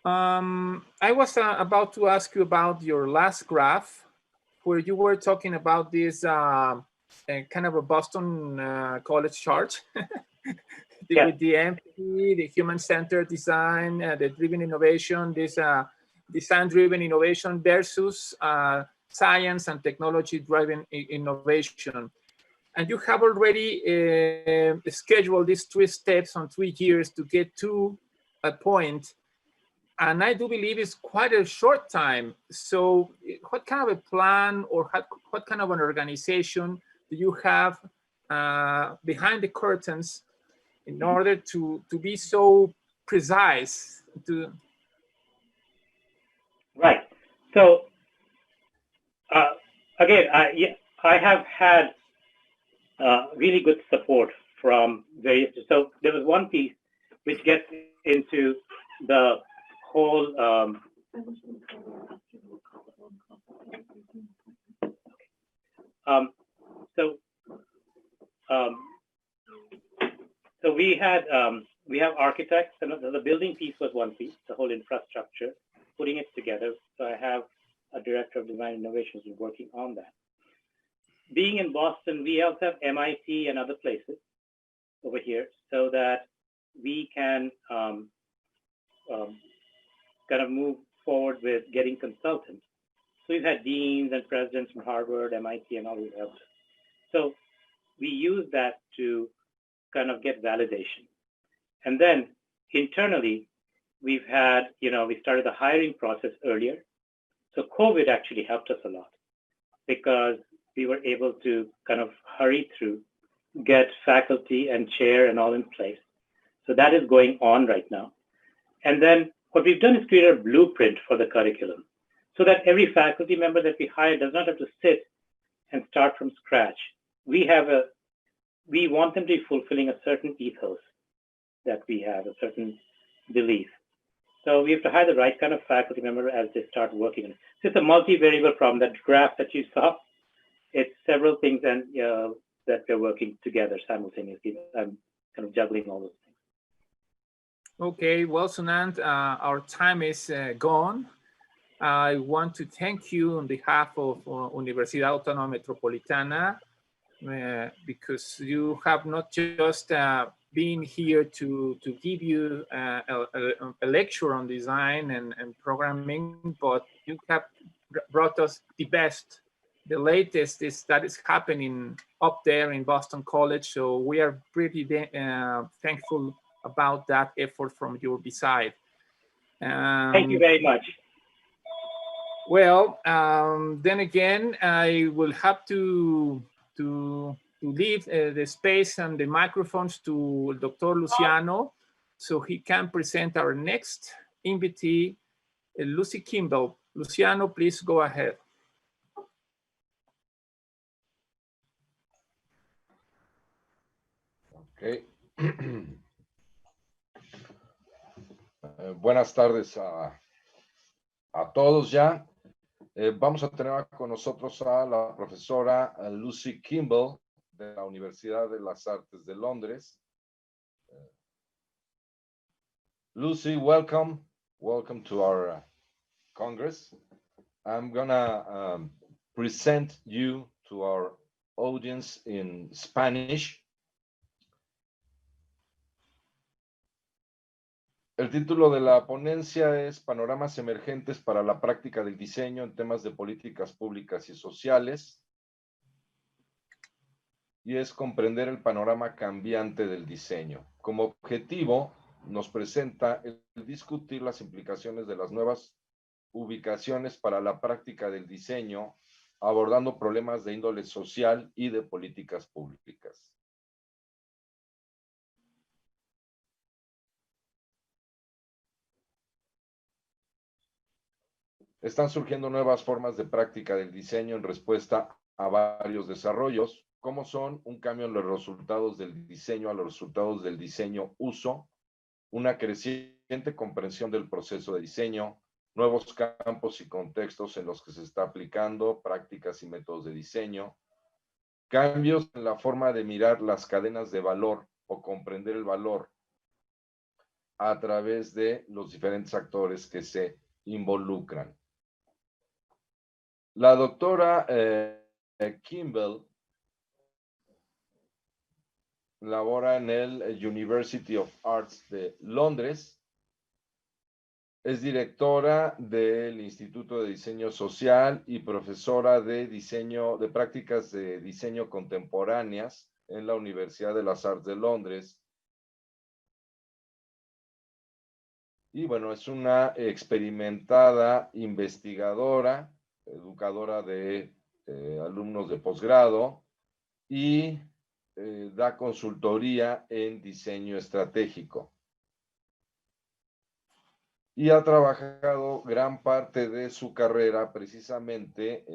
I was about to ask you about your last graph, where you were talking about this kind of a Boston College chart. With the empathy, the human-centered design, the driven innovation, this design-driven innovation versus science and technology-driven innovation. And you have already scheduled these 3 steps on 3 years to get to a point. And I do believe it's quite a short time. So what kind of a plan, or what kind of an organization do you have behind the curtains in order to be so precise? Right. So again, I have had really good support from various. So there was one piece which gets into the whole so we have architects, and the building piece was one piece, the whole infrastructure, putting it together. So I have a director of design innovations who's working on that. Being in Boston, we also have MIT and other places over here so that we can kind of move forward with getting consultants. So we've had deans and presidents from Harvard, MIT, and all these others. So we use that to kind of get validation. And then internally, we've had, we started the hiring process earlier. So COVID actually helped us a lot because we were able to kind of hurry through, get faculty and chair and all in place. So that is going on right now. And then what we've done is create a blueprint for the curriculum so that every faculty member that we hire does not have to sit and start from scratch. We want them to be fulfilling a certain ethos that we have, a certain belief. So we have to hire the right kind of faculty member as they start working on it. So it's a multi-variable problem. That graph that you saw, it's several things and that we're working together simultaneously. I'm kind of juggling all those things. Okay, well, Sunant, our time is gone. I want to thank you on behalf of Universidad Autónoma Metropolitana because you have not just been here to give you a lecture on design and programming, but you have brought us the best. The latest is that is happening up there in Boston College, so we are pretty thankful about that effort from your side. Thank you very much. Well, then again, I will have to leave the space and the microphones to Dr. Luciano so he can present our next invitee, Lucy Kimball. Luciano, please go ahead. Okay. Buenas tardes a todos ya. Vamos a tener con nosotros a la profesora Lucy Kimball de la Universidad de las Artes de Londres. Lucy, welcome. Welcome to our Congress. I'm gonna present you to our audience in Spanish. El título de la ponencia es Panoramas emergentes para la práctica del diseño en temas de políticas públicas y sociales. Y es comprender el panorama cambiante del diseño. Como objetivo, nos presenta el discutir las implicaciones de las nuevas ubicaciones para la práctica del diseño, abordando problemas de índole social y de políticas públicas. Están surgiendo nuevas formas de práctica del diseño en respuesta a varios desarrollos, como son un cambio en los resultados del diseño a los resultados del diseño uso, una creciente comprensión del proceso de diseño, nuevos campos y contextos en los que se está aplicando prácticas y métodos de diseño, cambios en la forma de mirar las cadenas de valor o comprender el valor a través de los diferentes actores que se involucran. La doctora Kimball labora en el University of Arts de Londres. Es directora del Instituto de Diseño Social y profesora de diseño, de prácticas de diseño contemporáneas en la Universidad de las Artes de Londres. Y bueno, es una experimentada investigadora, educadora de alumnos de posgrado y da consultoría en diseño estratégico. Y ha trabajado gran parte de su carrera precisamente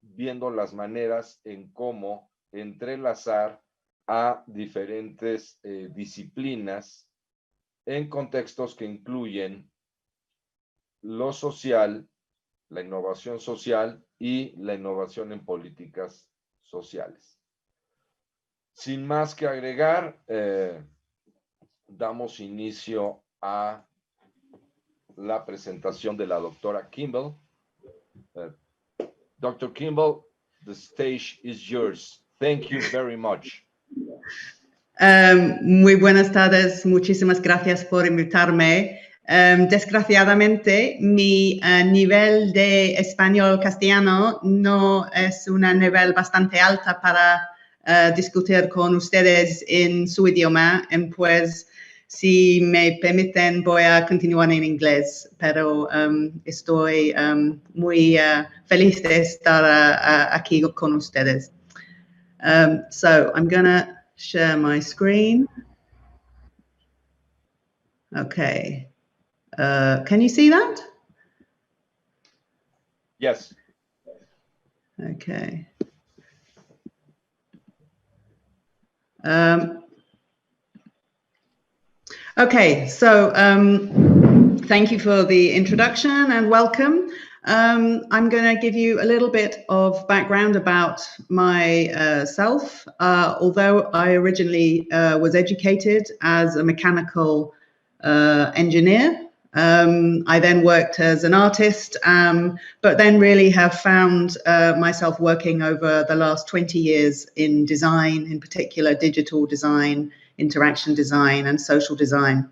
viendo las maneras en cómo entrelazar a diferentes disciplinas en contextos que incluyen lo social, la innovación social y la innovación en políticas sociales. Sin más que agregar, damos inicio a la presentación de la doctora Kimball. Dr. Kimball, the stage is yours. Thank you very much. Muy buenas tardes, muchísimas gracias por invitarme. Desgraciadamente, mi nivel de español castellano no es un nivel bastante alto para discutir con ustedes en su idioma, pues si me permiten voy a continuar en inglés, pero estoy muy feliz de estar aquí con ustedes. So I'm gonna share my screen. Okay. Can you see that? Yes. Okay. Okay, so thank you for the introduction and welcome. I'm going to give you a little bit of background about myself. Although I originally was educated as a mechanical engineer, I then worked as an artist, but then really have found myself working over the last 20 years in design, in particular digital design, interaction design, and social design.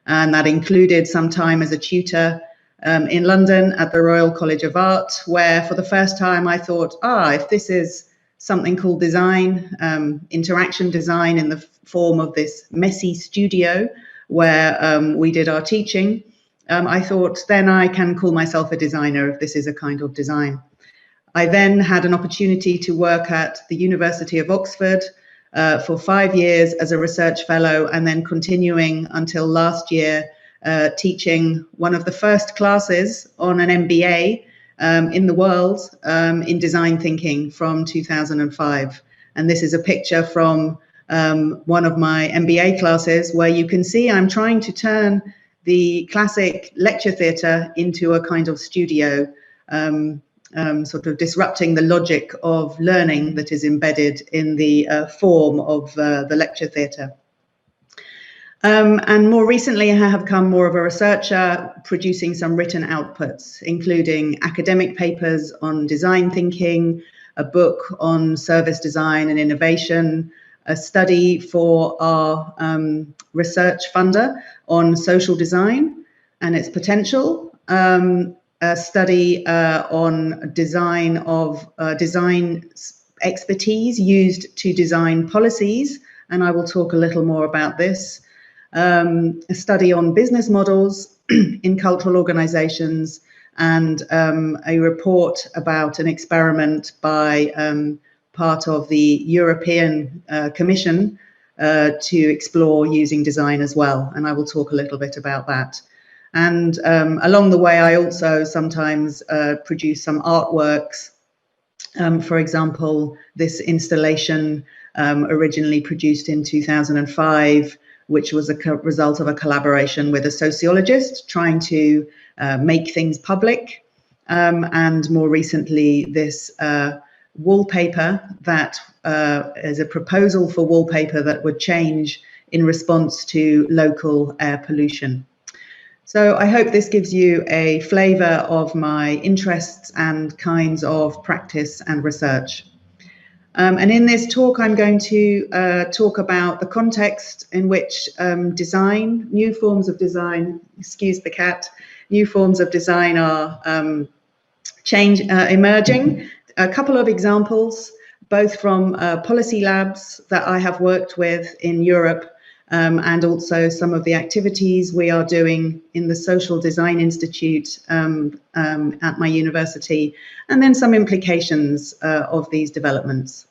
And that included some time as a tutor in London at the Royal College of Art, where for the first time I thought, if this is something called design, interaction design in the form of this messy studio where we did our teaching, I thought then I can call myself a designer if this is a kind of design. I then had an opportunity to work at the University of Oxford for 5 years as a research fellow, and then continuing until last year teaching one of the first classes on an MBA in the world in design thinking from 2005. And this is a picture from one of my MBA classes where you can see I'm trying to turn the classic lecture theatre into a kind of studio, sort of disrupting the logic of learning that is embedded in the form of the lecture theatre. And more recently, I have become more of a researcher, producing some written outputs, including academic papers on design thinking, a book on service design and innovation, a study for our research funder on social design and its potential, a study on design of design expertise used to design policies, and I will talk a little more about this. A study on business models in cultural organizations, and a report about an experiment by part of the European Commission to explore using design as well, and I will talk a little bit about that. And along the way, I also sometimes produce some artworks. For example, this installation originally produced in 2005, which was a result of a collaboration with a sociologist trying to make things public. And more recently, this wallpaper that is a proposal for wallpaper that would change in response to local air pollution. So I hope this gives you a flavor of my interests and kinds of practice and research. And in this talk, I'm going to talk about the context in which design, new forms of design, excuse the cat, new forms of design are emerging. A couple of examples, both from policy labs that I have worked with in Europe, and also some of the activities we are doing in the Social Design Institute at my university, and then some implications of these developments.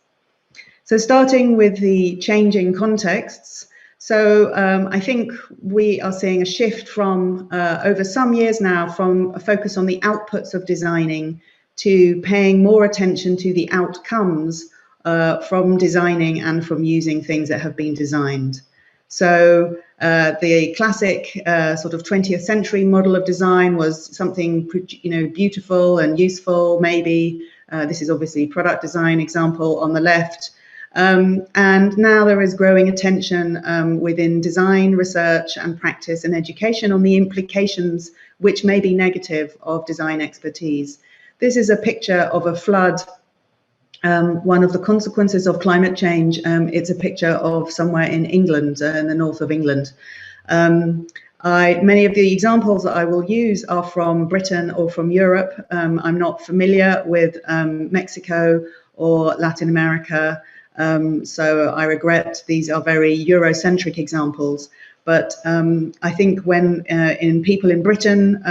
So starting with the changing contexts. So I think we are seeing a shift from over some years now from a focus on the outputs of designing to paying more attention to the outcomes from designing and from using things that have been designed. So the classic sort of 20th century model of design was something, beautiful and useful, maybe. This is obviously product design example on the left. And now there is growing attention within design, research and practice and education on the implications, which may be negative, of design expertise. This is a picture of a flood, one of the consequences of climate change. It's a picture of somewhere in England, in the north of England. Many of the examples that I will use are from Britain or from Europe. I'm not familiar with Mexico or Latin America, so I regret these are very Eurocentric examples. But I think when people in Britain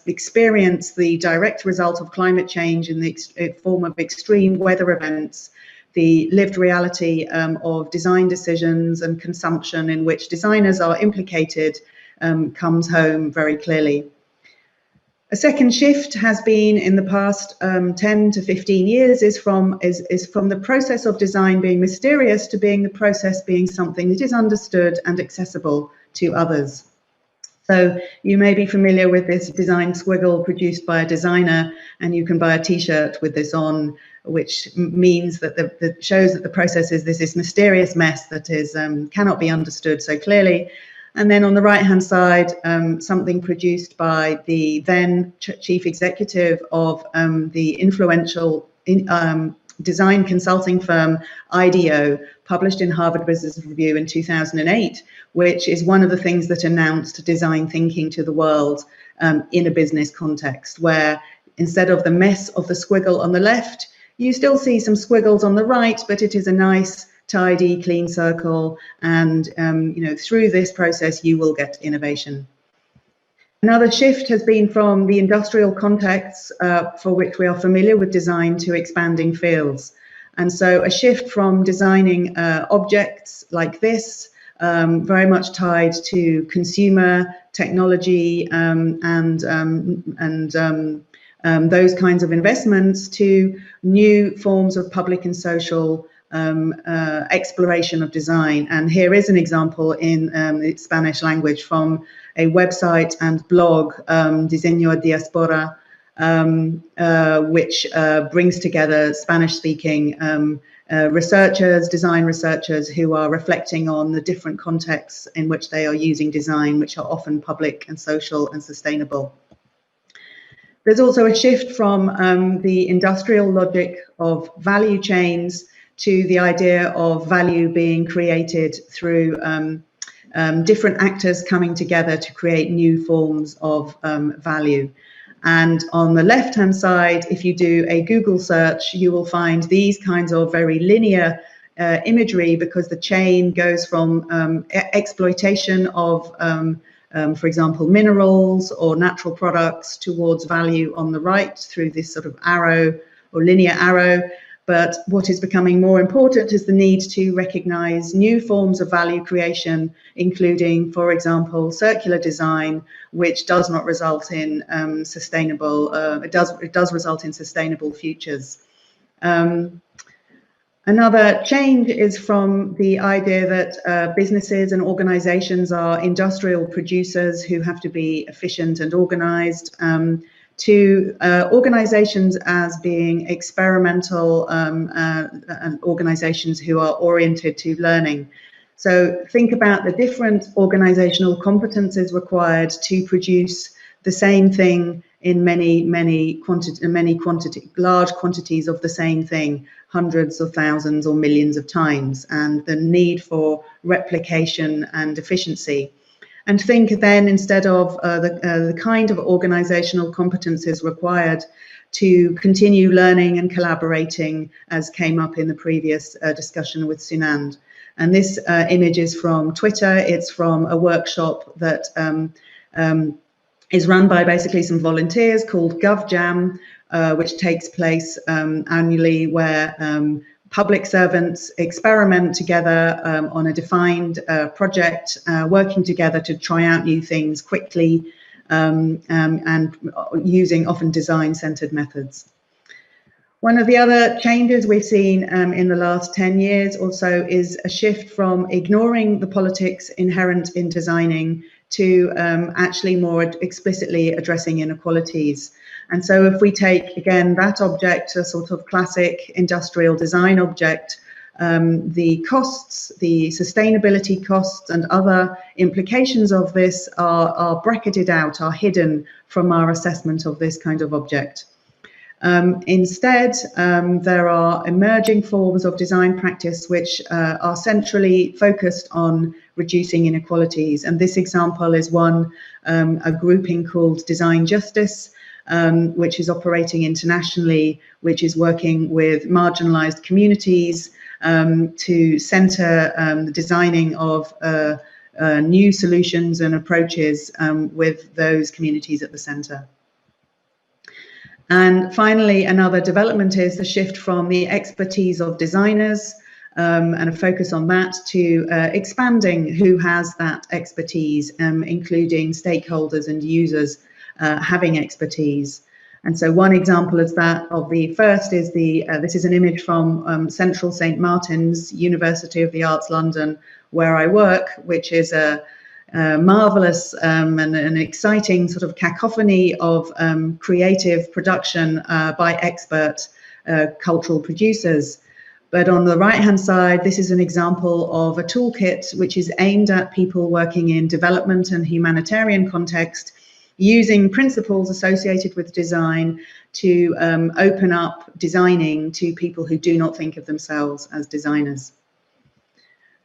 experience the direct result of climate change in the form of extreme weather events, the lived reality of design decisions and consumption in which designers are implicated comes home very clearly. A second shift has been in the past 10 to 15 years is from the process of design being mysterious to being the process being something that is understood and accessible to others. So you may be familiar with this design squiggle produced by a designer, and you can buy a t-shirt with this on, which means that that shows that the process is this mysterious mess that is cannot be understood so clearly. And then on the right-hand side, something produced by the then chief executive of the influential design consulting firm IDEO, published in Harvard Business Review in 2008, which is one of the things that announced design thinking to the world in a business context, where instead of the mess of the squiggle on the left, you still see some squiggles on the right, but it is a nice, tidy, clean circle, and through this process you will get innovation. Another shift has been from the industrial contexts for which we are familiar with design to expanding fields. And so a shift from designing objects like this, very much tied to consumer technology and those kinds of investments, to new forms of public and social exploration of design. And here is an example in the Spanish language from a website and blog, Diseño Diaspora, which brings together Spanish-speaking researchers, design researchers, who are reflecting on the different contexts in which they are using design, which are often public and social and sustainable. There's also a shift from the industrial logic of value chains to the idea of value being created through different actors coming together to create new forms of value. And on the left-hand side, if you do a Google search, you will find these kinds of very linear imagery, because the chain goes from exploitation of, for example, minerals or natural products towards value on the right through this sort of arrow or linear arrow. But what is becoming more important is the need to recognize new forms of value creation, including, for example, circular design, which does not result in sustainable, it does result in sustainable futures. Another change is from the idea that businesses and organizations are industrial producers who have to be efficient and organized, to organizations as being experimental organizations who are oriented to learning. So think about the different organizational competences required to produce the same thing in large quantities of the same thing, hundreds of thousands or millions of times, and the need for replication and efficiency. And think then, instead of the kind of organizational competences required to continue learning and collaborating, as came up in the previous discussion with Sunand. And this image is from Twitter. It's from a workshop that is run by basically some volunteers called GovJam, which takes place annually, where public servants experiment together on a defined project, working together to try out new things quickly, and using often design-centered methods. One of the other changes we've seen in the last 10 years or so is a shift from ignoring the politics inherent in designing to actually more explicitly addressing inequalities. And so if we take, again, that object, a sort of classic industrial design object, The costs, the sustainability costs and other implications of this are bracketed out, are hidden from our assessment of this kind of object. Instead, there are emerging forms of design practice which are centrally focused on reducing inequalities. And this example is one, a grouping called Design Justice, which is operating internationally, which is working with marginalized communities to center the designing of new solutions and approaches with those communities at the center. And finally, another development is the shift from the expertise of designers and a focus on that to expanding who has that expertise, including stakeholders and users having expertise. And so one example is that of the first is this is an image from Central St. Martin's, University of the Arts London, where I work, which is a marvelous and an exciting sort of cacophony of creative production by expert cultural producers. But on the right-hand side, this is an example of a toolkit which is aimed at people working in development and humanitarian context, using principles associated with design to open up designing to people who do not think of themselves as designers.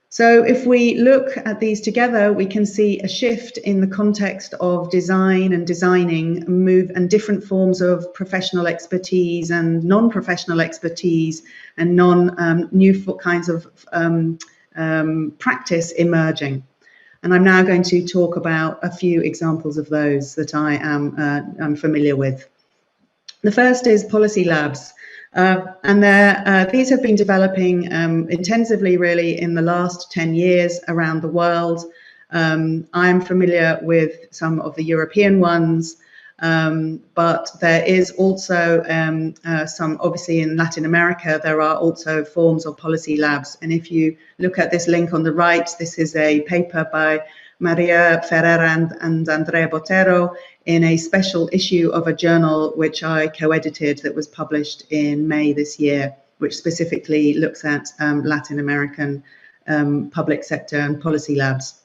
So if we look at these together, we can see a shift in the context of design and designing and different forms of professional expertise and non-professional expertise and new kinds of practice emerging. And I'm now going to talk about a few examples of those that I am familiar with. The first is policy labs. And these have been developing intensively, really, in the last 10 years around the world. I'm familiar with some of the European ones, but there is also some, obviously in Latin America, there are also forms of policy labs. And if you look at this link on the right, this is a paper by Maria Ferreira and Andrea Botero in a special issue of a journal which I co-edited that was published in May this year, which specifically looks at Latin American public sector and policy labs.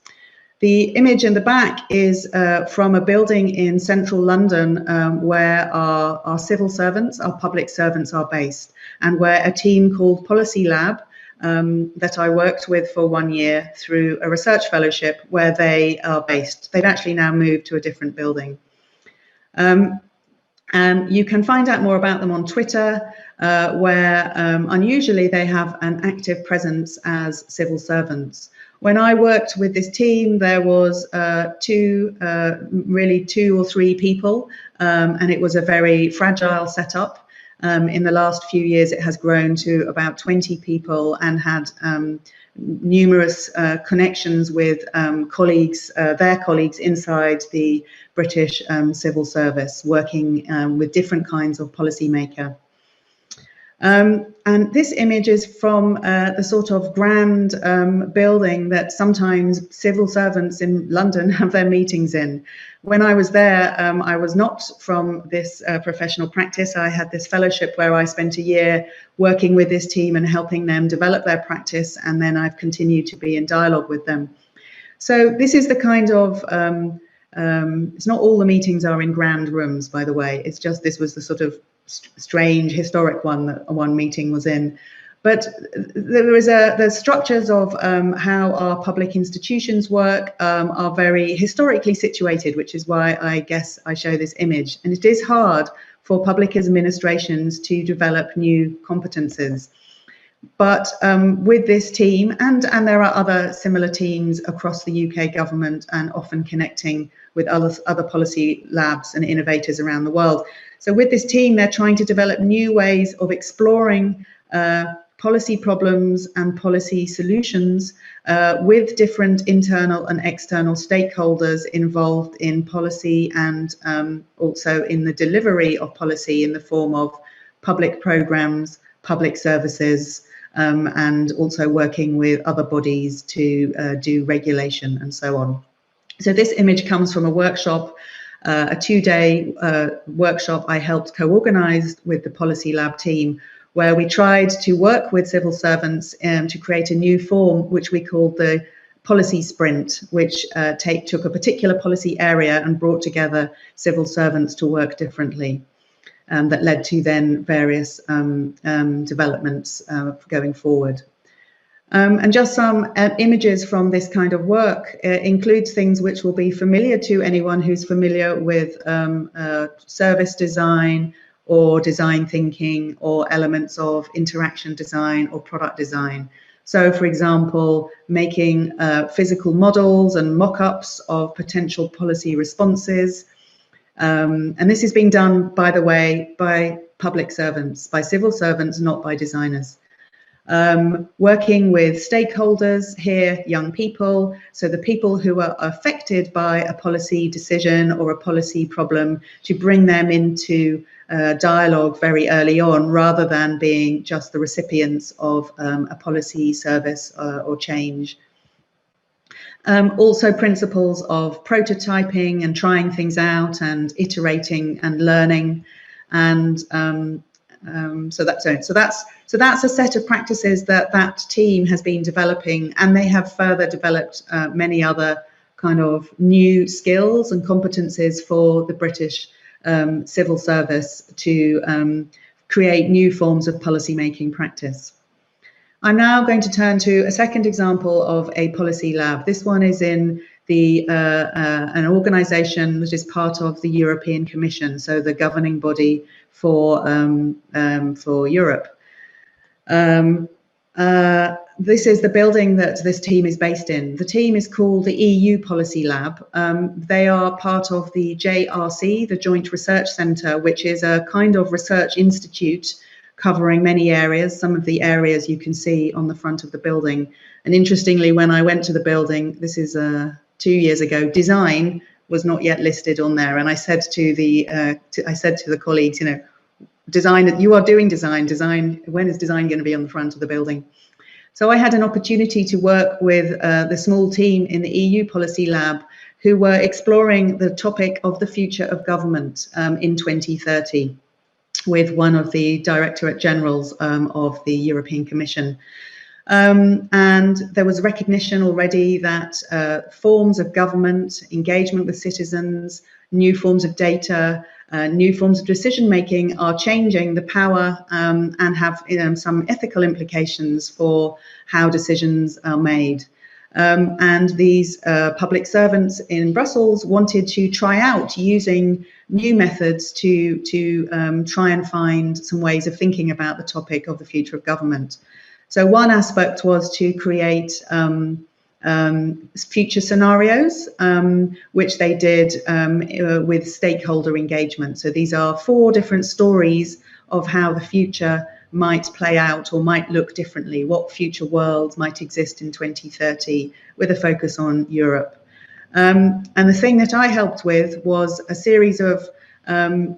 The image in the back is from a building in central London where our civil servants, our public servants are based, and where a team called Policy Lab that I worked with for 1 year through a research fellowship where they are based. They've actually now moved to a different building. And you can find out more about them on Twitter, where unusually they have an active presence as civil servants. When I worked with this team, there was really two or three people, and it was a very fragile setup. In the last few years, it has grown to about 20 people and had numerous connections with colleagues, their colleagues inside the British civil service, working with different kinds of policymaker. And this image is from the sort of grand building that sometimes civil servants in London have their meetings in. When I was there, I was not from this professional practice. I had this fellowship where I spent a year working with this team and helping them develop their practice, and then I've continued to be in dialogue with them. So this is the kind of, it's not all the meetings are in grand rooms, by the way. It's just this was the sort of strange historic one that one meeting was in. But there is the structures of how our public institutions work are very historically situated, which is why I guess I show this image. And it is hard for public administrations to develop new competences. But with this team, and there are other similar teams across the UK government and often connecting with other policy labs and innovators around the world. So with this team, they're trying to develop new ways of exploring policy problems and policy solutions with different internal and external stakeholders involved in policy and also in the delivery of policy in the form of public programs, public services, and also working with other bodies to do regulation and so on. So this image comes from a workshop, a 2-day workshop I helped co-organize with the Policy Lab team, where we tried to work with civil servants to create a new form, which we called the policy sprint, which took a particular policy area and brought together civil servants to work differently. That led to then various developments going forward. And just some images from this kind of work includes things which will be familiar to anyone who's familiar with service design or design thinking or elements of interaction design or product design. So, for example, making physical models and mock-ups of potential policy responses. And this is being done, by the way, by public servants, by civil servants, not by designers. Working with stakeholders here, young people, so the people who are affected by a policy decision or a policy problem, to bring them into dialogue very early on, rather than being just the recipients of a policy service or change. Also principles of prototyping and trying things out and iterating and learning, and so that's a set of practices that team has been developing, and they have further developed many other kind of new skills and competencies for the British civil service to create new forms of policy-making practice. I'm now going to turn to a second example of a policy lab. This one is in the an organisation that is part of the European Commission, so the governing body for Europe. This is the building that this team is based in. The team is called the EU Policy Lab. They are part of the JRC, the Joint Research Centre, which is a kind of research institute covering many areas. Some of the areas you can see on the front of the building. And interestingly, when I went to the building, this is 2 years ago, design was not yet listed on there. And I said to the colleagues, you know, design, you are doing design, when is design going to be on the front of the building? So I had an opportunity to work with the small team in the EU Policy Lab who were exploring the topic of the future of government in 2030 with one of the Directorate Generals of the European Commission. And there was recognition already that forms of government, engagement with citizens, new forms of data, new forms of decision-making are changing the power and have some ethical implications for how decisions are made. And these public servants in Brussels wanted to try out using new methods to try and find some ways of thinking about the topic of the future of government. So one aspect was to create future scenarios, which they did with stakeholder engagement. So these are 4 different stories of how the future might play out or might look differently, what future worlds might exist in 2030, with a focus on Europe. And the thing that I helped with was a series of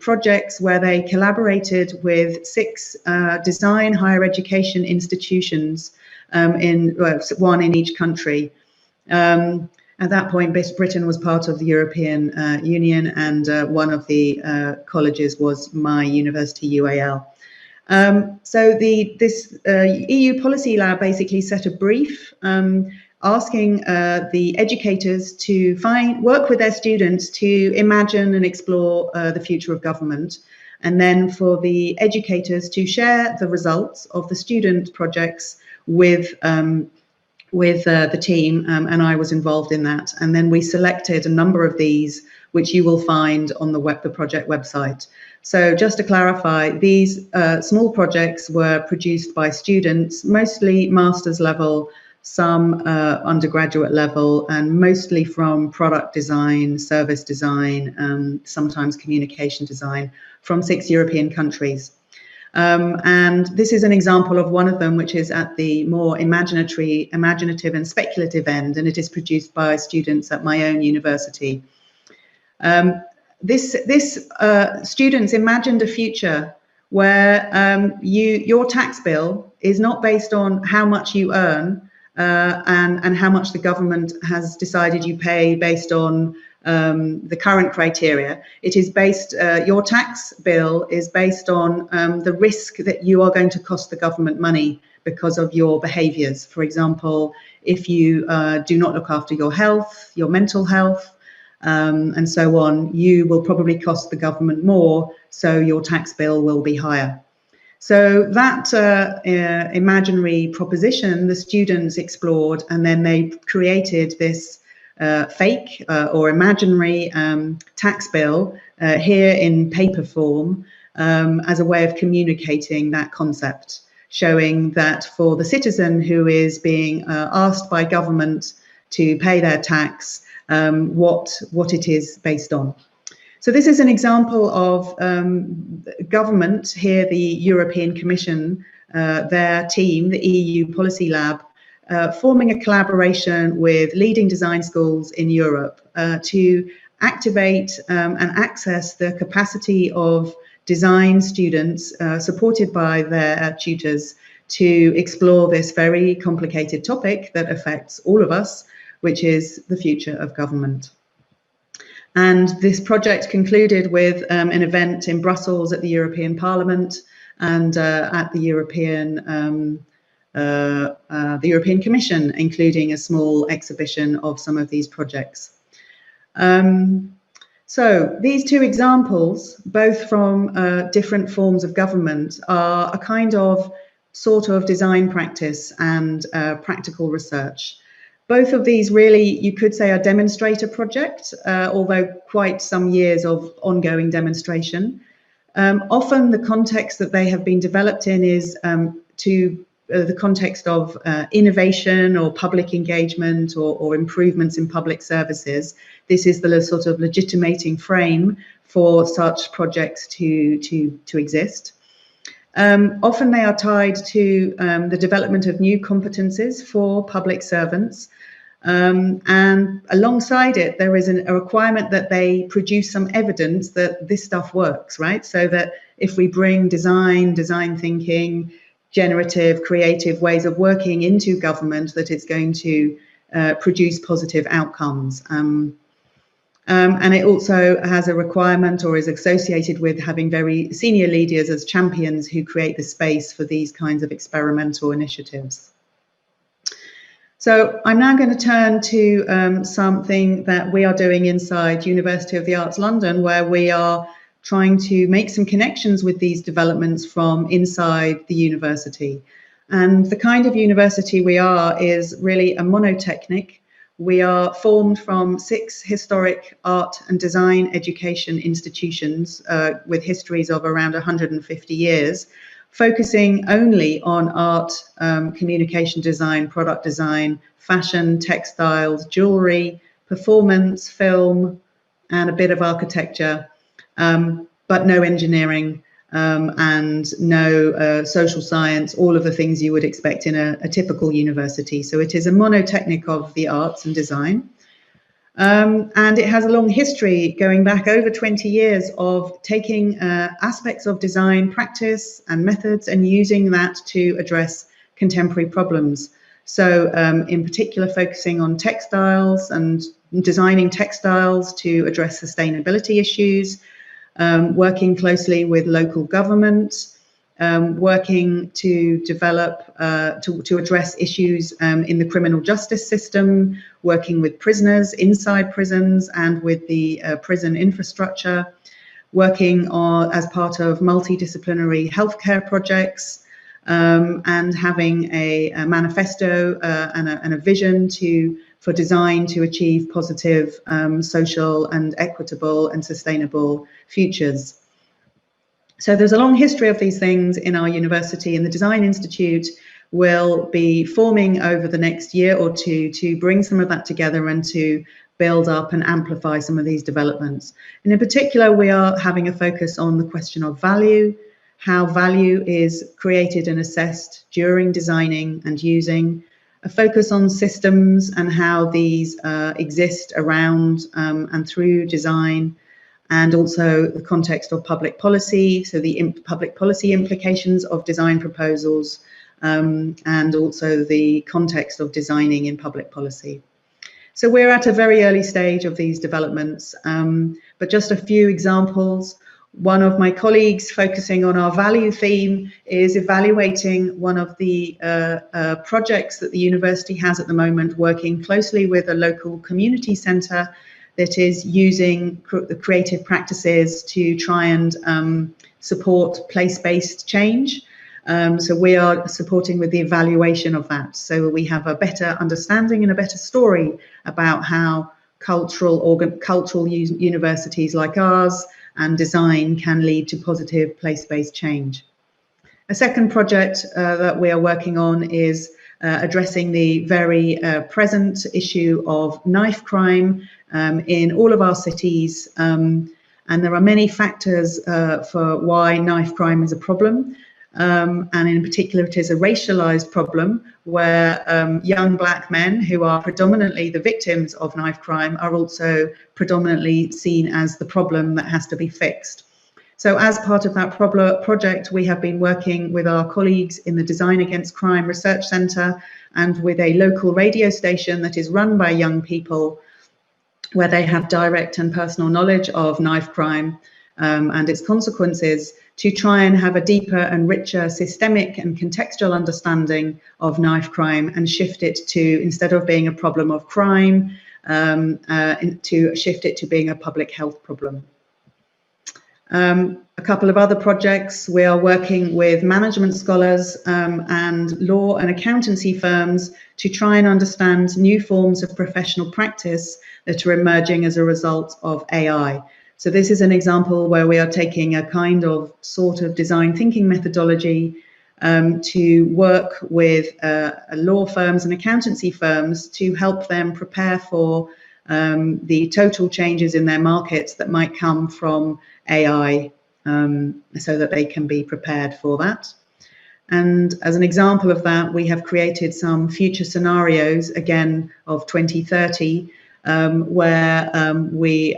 projects where they collaborated with 6 design higher education institutions, one in each country. At that point, Britain was part of the European Union, and one of the colleges was my university, UAL. So this EU Policy Lab basically set a brief asking the educators to work with their students to imagine and explore the future of government, and then for the educators to share the results of the student projects with the team, and I was involved in that. And then we selected a number of these, which you will find on the project website. So just to clarify, these small projects were produced by students, mostly master's level, some undergraduate level, and mostly from product design, service design, sometimes communication design, from 6 European countries. And this is an example of one of them, which is at the more imaginative and speculative end, and it is produced by students at my own university. Students imagined a future where your tax bill is not based on how much you earn and how much the government has decided you pay based on the current criteria. It is based, your tax bill is based on the risk that you are going to cost the government money because of your behaviors. For example, if you do not look after your health, your mental health, and so on, you will probably cost the government more, so your tax bill will be higher. So that imaginary proposition, the students explored, and then they created this fake or imaginary tax bill here in paper form as a way of communicating that concept, showing that for the citizen who is being asked by government to pay their tax, what it is based on. So this is an example of government here, the European Commission, their team, the EU Policy Lab, forming a collaboration with leading design schools in Europe to activate and access the capacity of design students supported by their tutors to explore this very complicated topic that affects all of us, which is the future of government. And this project concluded with an event in Brussels at the European Parliament and at the European Commission, including a small exhibition of some of these projects. So these two examples, both from different forms of government, are a kind of sort of design practice and practical research. Both of these really, you could say, are demonstrator projects, although quite some years of ongoing demonstration. Often the context that they have been developed in is the context of innovation or public engagement or improvements in public services. This is the sort of legitimating frame for such projects to exist. Often they are tied to the development of new competencies for public servants. And alongside it, there is a requirement that they produce some evidence that this stuff works, right? So that if we bring design thinking, generative, creative ways of working into government, that it's going to produce positive outcomes. And it also has a requirement or is associated with having very senior leaders as champions who create the space for these kinds of experimental initiatives. So I'm now going to turn to something that we are doing inside University of the Arts London, where we are trying to make some connections with these developments from inside the university. And the kind of university we are is really a monotechnic. We are formed from 6 historic art and design education institutions with histories of around 150 years, focusing only on art, communication design, product design, fashion, textiles, jewelry, performance, film, and a bit of architecture, but no engineering and no social science, all of the things you would expect in a typical university. So it is a monotechnic of the arts and design. And it has a long history going back over 20 years of taking aspects of design practice and methods and using that to address contemporary problems. So in particular, focusing on textiles and designing textiles to address sustainability issues, working closely with local government, working to develop, to address issues in the criminal justice system, working with prisoners inside prisons and with the prison infrastructure, working as part of multidisciplinary healthcare projects, and having a manifesto and a vision for design to achieve positive social and equitable and sustainable futures. So there's a long history of these things in our university, and the Design Institute will be forming over the next year or two to bring some of that together and to build up and amplify some of these developments. And in particular, we are having a focus on the question of value, how value is created and assessed during designing and using, a focus on systems and how these exist around and through design, and also the context of public policy, so the public policy implications of design proposals, and also the context of designing in public policy. So we're at a very early stage of these developments, but just a few examples. One of my colleagues focusing on our value theme is evaluating one of the projects that the university has at the moment, working closely with a local community centre that is using the creative practices to try and support place-based change. So we are supporting with the evaluation of that. So we have a better understanding and a better story about how cultural universities like ours and design can lead to positive place-based change. A second project that we are working on is addressing the very present issue of knife crime in all of our cities. And there are many factors for why knife crime is a problem. And in particular, it is a racialized problem where young black men who are predominantly the victims of knife crime are also predominantly seen as the problem that has to be fixed. So as part of that project, we have been working with our colleagues in the Design Against Crime Research Centre and with a local radio station that is run by young people, where they have direct and personal knowledge of knife crime and its consequences, to try and have a deeper and richer systemic and contextual understanding of knife crime and shift it to, instead of being a problem of crime, to shift it to being a public health problem. A couple of other projects, we are working with management scholars and law and accountancy firms to try and understand new forms of professional practice that are emerging as a result of AI. So this is an example where we are taking a kind of sort of design thinking methodology to work with law firms and accountancy firms to help them prepare for the total changes in their markets that might come from AI, so that they can be prepared for that. And as an example of that, we have created some future scenarios, again, of 2030, where we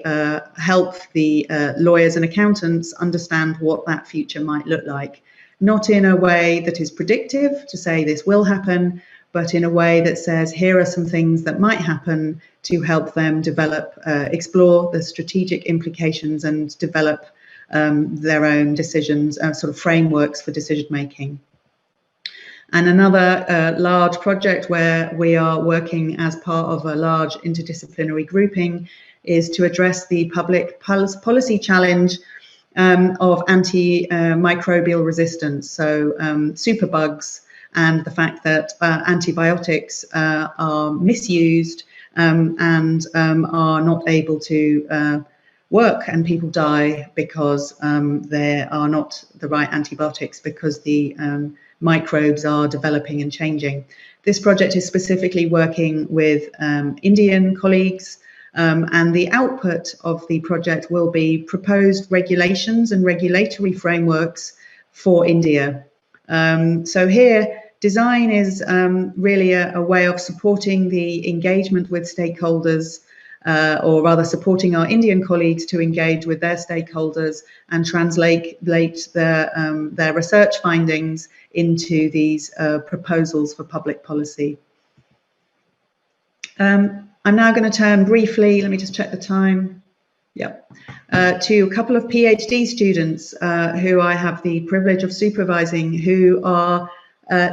help the lawyers and accountants understand what that future might look like. Not in a way that is predictive to say this will happen, but in a way that says, here are some things that might happen, to help them develop, explore the strategic implications and develop their own decisions, sort of frameworks for decision making. And another large project where we are working as part of a large interdisciplinary grouping is to address the public policy challenge of antimicrobial resistance, so superbugs, and the fact that antibiotics are misused and are not able to work, and people die because there are not the right antibiotics because the microbes are developing and changing. This project is specifically working with Indian colleagues, and the output of the project will be proposed regulations and regulatory frameworks for India. So here, design is really a way of supporting the engagement with stakeholders, or rather supporting our Indian colleagues to engage with their stakeholders and translate their research findings into these proposals for public policy. I'm now going to turn briefly, let me just check the time, to a couple of PhD students who I have the privilege of supervising, who are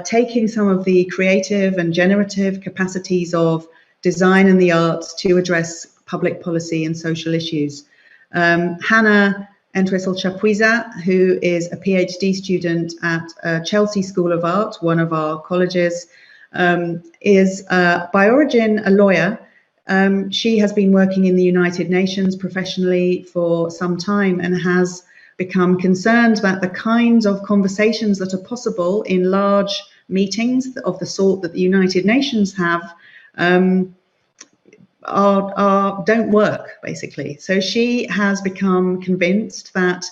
taking some of the creative and generative capacities of design and the arts to address public policy and social issues. Hannah Entwistle-Chapuisa, who is a PhD student at Chelsea School of Art, one of our colleges, is by origin a lawyer. She has been working in the United Nations professionally for some time and has become concerned about the kinds of conversations that are possible in large meetings of the sort that the United Nations have don't work, basically. So she has become convinced that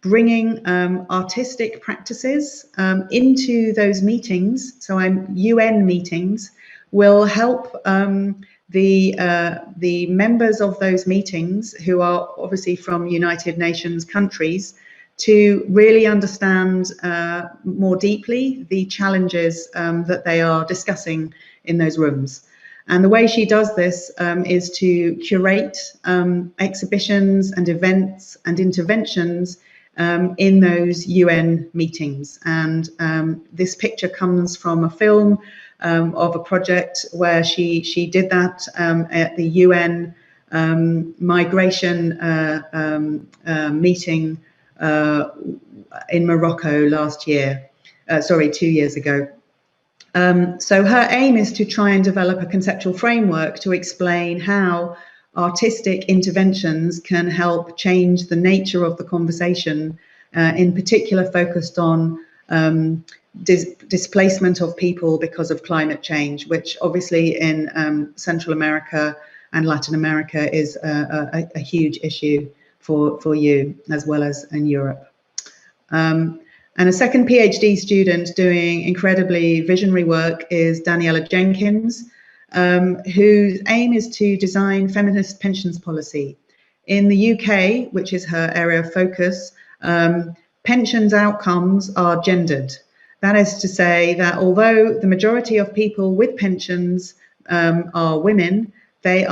bringing artistic practices into those meetings, so UN meetings, will help the members of those meetings, who are obviously from United Nations countries, to really understand more deeply the challenges that they are discussing in those rooms. And the way she does this is to curate exhibitions and events and interventions in those UN meetings. And this picture comes from a film of a project where she did that at the UN migration meeting in Morocco last year, 2 years ago. So her aim is to try and develop a conceptual framework to explain how artistic interventions can help change the nature of the conversation, in particular focused on displacement of people because of climate change, which obviously in Central America and Latin America is a huge issue for you, as well as in Europe. And a second PhD student doing incredibly visionary work is Daniela Jenkins, whose aim is to design feminist pensions policy. In the UK, which is her area of focus, pensions outcomes are gendered. That is to say that although the majority of people with pensions are women, they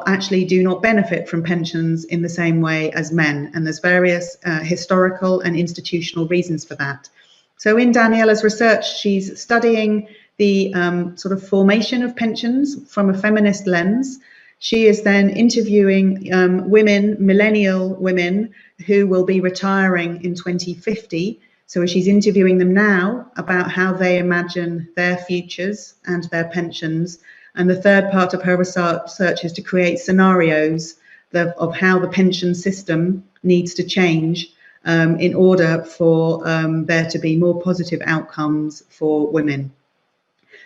actually do not benefit from pensions in the same way as men. And there's various historical and institutional reasons for that. So in Daniela's research, she's studying the sort of formation of pensions from a feminist lens. She is then interviewing women, millennial women, who will be retiring in 2050. So she's interviewing them now about how they imagine their futures and their pensions. And the third part of her research is to create scenarios of how the pension system needs to change in order for there to be more positive outcomes for women.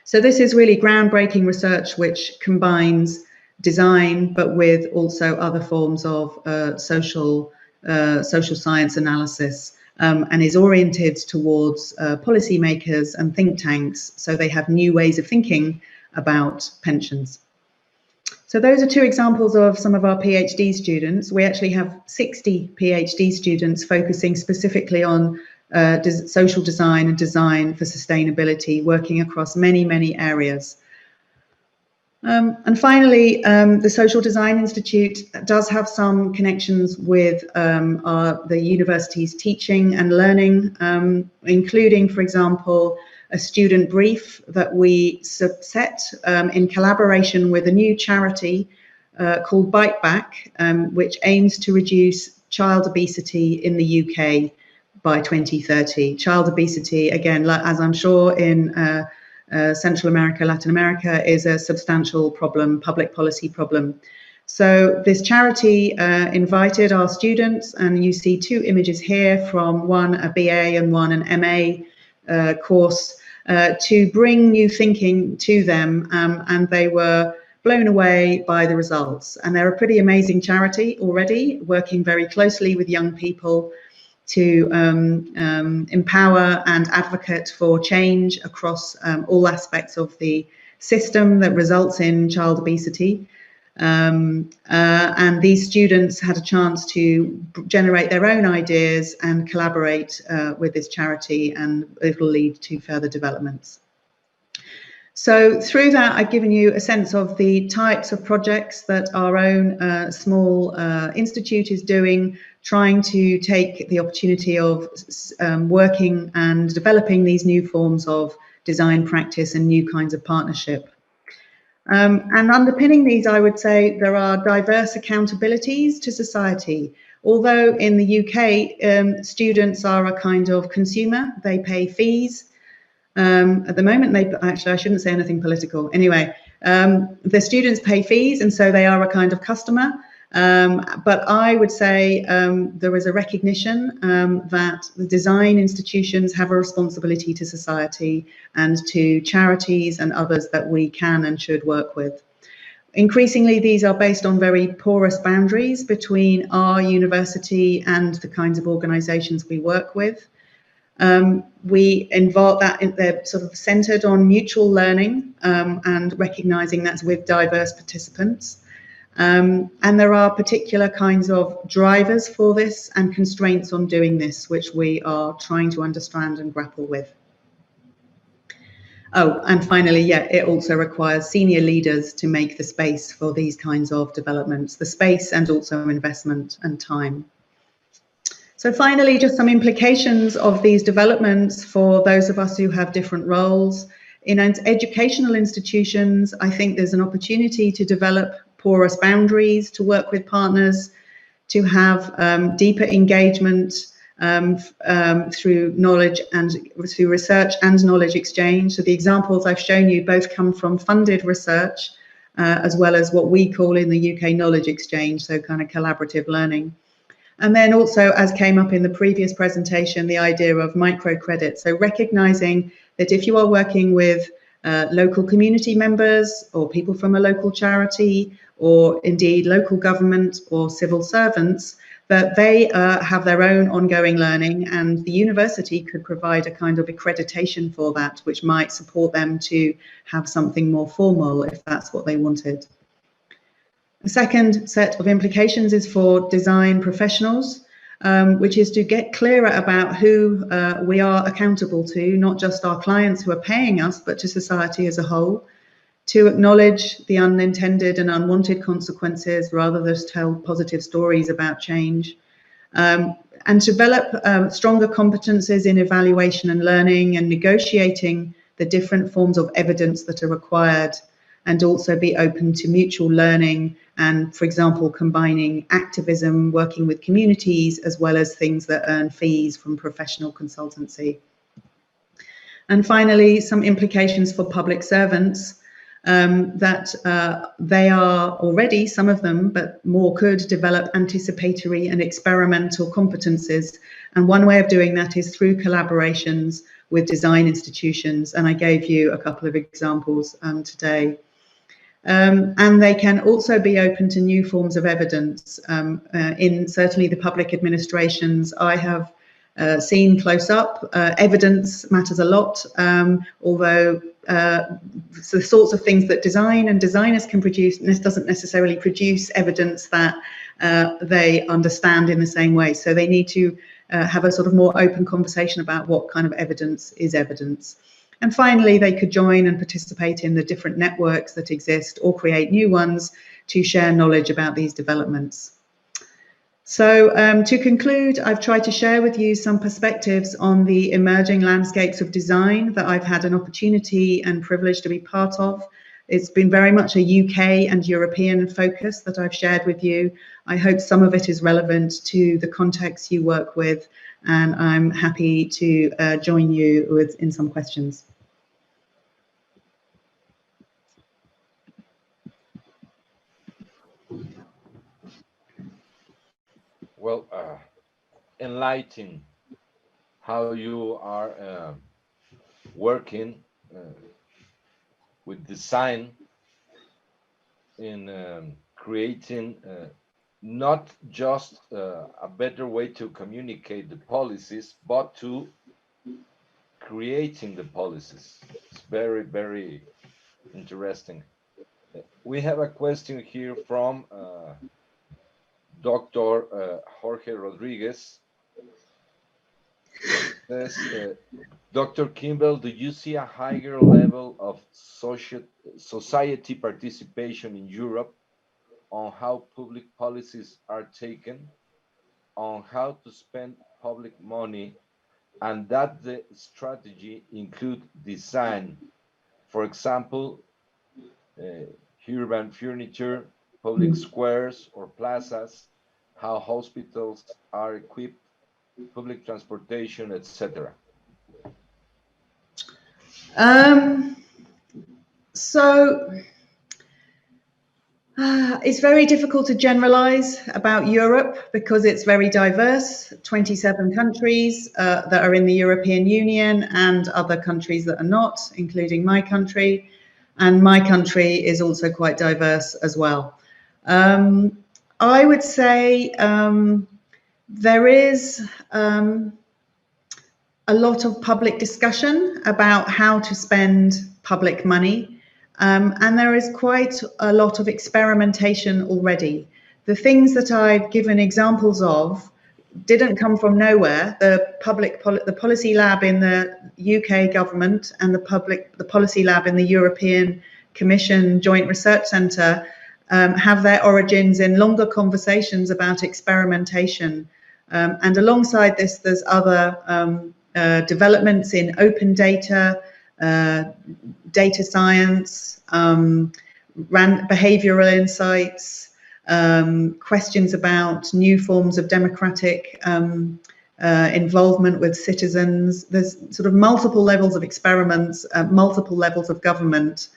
So this is really groundbreaking research which combines design, but with also other forms of social science analysis, and is oriented towards policymakers and think tanks, so they have new ways of thinking about pensions. So those are two examples of some of our PhD students. We actually have 60 PhD students focusing specifically on social design and design for sustainability, working across many, many areas. And finally, the Social Design Institute does have some connections with the university's teaching and learning, including, for example, a student brief that we set in collaboration with a new charity called Bite Back, which aims to reduce child obesity in the UK by 2030. Child obesity, again, as I'm sure in Central America, Latin America, is a substantial problem, public policy problem. So this charity invited our students, and you see two images here from one a BA and one an MA course, to bring new thinking to them, and they were blown away by the results. And they're a pretty amazing charity already, working very closely with young people to empower and advocate for change across all aspects of the system that results in child obesity. And these students had a chance to generate their own ideas and collaborate with this charity, and it will lead to further developments. So through that, I've given you a sense of the types of projects that our own small institute is doing, trying to take the opportunity of working and developing these new forms of design practice and new kinds of partnership. And underpinning these, I would say, there are diverse accountabilities to society. Although in the UK, students are a kind of consumer, they pay fees. At the moment, actually, I shouldn't say anything political. Anyway, the students pay fees, and so they are a kind of customer. But I would say there is a recognition that the design institutions have a responsibility to society and to charities and others that we can and should work with. Increasingly, these are based on very porous boundaries between our university and the kinds of organizations we work with. We involve that, they're sort of centered on mutual learning and recognizing that's with diverse participants. And there are particular kinds of drivers for this and constraints on doing this, which we are trying to understand and grapple with. Oh, and finally, yeah, it also requires senior leaders to make the space for these kinds of developments, the space and also investment and time. So finally, just some implications of these developments for those of us who have different roles. In educational institutions, I think there's an opportunity to develop porous boundaries, to work with partners, to have deeper engagement through knowledge and through research and knowledge exchange. So the examples I've shown you both come from funded research as well as what we call in the UK knowledge exchange, so kind of collaborative learning. And then also, as came up in the previous presentation, the idea of microcredit. So recognizing that if you are working with local community members or people from a local charity or indeed local government or civil servants, that they have their own ongoing learning, and the university could provide a kind of accreditation for that, which might support them to have something more formal if that's what they wanted. The second set of implications is for design professionals, which is to get clearer about who we are accountable to, not just our clients who are paying us, but to society as a whole, to acknowledge the unintended and unwanted consequences rather than just tell positive stories about change, and develop stronger competences in evaluation and learning and negotiating the different forms of evidence that are required, and also be open to mutual learning and, for example, combining activism, working with communities, as well as things that earn fees from professional consultancy. And finally, some implications for public servants, that they are already, some of them, but more could develop anticipatory and experimental competences. And one way of doing that is through collaborations with design institutions. And I gave you a couple of examples today. And they can also be open to new forms of evidence. In certainly the public administrations I have seen close up, evidence matters a lot, although so the sorts of things that design and designers can produce, and this doesn't necessarily produce evidence that they understand in the same way. So they need to have a sort of more open conversation about what kind of evidence is evidence. And finally, they could join and participate in the different networks that exist or create new ones to share knowledge about these developments. So to conclude, I've tried to share with you some perspectives on the emerging landscapes of design that I've had an opportunity and privilege to be part of. It's been very much a UK and European focus that I've shared with you. I hope some of it is relevant to the context you work with, and I'm happy to join you in some questions. Well, enlighten how you are working with design in creating not just a better way to communicate the policies, but to creating the policies. It's very, very interesting. We have a question here from Dr. Jorge Rodriguez. Says, Dr. Kimball, do you see a higher level of society participation in Europe on how public policies are taken, on how to spend public money, and that the strategy include design, for example, urban furniture, public squares or plazas, how hospitals are equipped, public transportation, etc.? It's very difficult to generalize about Europe because it's very diverse, 27 countries that are in the European Union and other countries that are not, including my country. And my country is also quite diverse as well. I would say there is a lot of public discussion about how to spend public money, and there is quite a lot of experimentation already. The things that I've given examples of didn't come from nowhere. The policy lab in the UK government and the policy lab in the European Commission Joint Research Centre have their origins in longer conversations about experimentation. And alongside this, there's other developments in open data, data science, behavioral insights, questions about new forms of democratic involvement with citizens. There's sort of multiple levels of experiments, multiple levels of government.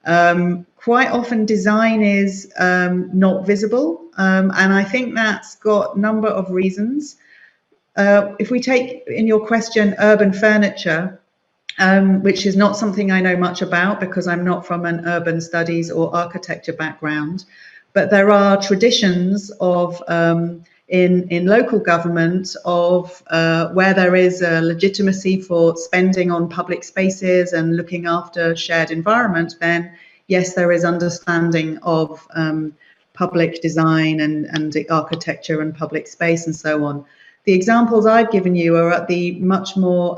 Quite often design is not visible, and I think that's got a number of reasons. If we take in your question urban furniture, which is not something I know much about because I'm not from an urban studies or architecture background, but there are traditions of in local government of where there is a legitimacy for spending on public spaces and looking after shared environment, then yes, there is understanding of public design and the architecture and public space and so on. The examples I've given you are at the much more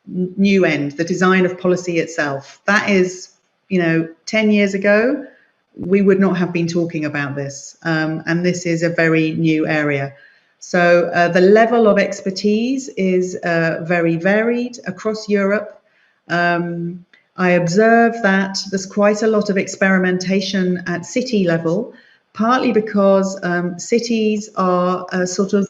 new end, the design of policy itself. That is, 10 years ago, we would not have been talking about this. And this is a very new area. So the level of expertise is very varied across Europe. I observe that there's quite a lot of experimentation at city level, partly because cities are sort of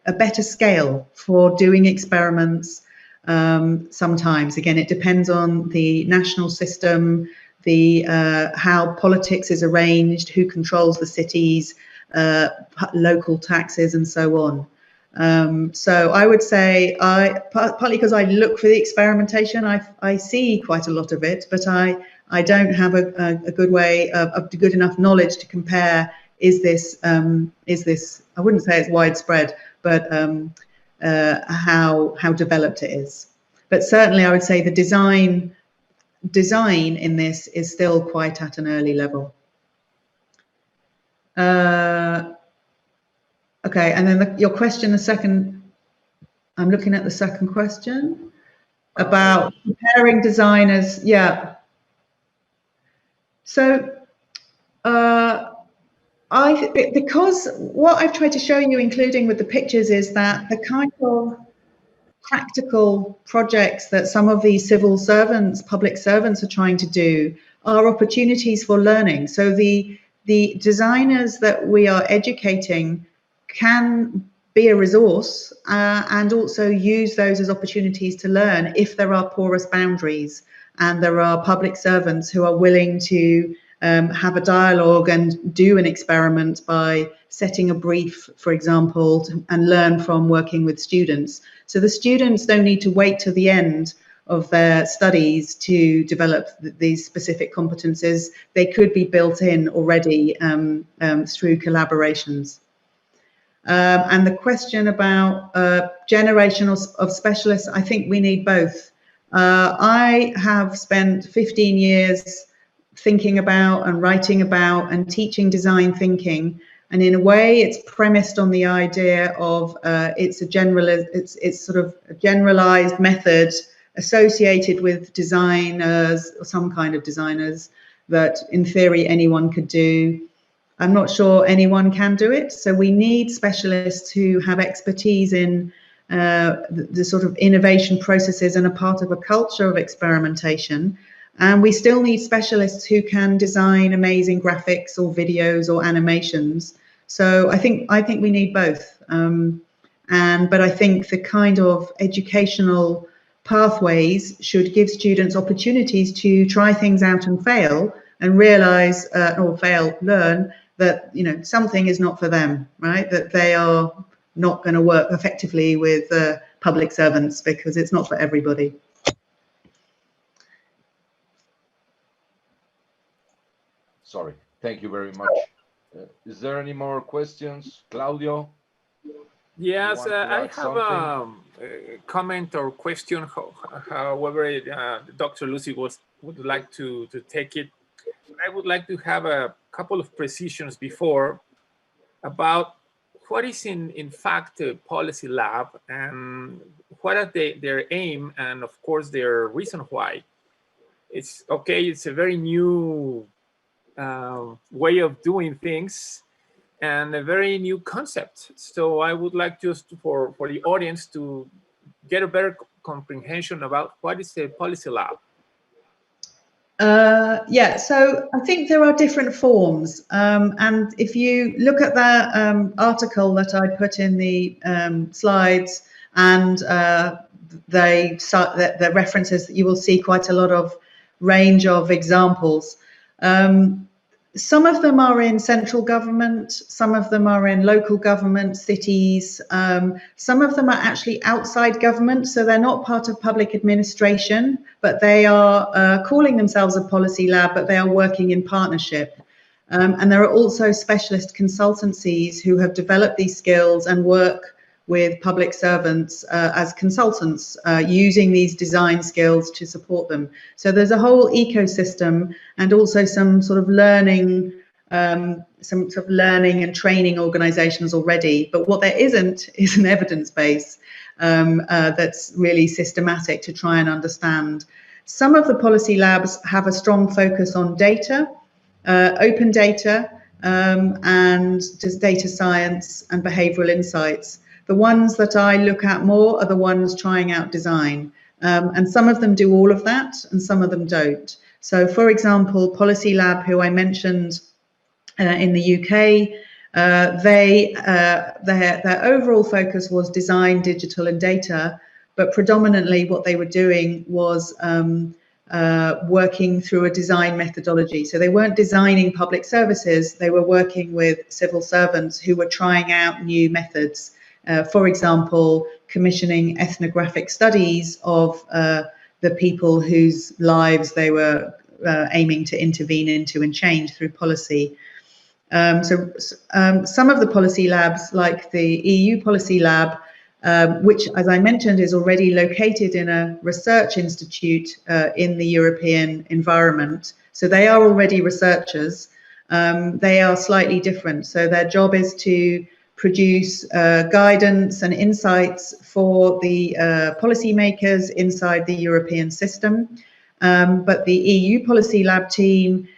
a better scale for doing experiments. Sometimes, again, it depends on the national system, how politics is arranged, who controls the cities, local taxes, and so on. So I would say, partly because I look for the experimentation, I see quite a lot of it, but I don't have a good way of good enough knowledge to compare. Is this? I wouldn't say it's widespread, but how developed it is. But certainly, I would say the design in this is still quite at an early level. Okay, and then your question, I'm looking at the second question about comparing designers. Yeah. So because what I've tried to show you, including with the pictures, is that the kind of practical projects that some of these civil servants, public servants are trying to do are opportunities for learning. So the designers that we are educating can be a resource and also use those as opportunities to learn if there are porous boundaries and there are public servants who are willing to have a dialogue and do an experiment by setting a brief, for example, and learn from working with students. So the students don't need to wait till the end of their studies to develop these specific competences. They could be built in already through collaborations. And the question about generation of specialists, I think we need both. I have spent 15 years thinking about and writing about and teaching design thinking, and in a way it's premised on the idea of it's sort of a generalized method associated with designers or some kind of designers that in theory anyone could do. I'm not sure anyone can do it, so we need specialists who have expertise in the sort of innovation processes and a part of a culture of experimentation. And we still need specialists who can design amazing graphics or videos or animations. So I think we need both. But I think the kind of educational pathways should give students opportunities to try things out and fail and realize learn that something is not for them, right? That they are not going to work effectively with public servants because it's not for everybody. Sorry, thank you very much. Is there any more questions, Claudio? Yes, I have a comment or question. However, Dr. Lucy would like to take it. I would like to have a couple of precisions before about what is in fact a policy lab, and what are their aim, and of course their reason why. It's okay, it's a very new way of doing things and a very new concept. So I would like just for the audience to get a better comprehension about what is a policy lab. Yeah, so I think there are different forms. And if you look at that article that I put in the slides and the references, you will see quite a lot of range of examples. Some of them are in central government, some of them are in local government, cities, some of them are actually outside government, so they're not part of public administration, but they are calling themselves a policy lab, but they are working in partnership. And there are also specialist consultancies who have developed these skills and work with public servants as consultants, using these design skills to support them. So there's a whole ecosystem and also some sort of learning, and training organizations already. But what there isn't is an evidence base that's really systematic to try and understand. Some of the policy labs have a strong focus on data, open data, and just data science and behavioral insights. The ones that I look at more are the ones trying out design. And some of them do all of that and some of them don't. So for example, Policy Lab, who I mentioned in the UK, their overall focus was design, digital and data, but predominantly what they were doing was working through a design methodology. So they weren't designing public services, they were working with civil servants who were trying out new methods. For example, commissioning ethnographic studies of the people whose lives they were aiming to intervene into and change through policy. Some of the policy labs, like the EU Policy Lab, which, as I mentioned, is already located in a research institute in the European environment. So they are already researchers. They are slightly different. So their job is to produce guidance and insights for the policymakers inside the European system. But the EU Policy Lab team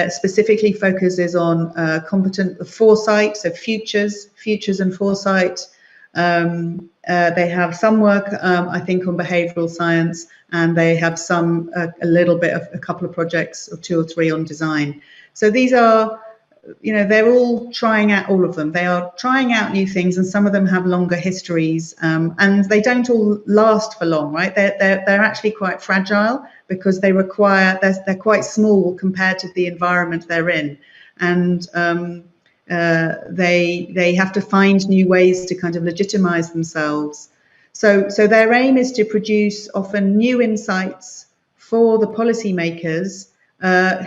specifically focuses on competent foresight, so futures and foresight. They have some work, I think, on behavioral science, and they have some, a couple of projects, or 2 or 3 on design. So these are, they're all trying out, all of them. They are trying out new things, and some of them have longer histories, and they don't all last for long, right? They're actually quite fragile because they require, they're quite small compared to the environment they're in, and they have to find new ways to kind of legitimize themselves. So their aim is to produce often new insights for the policymakers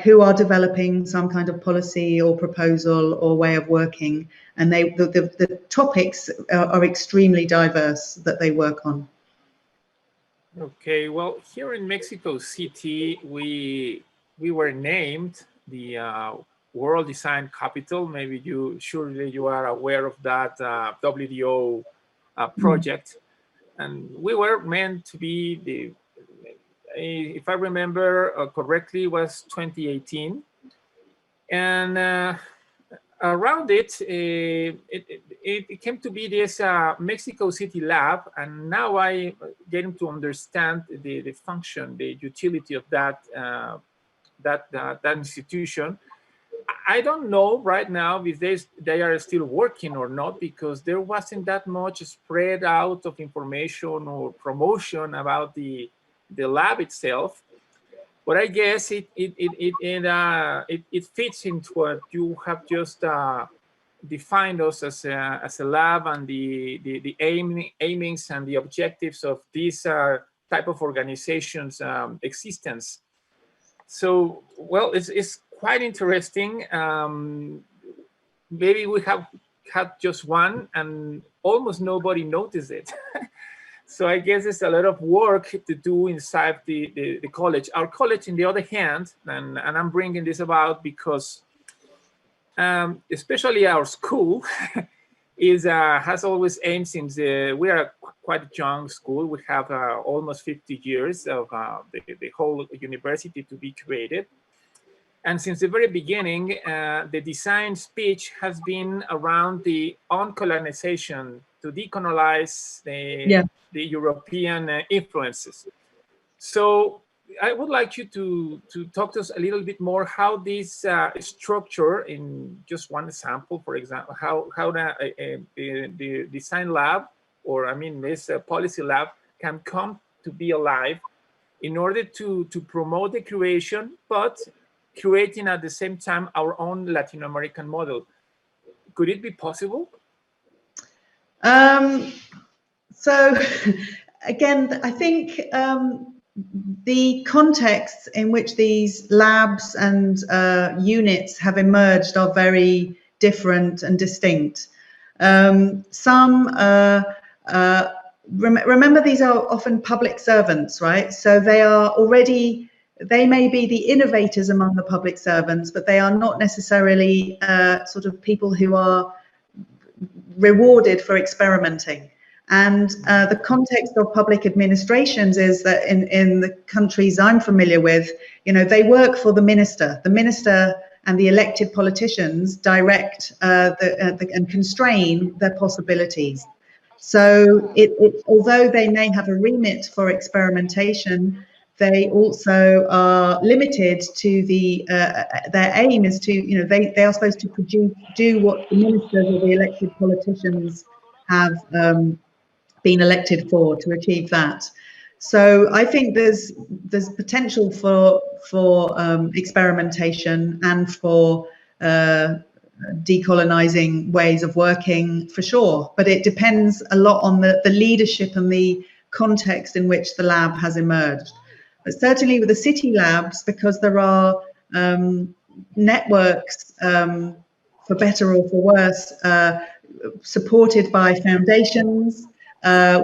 who are developing some kind of policy or proposal or way of working, and the topics are extremely diverse that they work on. Okay, well, here in Mexico City, we were named the World Design Capital. Maybe surely you are aware of that WDO project, and we were meant to be the, if I remember correctly, it was 2018, and around it came to be this Mexico City lab, and now I getting to understand the function, the utility of that that institution. I don't know right now if they are still working or not, because there wasn't that much spread out of information or promotion about the lab itself. But I guess it fits into what you have just defined us as a lab, and the aimings and the objectives of these type of organizations' existence. So, well, it's quite interesting. Maybe we have had just one, and almost nobody noticed it. So I guess it's a lot of work to do inside the college. Our college, on the other hand, and I'm bringing this about because especially our school, has always aimed since we are quite a young school. We have almost 50 years of the whole university to be created. And since the very beginning, the design speech has been around the uncolonization, to decolonize the European influences. So I would like you to talk to us a little bit more how this structure, in just one example, for example, how the design lab, or I mean this policy lab, can come to be alive in order to promote the creation, but creating at the same time our own Latin American model. Could it be possible? So again, I think the contexts in which these labs and units have emerged are very different and distinct. Remember, these are often public servants, right? So they may be the innovators among the public servants, but they are not necessarily sort of people who are rewarded for experimenting. And the context of public administrations is that in the countries I'm familiar with, they work for the minister. The minister and the elected politicians direct and constrain their possibilities. So although they may have a remit for experimentation, they also are limited to their aim is to, they are supposed to do what the ministers or the elected politicians have been elected for, to achieve that. So I think there's potential for experimentation and for decolonizing ways of working, for sure, but it depends a lot on the leadership and the context in which the lab has emerged. But certainly with the city labs, because there are networks, for better or for worse, supported by foundations,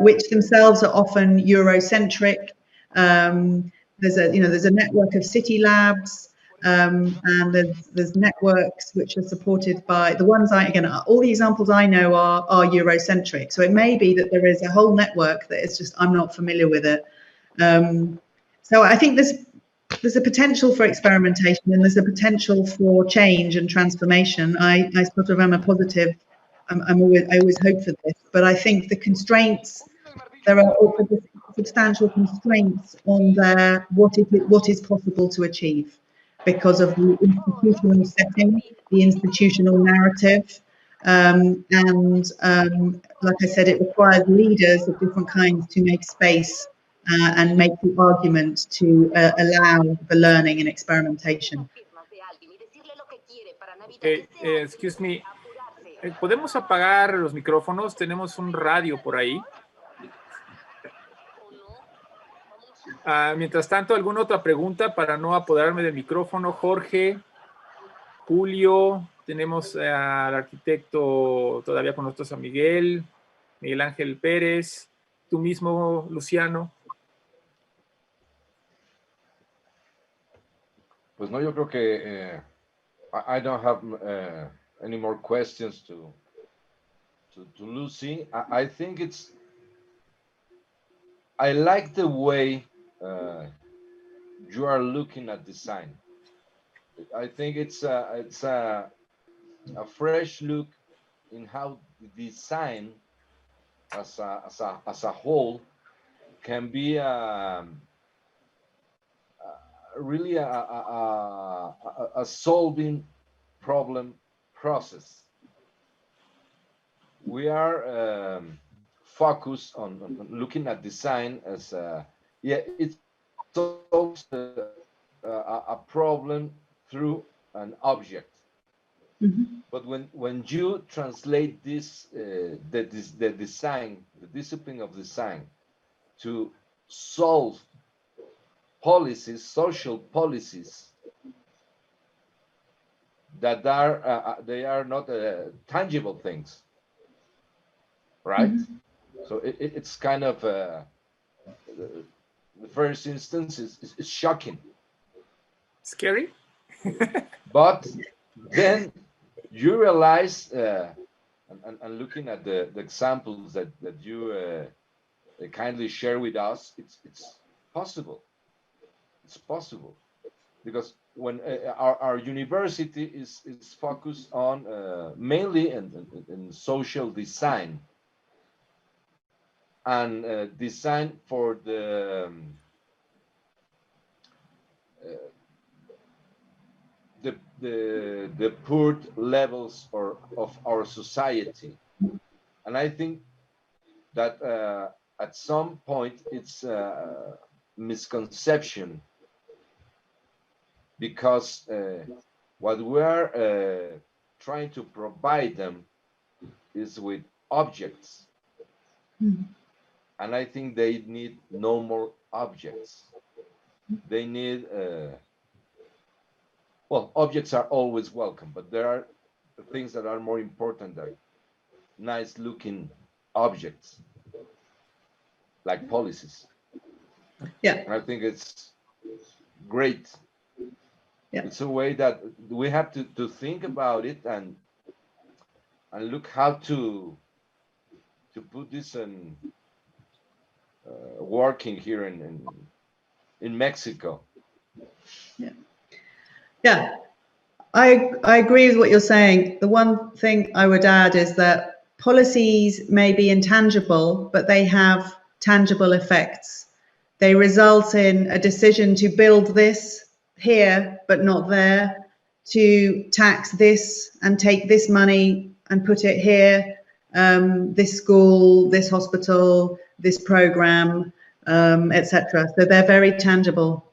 which themselves are often Eurocentric. There's a network of city labs, and there's networks which are supported by the ones all the examples I know are Eurocentric. So it may be that there is a whole network that is just, I'm not familiar with it. So I think there's a potential for experimentation, and there's a potential for change and transformation. I sort of am a positive. I always hope for this, but I think the constraints, there are substantial constraints on what is possible to achieve because of the institutional setting, the institutional narrative, and like I said, it requires leaders of different kinds to make space and make the argument to allow the learning and experimentation. Excuse me. ¿Podemos apagar los micrófonos? Tenemos un radio por ahí. Mientras tanto, ¿alguna otra pregunta para no apoderarme del micrófono? Jorge, Julio, tenemos al arquitecto todavía con nosotros, a Miguel Ángel Pérez, tú mismo, Luciano. Pues no, yo creo que I don't have any more questions to Lucy. I think I like the way you are looking at design. I think it's a fresh look in how design as a whole can be really a solving problem process. We are focused on looking at design as it solves a problem through an object. Mm-hmm. But when you translate this the design, the discipline of design, to solve policies, social policies that they are not tangible things, right? Mm-hmm. So it's kind of the first instance is shocking, scary, but then you realize and looking at the examples that you kindly share with us, it's possible. It's possible, because when our university is focused on mainly in social design, and design for the poor levels of our society. And I think that at some point it's a misconception, because what we're trying to provide them is with objects. And I think they need no more objects. They need well, objects are always welcome, but there are things that are more important than nice looking objects, like policies. Yeah. And I think it's great. Yeah. It's a way that we have to think about it and look how to put this in working here in Mexico. Yeah. Yeah, I agree with what you're saying. The one thing I would add is that policies may be intangible, but they have tangible effects. They result in a decision to build this here, but not there, to tax this and take this money and put it here, this school, this hospital, this program, etc. So they're very tangible.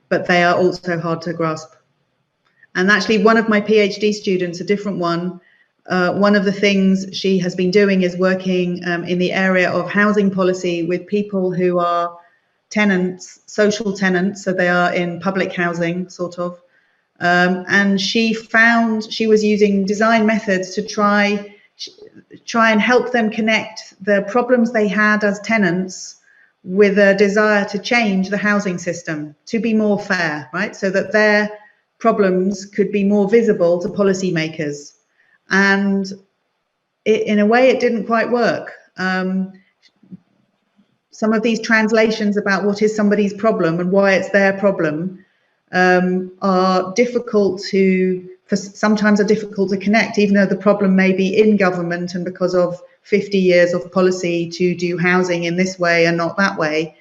But they are also hard to grasp. And actually, one of my PhD students, a different one of the things she has been doing is working in the area of housing policy with people who are tenants, social tenants, so they are in public housing, sort of. And she found she was using design methods to try and help them connect the problems they had as tenants with a desire to change the housing system to be more fair, right? So that their problems could be more visible to policymakers. And in a way, it didn't quite work. Some of these translations about what is somebody's problem and why it's their problem are difficult sometimes are difficult to connect, even though the problem may be in government and because of 50 years of policy to do housing in this way and not that way.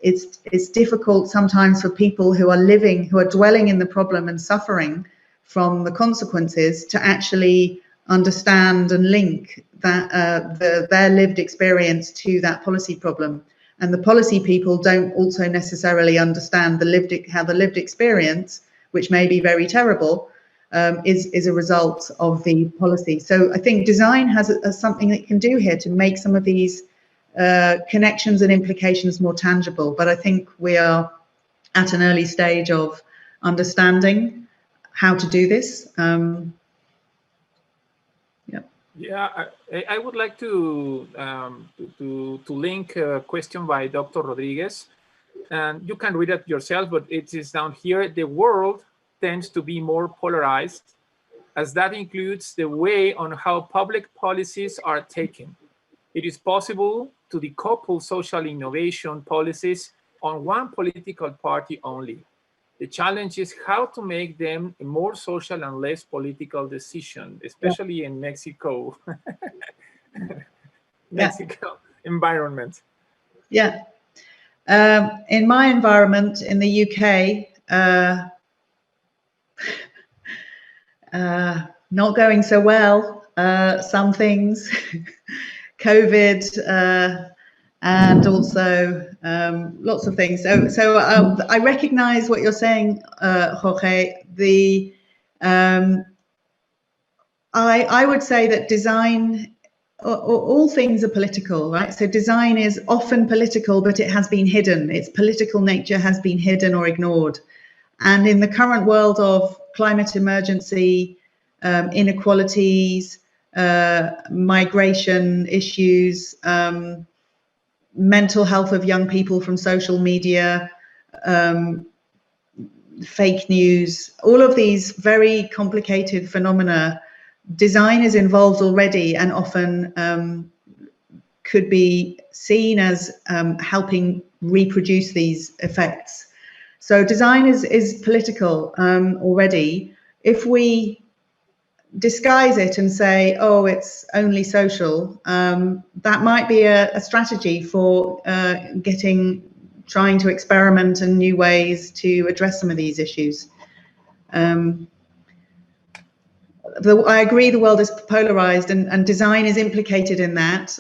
It's difficult sometimes for people who are dwelling in the problem and suffering from the consequences to actually understand and link that their lived experience to that policy problem. And the policy people don't also necessarily understand how the lived experience, which may be very terrible, is a result of the policy. So I think design has something that it can do here to make some of these connections and implications more tangible. But I think we are at an early stage of understanding how to do this. Yeah, I would like to link a question by Dr. Rodriguez, and you can read it yourself, but it is down here. The world tends to be more polarized, as that includes the way on how public policies are taken. It is possible to decouple social innovation policies on one political party only. The challenge is how to make them a more social and less political decision, especially in Mexico, Mexico environment. Yeah. In my environment in the UK, not going so well. Some things, COVID, and also lots of things. So I recognize what you're saying, Jorge. I would say that design, all things are political, right? So design is often political, but it has been hidden. Its political nature has been hidden or ignored. And in the current world of climate emergency, inequalities, migration issues, mental health of young people from social media, fake news, all of these very complicated phenomena design is involved already and often could be seen as helping reproduce these effects. So design is political already. If we disguise it and say, oh, it's only social, that might be a strategy for trying to experiment in new ways to address some of these issues. I agree the world is polarized and design is implicated in that.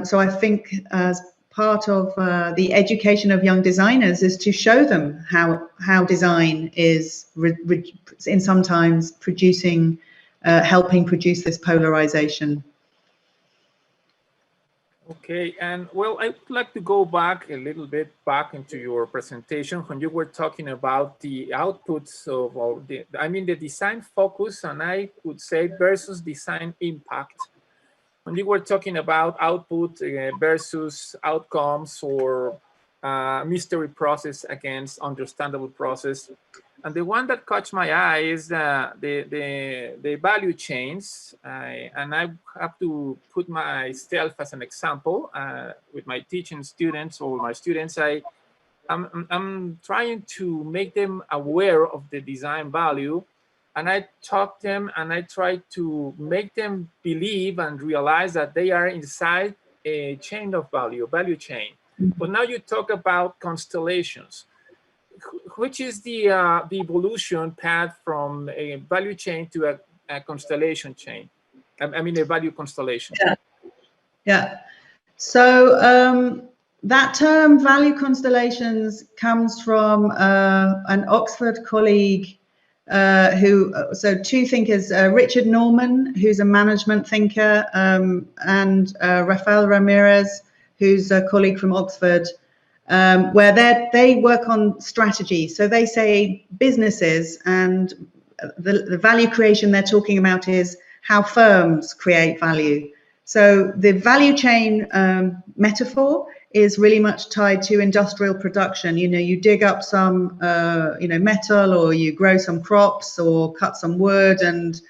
So I think as part of the education of young designers is to show them how design is in sometimes producing, helping produce this polarization. Okay, and well, I would like to go back a little bit back into your presentation when you were talking about the outputs of, or the design focus, and I would say versus design impact. When you were talking about output versus outcomes, or mystery process against understandable process. And the one that caught my eye is the value chains. And I have to put myself as an example with my teaching students or my students. I'm trying to make them aware of the design value. And I talk them and I try to make them believe and realize that they are inside a chain of value chain. But now you talk about constellations. Which is the evolution path from a value chain to a constellation chain? I mean, a value constellation. Yeah. So that term value constellations comes from an Oxford colleague so two thinkers, Richard Norman, who's a management thinker, and Rafael Ramirez, who's a colleague from Oxford, where they work on strategy. So they say businesses, and the value creation they're talking about is how firms create value. So the value chain metaphor is really much tied to industrial production. You know, you dig up some, metal, or you grow some crops or cut some wood, and,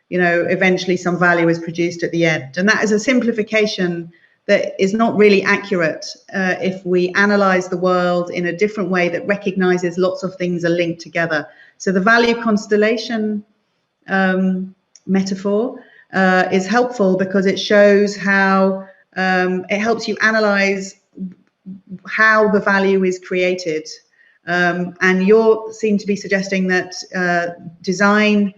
eventually some value is produced at the end. And that is a simplification that is not really accurate if we analyze the world in a different way that recognizes lots of things are linked together. So the value constellation metaphor is helpful because it shows how it helps you analyze how the value is created. And you seem to be suggesting that design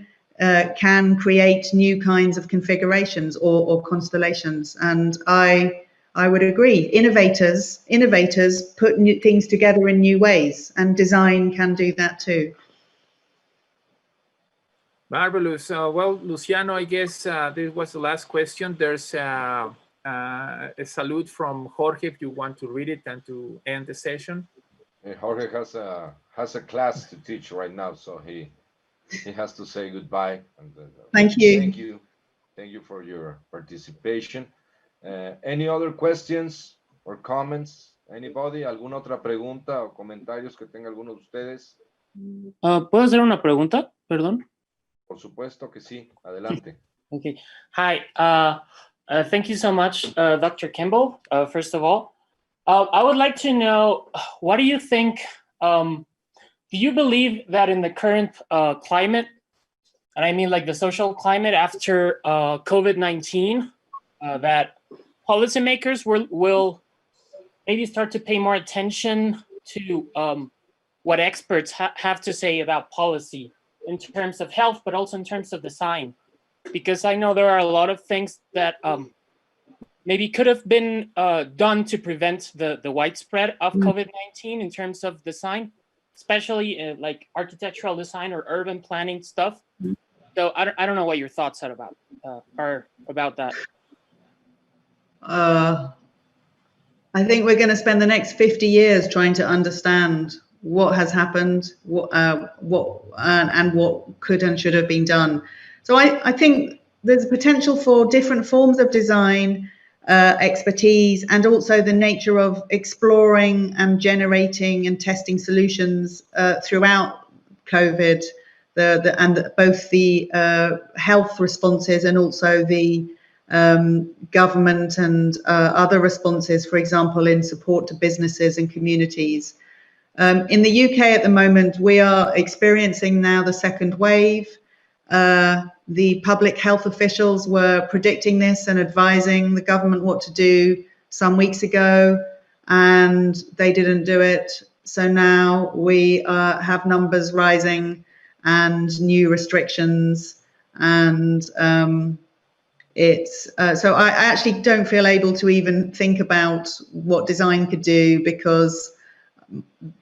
can create new kinds of configurations or constellations, and I would agree. Innovators put new things together in new ways, and design can do that too. Marvelous. Well, Luciano, I guess this was the last question. There's a salute from Jorge if you want to read it and to end the session. Jorge has a class to teach right now, so he has to say goodbye. And, thank you. Thank you for your participation. Any other questions or comments? Anybody? ¿Alguna otra pregunta o comentarios que tenga alguno de ustedes? ¿Puedo hacer una pregunta? Perdón. Por supuesto que sí. Adelante. Okay. Hi. Thank you so much, Dr. Kimball. First of all, I would like to know, what do you think? Do you believe that in the current climate, and I mean like the social climate after COVID-19, that policymakers will maybe start to pay more attention to what experts have to say about policy in terms of health, but also in terms of design? Because I know there are a lot of things that maybe could have been done to prevent the widespread of COVID-19 in terms of design, especially like architectural design or urban planning stuff. So I don't know what your thoughts are about that. I think we're going to spend the next 50 years trying to understand what has happened, what could and should have been done. So I think there's a potential for different forms of design, expertise, and also the nature of exploring and generating and testing solutions throughout COVID both the health responses and also the government and other responses, for example, in support to businesses and communities. In the UK at the moment, we are experiencing now the second wave. The public health officials were predicting this and advising the government what to do some weeks ago, and they didn't do it. So now we have numbers rising and new restrictions, and so I actually don't feel able to even think about what design could do, because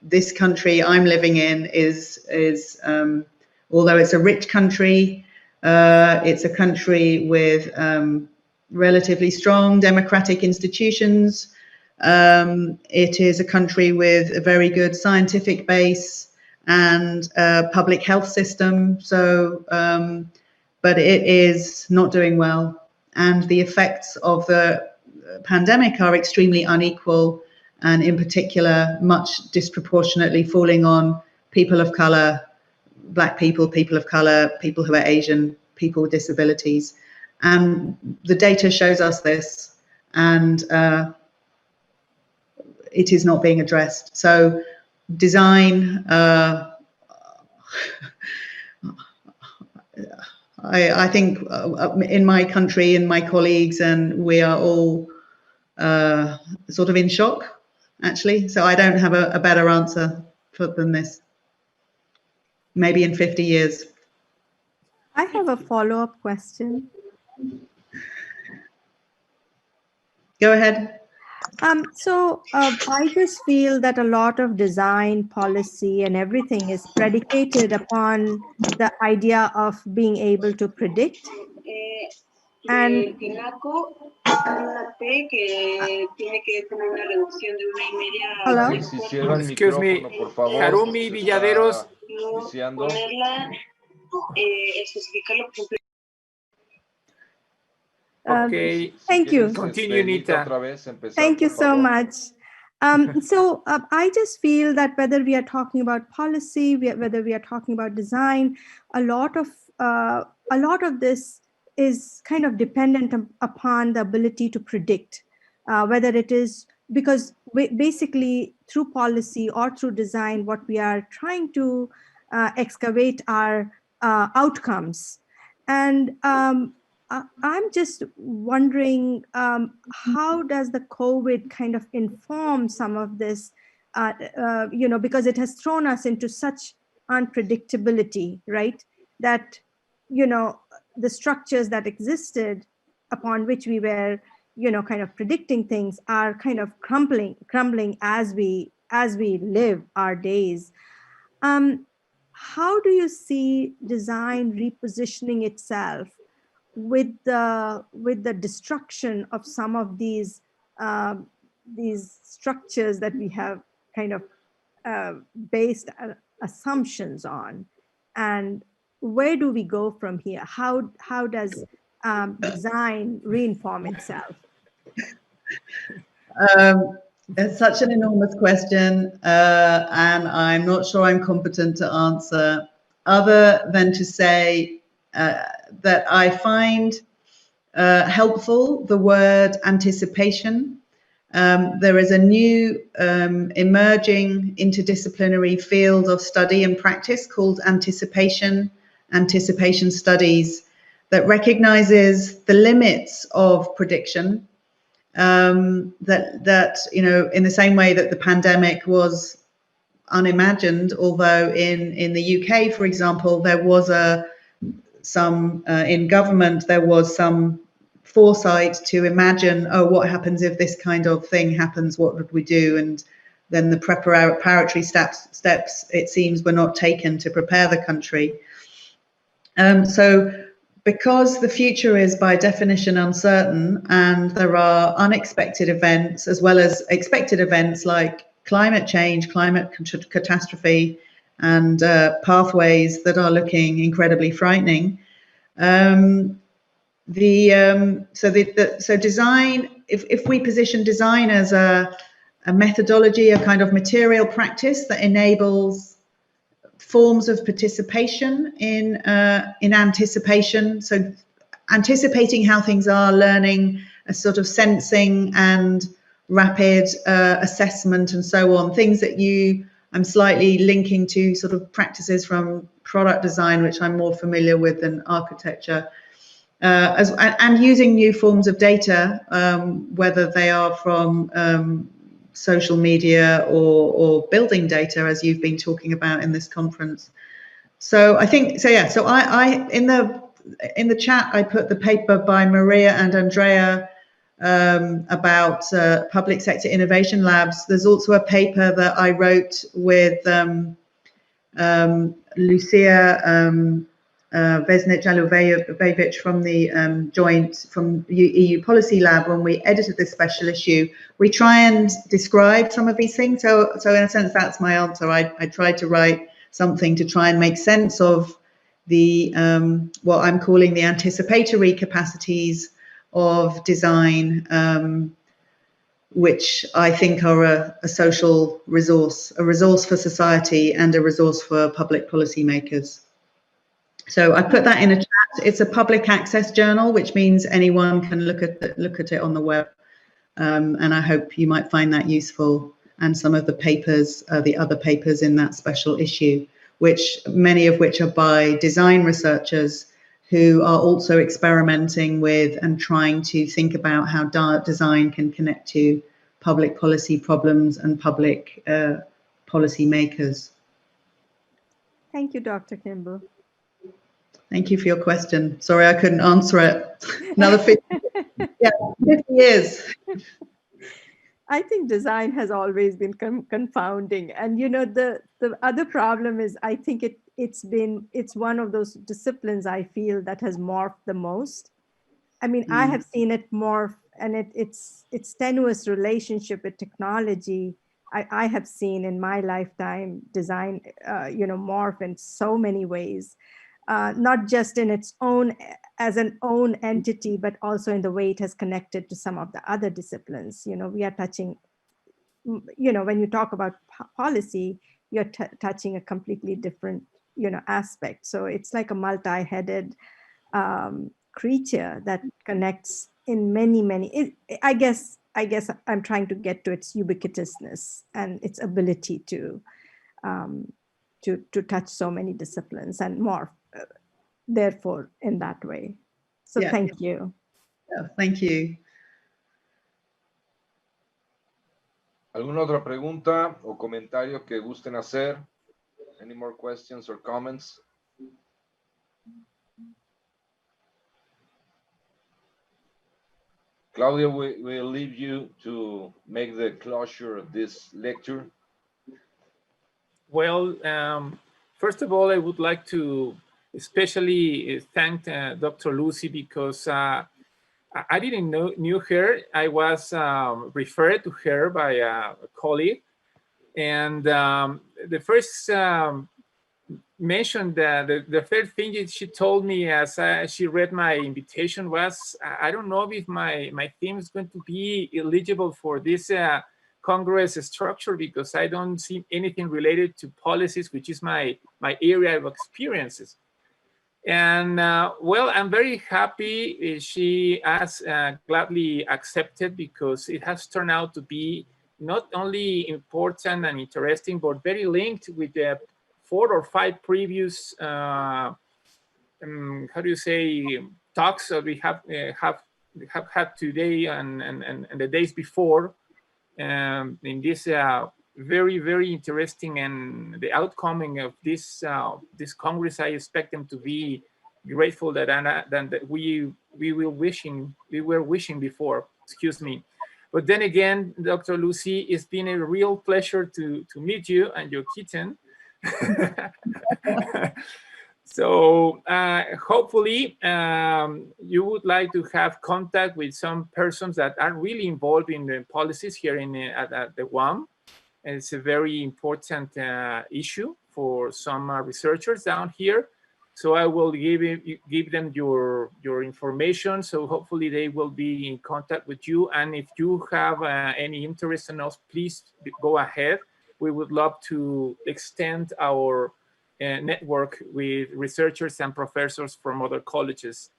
this country I'm living in is although it's a rich country, it's a country with relatively strong democratic institutions. It is a country with a very good scientific base and public health system. So, but it is not doing well. And the effects of the pandemic are extremely unequal, and in particular, much disproportionately falling on people of color, Black people, people of color, people who are Asian, people with disabilities. And the data shows us this, and it is not being addressed. So design, I think in my country, in my colleagues, and we are all sort of in shock, actually. So I don't have a better answer than this. Maybe in 50 years. I have a follow-up question. Go ahead. So I just feel that a lot of design policy and everything is predicated upon the idea of being able to predict. And hello? Excuse me, Harumi Villaderos. Okay. Thank you. Continue, Nita. Thank you so much. So I just feel that whether we are talking about policy, whether we are talking about design, a lot of this is kind of dependent upon the ability to predict, whether it is because basically through policy or through design, what we are trying to excavate are outcomes. And I'm just wondering, how does the COVID kind of inform some of this, because it has thrown us into such unpredictability, right? That, the structures that existed upon which we were, kind of predicting things are kind of crumbling as we live our days. How do you see design repositioning itself with the destruction of some of these structures that we have kind of based assumptions on, and where do we go from here? How does design reinform itself? It's such an enormous question, and I'm not sure I'm competent to answer, other than to say that I find helpful the word anticipation. There is a new emerging interdisciplinary field of study and practice called anticipation studies, that recognizes the limits of prediction, that in the same way that the pandemic was unimagined, although in the UK, for example, there was in government, there was some foresight to imagine, what happens if this kind of thing happens, what would we do? And then the preparatory steps, it seems, were not taken to prepare the country. So because the future is by definition uncertain, and there are unexpected events as well as expected events like climate change, climate catastrophe, and pathways that are looking incredibly frightening. So design, if we position design as a methodology, a kind of material practice that enables forms of participation in anticipation. So anticipating how things are, learning, a sort of sensing and rapid assessment and so on, things that I'm slightly linking to sort of practices from product design, which I'm more familiar with than architecture, and using new forms of data, whether they are from social media or building data, as you've been talking about in this conference. So I think, so yeah, so I in the chat, I put the paper by Maria and Andrea about public sector innovation labs. There's also a paper that I wrote with Lucia Vesnic-Jalovevich from the joint from EU Policy Lab. When we edited this special issue, we try and describe some of these things. So in a sense, that's my answer. I tried to write something to try and make sense of the what I'm calling the anticipatory capacities of design, which I think are a social resource, a resource for society and a resource for public policymakers. So I put that in a chat. It's a public access journal, which means anyone can look at it on the web. And I hope you might find that useful. And some of the papers, the other papers in that special issue, many of which are by design researchers who are also experimenting with and trying to think about how design can connect to public policy problems and public policy makers. Thank you, Dr. Kimball. Thank you for your question. Sorry, I couldn't answer it. Another 50, yeah, 50 years. I think design has always been confounding. And, you know, the other problem is I think it's one of those disciplines I feel that has morphed the most. I mean, I have seen it morph, and its tenuous relationship with technology. I have seen in my lifetime design, morph in so many ways. Not just in its own, as an own entity, but also in the way it has connected to some of the other disciplines. You know, we are touching, when you talk about policy, you're touching a completely different, aspect. So it's like a multi-headed creature that connects in many. I guess I'm trying to get to its ubiquitousness and its ability to touch so many disciplines and morph, therefore, in that way. So yeah. Thank you. Yeah, thank you. ¿Alguna otra pregunta o comentario que gusten hacer? Any more questions or comments? Claudia, we'll leave you to make the closure of this lecture. Well, first of all, I would like to especially thank Dr. Lucy, because I didn't knew her. I was referred to her by a colleague, and the first mentioned that the third thing that she told me as she read my invitation was, I don't know if my theme is going to be eligible for this Congress structure, because I don't see anything related to policies, which is my area of experiences. And well, I'm very happy she has gladly accepted, because it has turned out to be not only important and interesting, but very linked with the 4 or 5 previous, how do you say, talks that we have had today and the days before, in this very, very interesting, and the outcoming of this Congress, I expect them to be grateful that we were wishing before. Excuse me. But then again, Dr. Lucy, it's been a real pleasure to meet you and your kitten. So hopefully you would like to have contact with some persons that are really involved in the policies here at the UAM. It's a very important issue for some researchers down here. So I will give them your information. So hopefully they will be in contact with you. And if you have any interest in us, please go ahead. We would love to extend our network with researchers and professors from other colleges.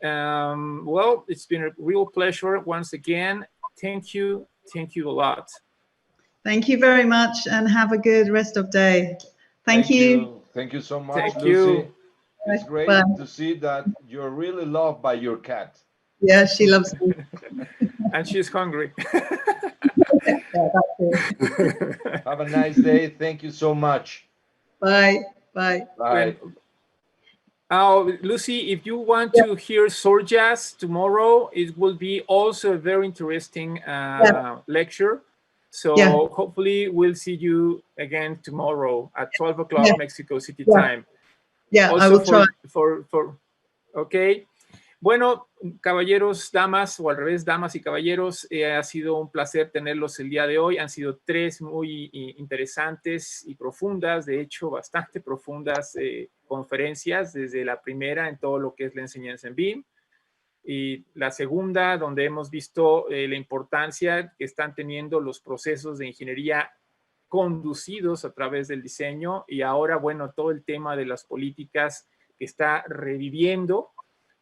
Well, it's been a real pleasure once again. Thank you a lot. Thank you very much, and have a good rest of day. Thank you. Thank you so much, Thank Lucy. you. It's great Bye. to see that you're really loved by your cat. Yeah, she loves me. And she's hungry. Yeah, that's it. Have a nice day. Thank you so much. Bye. Bye. Bye. Lucy, if you want to hear soul jazz tomorrow, it will be also a very interesting lecture. So hopefully we'll see you again tomorrow at 12 o'clock Mexico City time. Yeah, also I will try. Okay. Bueno, caballeros, damas, o al revés, damas y caballeros, ha sido un placer tenerlos el día de hoy. Han sido 3 muy interesantes y profundas, de hecho, bastante profundas conferencias, desde la primera en todo lo que es la enseñanza en BIM, y la segunda, donde hemos visto la importancia que están teniendo los procesos de ingeniería conducidos a través del diseño, y ahora, bueno, todo el tema de las políticas que está reviviendo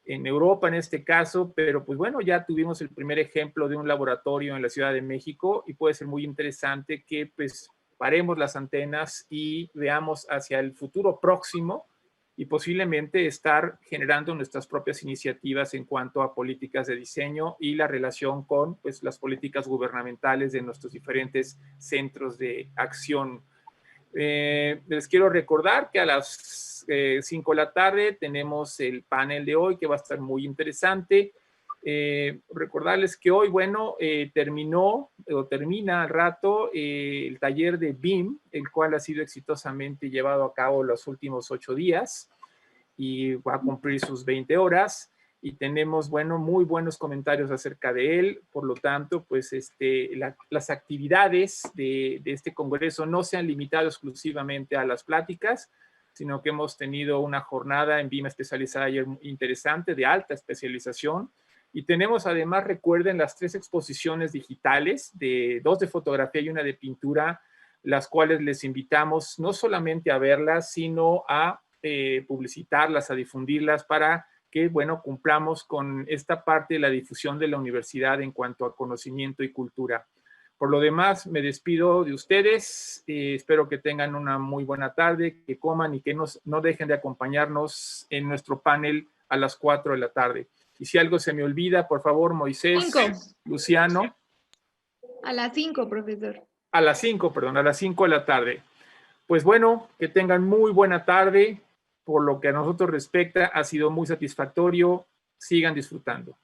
en Europa en este caso, pero pues bueno, ya tuvimos el primer ejemplo de un laboratorio en la Ciudad de México, y puede ser muy interesante que pues paremos las antenas y veamos hacia el futuro próximo y posiblemente estar generando nuestras propias iniciativas en cuanto a políticas de diseño y la relación con pues las políticas gubernamentales de nuestros diferentes centros de acción. Les quiero recordar que a las 5 de la tarde tenemos el panel de hoy, que va a estar muy interesante. Recordarles que hoy, bueno, termina al rato el taller de BIM, el cual ha sido exitosamente llevado a cabo los últimos 8 días y va a cumplir sus 20 horas. Y tenemos, bueno, muy buenos comentarios acerca de él. Por lo tanto, pues las actividades de este congreso no se han limitado exclusivamente a las pláticas, sino que hemos tenido una jornada en BIM especializada ayer interesante, de alta especialización. Y tenemos además, recuerden, las 3 exposiciones digitales, 2 de fotografía y 1 de pintura, las cuales les invitamos no solamente a verlas, sino a publicitarlas, a difundirlas para que, bueno, cumplamos con esta parte de la difusión de la universidad en cuanto a conocimiento y cultura. Por lo demás, me despido de ustedes. Espero que tengan una muy buena tarde, que coman y que no dejen de acompañarnos en nuestro panel a las 4 de la tarde. Y si algo se me olvida, por favor, Moisés, 5. Luciano. A las 5, profesor. A las 5, perdón, a las 5 de la tarde. Pues bueno, que tengan muy buena tarde. Por lo que a nosotros respecta, ha sido muy satisfactorio. Sigan disfrutando.